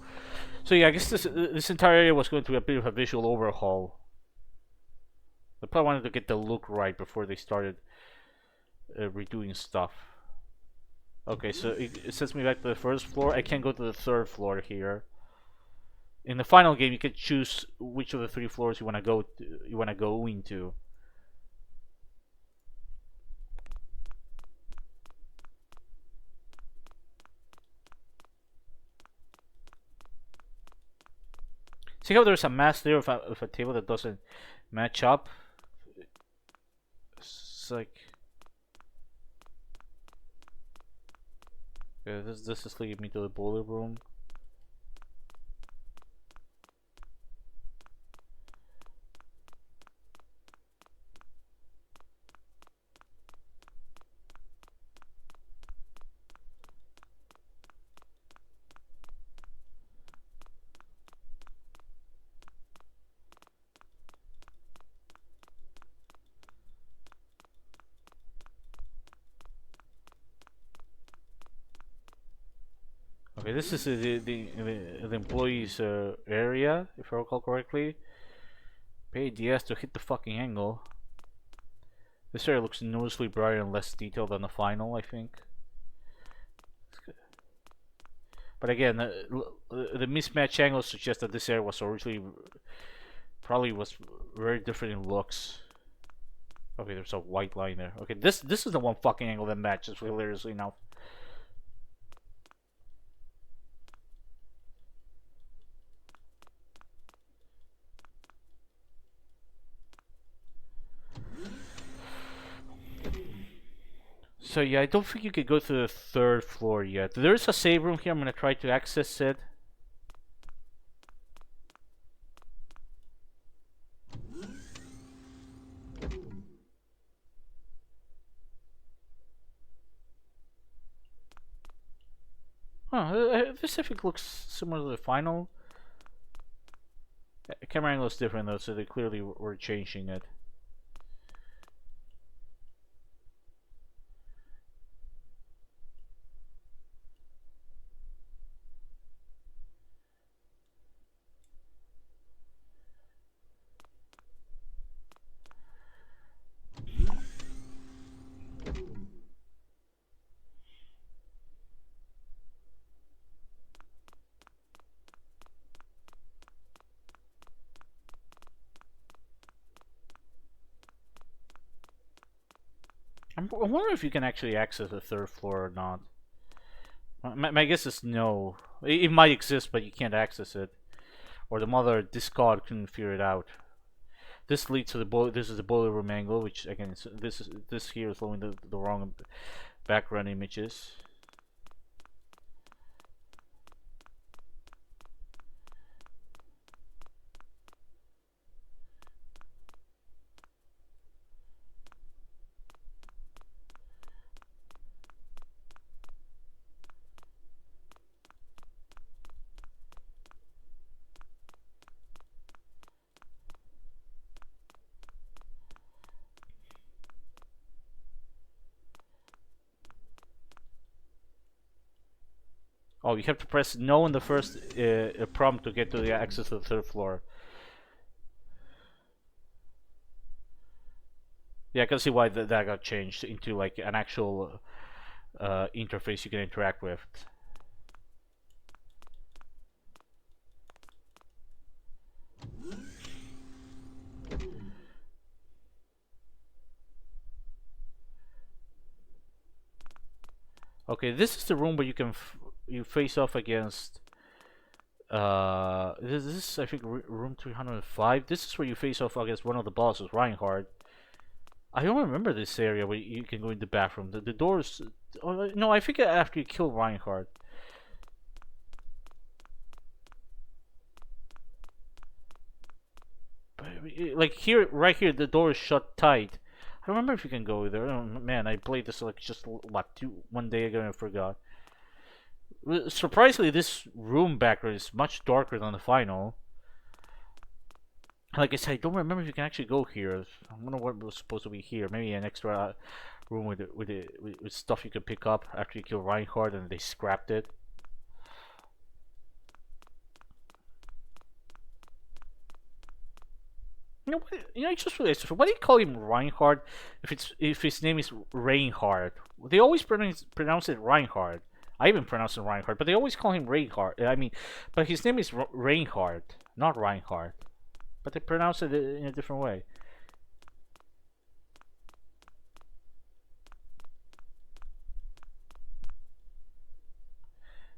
So yeah, I guess this entire area was going through a bit of a visual overhaul. They probably wanted to get the look right before they started redoing stuff. Okay, so it sends me back to the first floor. I can't go to the third floor here. In the final game, you can choose which of the 3 floors you want to go into. See how there's a mask there of a table that doesn't match up? It's like, yeah, this is leading me to the boiler room. Okay, this is the employees area, if I recall correctly. Pay DS to hit the fucking angle. This area looks noticeably brighter and less detailed than the final, I think. But again, the mismatch angles suggest that this area was originally probably was very different in looks. Okay, there's a white line there. Okay, this is the one fucking angle that matches hilariously enough. So yeah, I don't think you could go to the third floor yet. There is a save room here. I'm gonna try to access it. This I think looks similar to the final. Camera angle is different though, so they clearly were changing it. I wonder if you can actually access the third floor or not. My guess is no. It might exist, but you can't access it. Or the mother discard couldn't figure it out. This leads to the boiler. This is the boiler room angle, which again, this here is showing the wrong background images. Oh, you have to press no in the first prompt to get to the access to the third floor. Yeah, I can see why that got changed into like an actual interface you can interact with. Okay, this is the room where you can you face off against. This is I think room 305. This is where you face off against one of the bosses, Reinhardt. I don't remember this area where you can go in the bathroom. The doors. Oh, no, I think after you kill Reinhardt. But, like here, right here, the door is shut tight. I don't remember if you can go there. Oh, man, I played this like just what 1 day ago and I forgot. Surprisingly, this room background is much darker than the final. Like I said, I don't remember if you can actually go here. I wonder what was supposed to be here. Maybe an extra room with stuff you can pick up after you kill Reinhardt and they scrapped it. I just realized. Why do you call him Reinhardt if his name is Reinhardt? They always pronounce it Reinhardt. I even pronounce it Reinhardt, but they always call him Reinhardt. I mean, but his name is Reinhardt, not Reinhardt. But they pronounce it in a different way.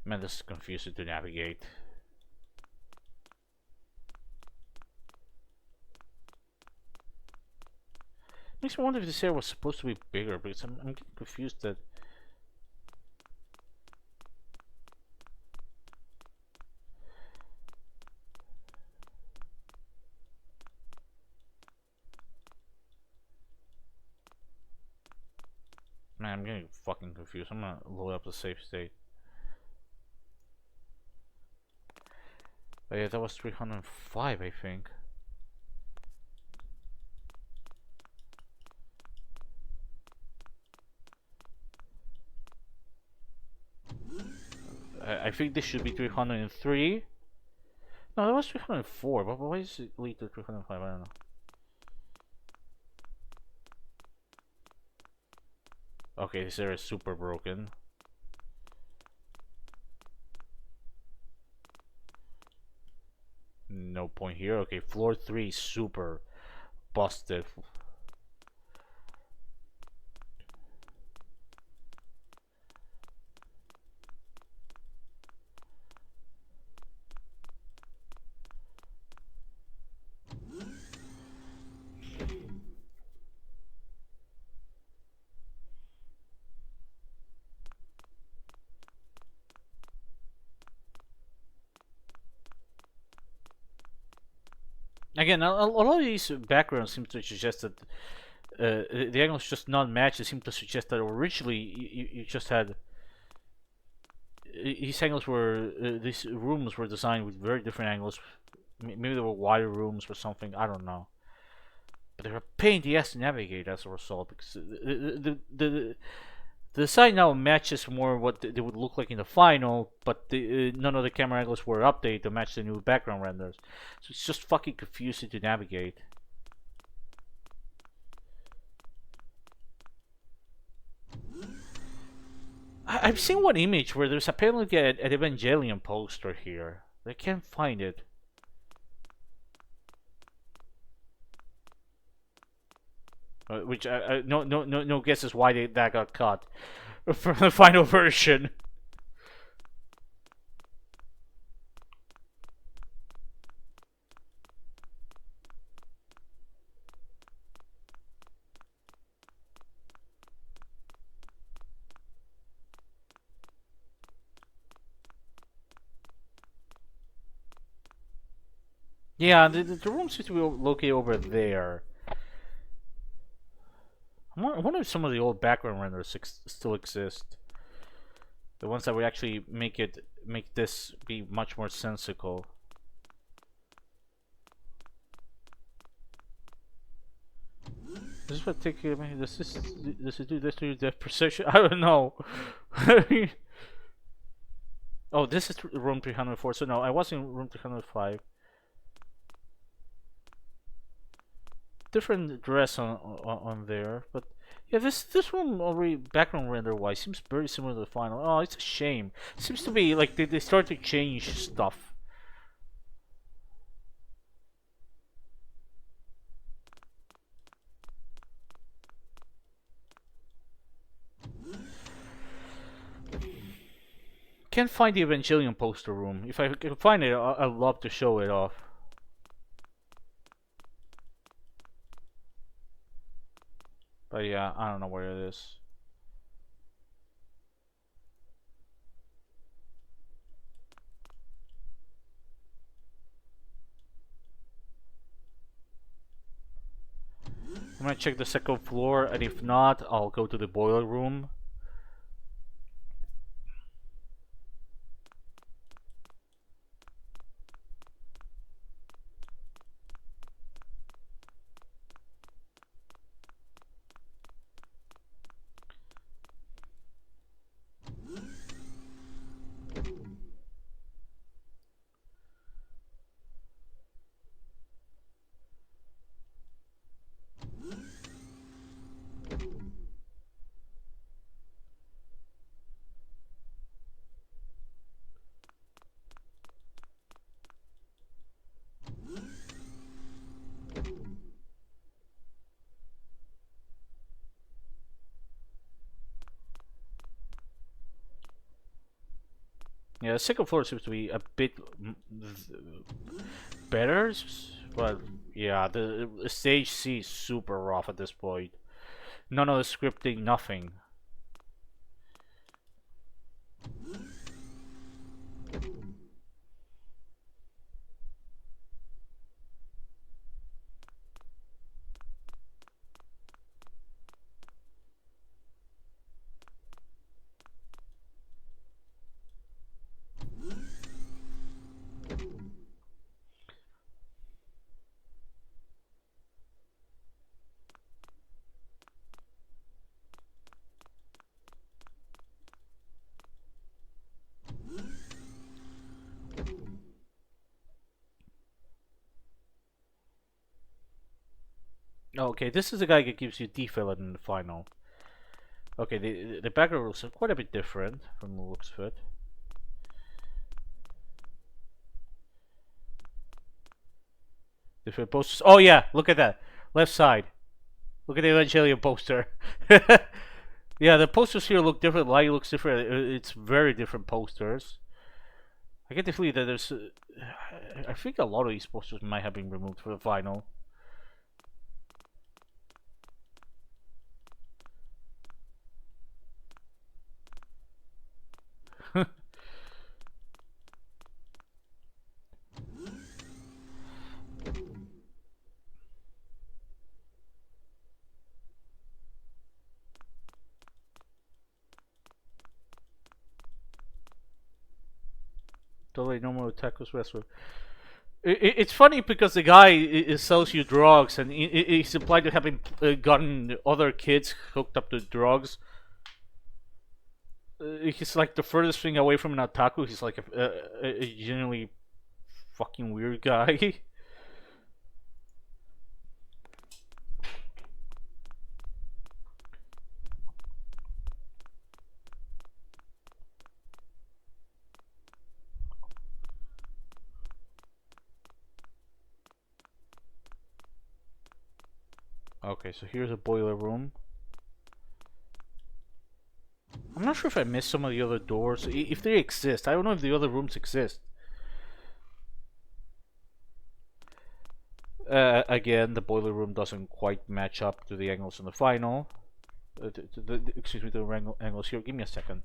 Man, this is confusing to navigate. Makes me wonder if this area was supposed to be bigger, because I'm getting confused that. Man, I'm getting fucking confused. I'm gonna load up the save state. Oh yeah, that was 305, I think. I think this should be 303. No, that was 304. But why is it lead to 305? I don't know. Okay, this area is super broken. No point here. Okay, floor 3 is super busted. Again, a lot of these backgrounds seem to suggest that the angles just not match. They seem to suggest that originally you just had these angles were these rooms were designed with very different angles. Maybe they were wider rooms or something. I don't know. But they're a pain in the ass to navigate as a result, because the design now matches more what they would look like in the final, but none of the camera angles were updated to match the new background renders. So it's just fucking confusing to navigate. I've seen one image where there's apparently an Evangelion poster here. I can't find it. Which no guesses why that got cut from the final version. Yeah, the room seems to be located over there. I wonder if some of the old background renders still exist. The ones that would actually make this be much more sensical. This is what take this is do this to your depth perception. I don't know. Oh, this is room 304. So no, I was in room 305. Different dress on there, but yeah, this room already background render wise seems very similar to the final. Oh, it's a shame. Seems to be like they start to change stuff. Can't find the Evangelion poster room. If I can find it, I'd love to show it off. But yeah, I don't know where it is. I'm gonna check the second floor, and if not, I'll go to the boiler room. Yeah, the second floor seems to be a bit better, but yeah, the stage C is super rough at this point. None of the scripting, nothing. Okay, this is the guy that gives you defillet in the final. Okay, the background looks quite a bit different from the looks of it. Different posters. Oh yeah, look at that. Left side. Look at the Evangelion poster. Yeah, the posters here look different. Light looks different. It's very different posters. I get the feeling that there's. I think a lot of these posters might have been removed for the final. Totally normal tacos restaurant. It's funny because the guy sells you drugs, and he's implied to having gotten other kids hooked up to drugs. He's like the furthest thing away from an otaku. He's like a genuinely fucking weird guy. Okay, so here's a boiler room. I'm not sure if I missed some of the other doors. If they exist. I don't know if the other rooms exist. Again, the boiler room doesn't quite match up to the angles in the final. Excuse me, the angles here. Give me a second.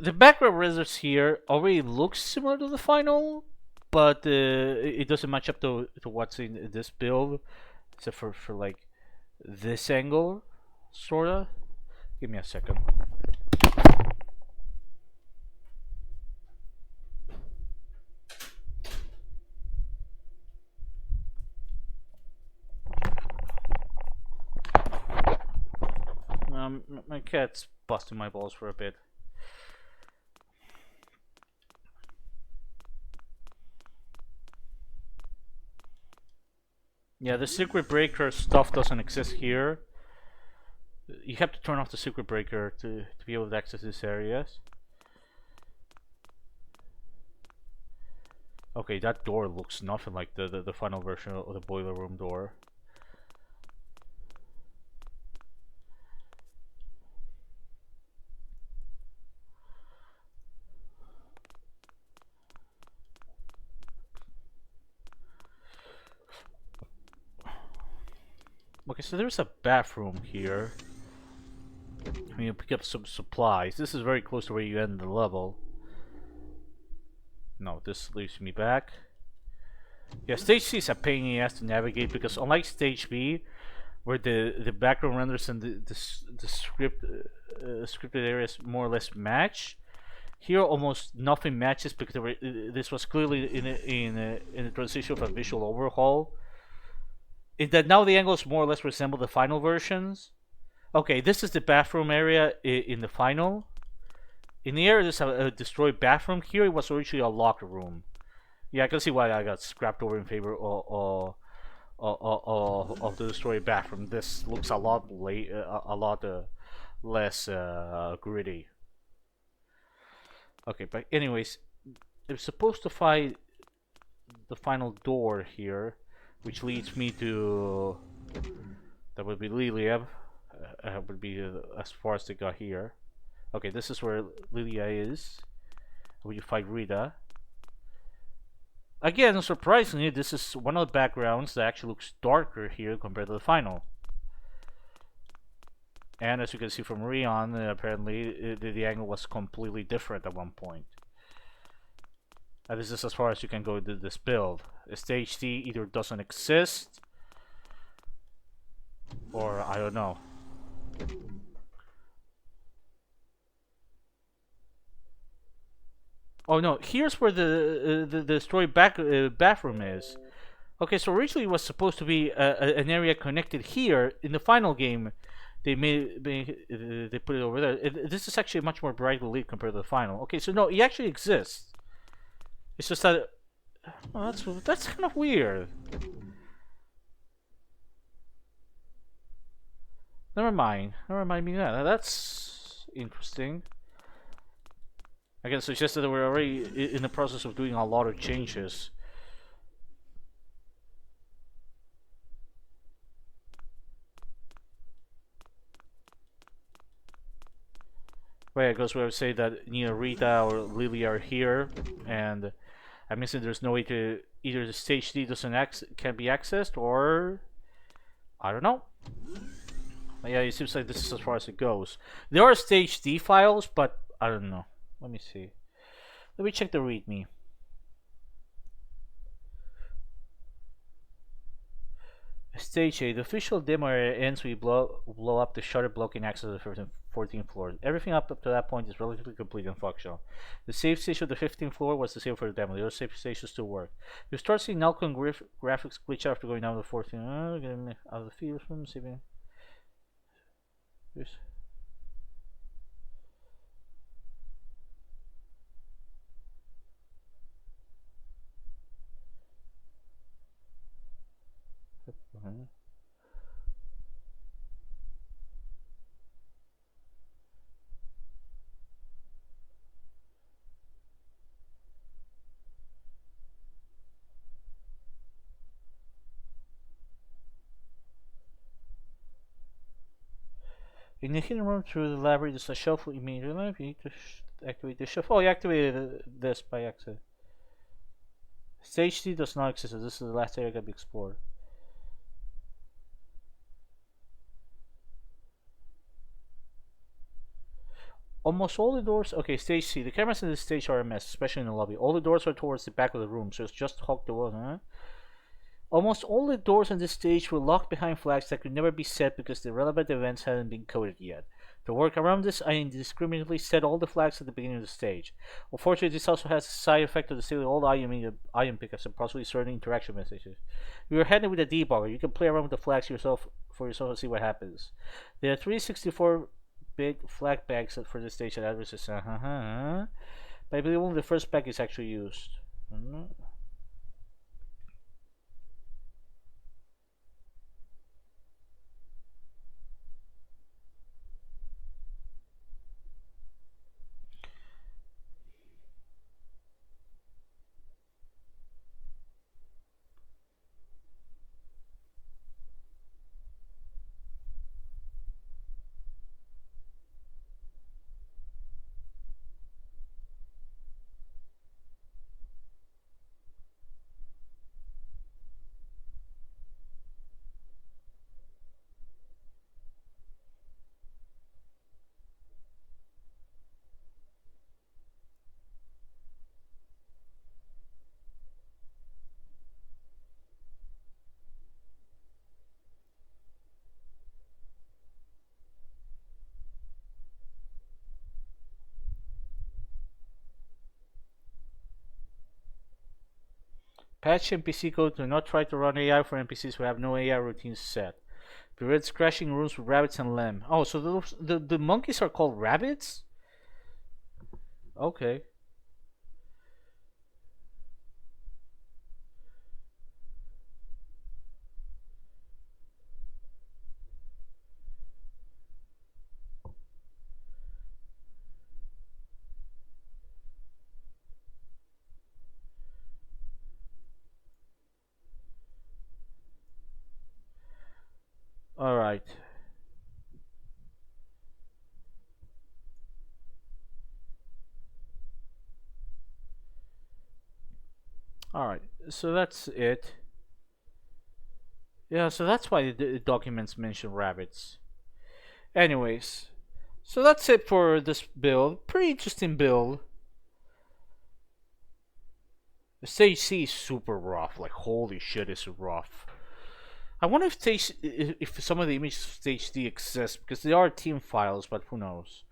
The background renders here already looks similar to the final, but it doesn't match up to what's in this build, except for like this angle, sorta. Give me a second. My cat's busting my balls for a bit. Yeah, the secret breaker stuff doesn't exist here. You have to turn off the secret breaker to be able to access these areas. Okay, that door looks nothing like the final version of the boiler room door. Okay, so there's a bathroom here. I mean, you pick up some supplies. This is very close to where you end the level. No, this leads me back. Yeah, stage C is a pain in the ass to navigate because unlike stage B, where the background renders and the scripted areas more or less match, here almost nothing matches because this was clearly in a transition of a visual overhaul. Is that now the angles more or less resemble the final versions? Okay, this is the bathroom area in the final. In the area, there's a destroyed bathroom. Here, it was originally a locker room. Yeah, I can see why I got scrapped over in favor of the destroyed bathroom. This looks a lot less gritty. Okay, but anyways, I'm supposed to find the final door here, which leads me to that would be Liliev. Would be as far as they got here. Okay, this is where Lilia is. Where you fight Rita. Again, surprisingly, this is one of the backgrounds that actually looks darker here compared to the final. And as you can see from Rion, apparently the angle was completely different at one point. And this is as far as you can go to this build. Stage D either doesn't exist, or I don't know. Oh no, here's where the destroyed bathroom is. Okay, so originally it was supposed to be an area connected here. In the final game, they they put it over there. This is actually much more brightly lit compared to the final. Okay, so no, it actually exists. It's just that oh, that's kind of weird. Never mind me that. That's interesting. I can suggest that we're already in the process of doing a lot of changes. Wait, it goes where I say that neither Rita or Lily are here, and I'm guessing there's no way to either the stage D can't be accessed, or I don't know. Yeah, it seems like this is as far as it goes. There are stage D files, but I don't know. Let me see. Let me check the README. Stage 8. The official demo area ends when you blow up the shutter blocking access to the 14th floor. Everything up to that point is relatively complete and functional. The save station of the 15th floor was the same for the demo. The other save stations still work. You start seeing Nalcon graphics glitch after going down to the 14th. Getting out of the field from saving. Here's. In the hidden room through the library, there's a shelf you need. You need to activate the shelf. Oh, you activated this by accident. Stage 3 does not exist. So this is the last area that can be explored. Almost all the doors. Okay, stage C. The cameras in this stage are a mess, especially in the lobby. All the doors are towards the back of the room, so it's just hog the wall, huh? Almost all the doors on this stage were locked behind flags that could never be set because the relevant events hadn't been coded yet. To work around this, I indiscriminately set all the flags at the beginning of the stage. Unfortunately, this also has a side effect of disabling all item pickups and possibly certain interaction messages. If you're handy with a debugger, you can play around with the flags for yourself and see what happens. There are 364-bit flag bags for this stage and addresses. But I believe only the first bag is actually used. Patch NPC code. Do not try to run AI for NPCs who have no AI routines set. Prevents crashing rooms with rabbits and lamb. Oh, so the monkeys are called rabbits? Okay. Alright. Alright, so that's it. Yeah, so that's why the documents mention rabbits. Anyways, so that's it for this build. Pretty interesting build. The stage C is super rough. Like, holy shit, it's rough. I wonder if some of the images of stage D exist, because they are team files, but who knows.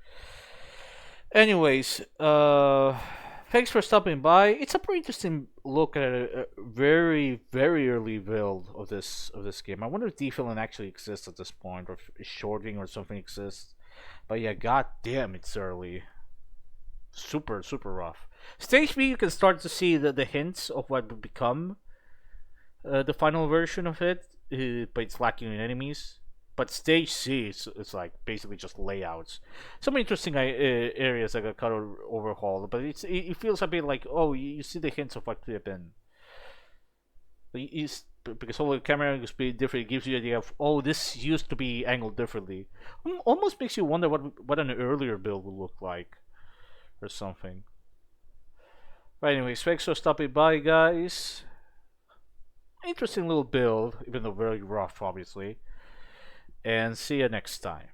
Anyways, thanks for stopping by. It's a pretty interesting look at a very, very early build of this game. I wonder if D-Villain actually exists at this point, or if shorting or something exists. But yeah, god damn, it's early. Super, super rough. Stage B, you can start to see the hints of what would become the final version of it, but it's lacking in enemies. But stage C, it's like basically just layouts. Some interesting areas that got cut or overhauled, but it feels a bit like, oh, you see the hints of what could have been. Because all the camera angles be different, it gives you the idea of, oh, this used to be angled differently. Almost makes you wonder what an earlier build would look like, or something. But anyways, thanks for stopping by, guys. Interesting little build, even though very rough, obviously. And see you next time.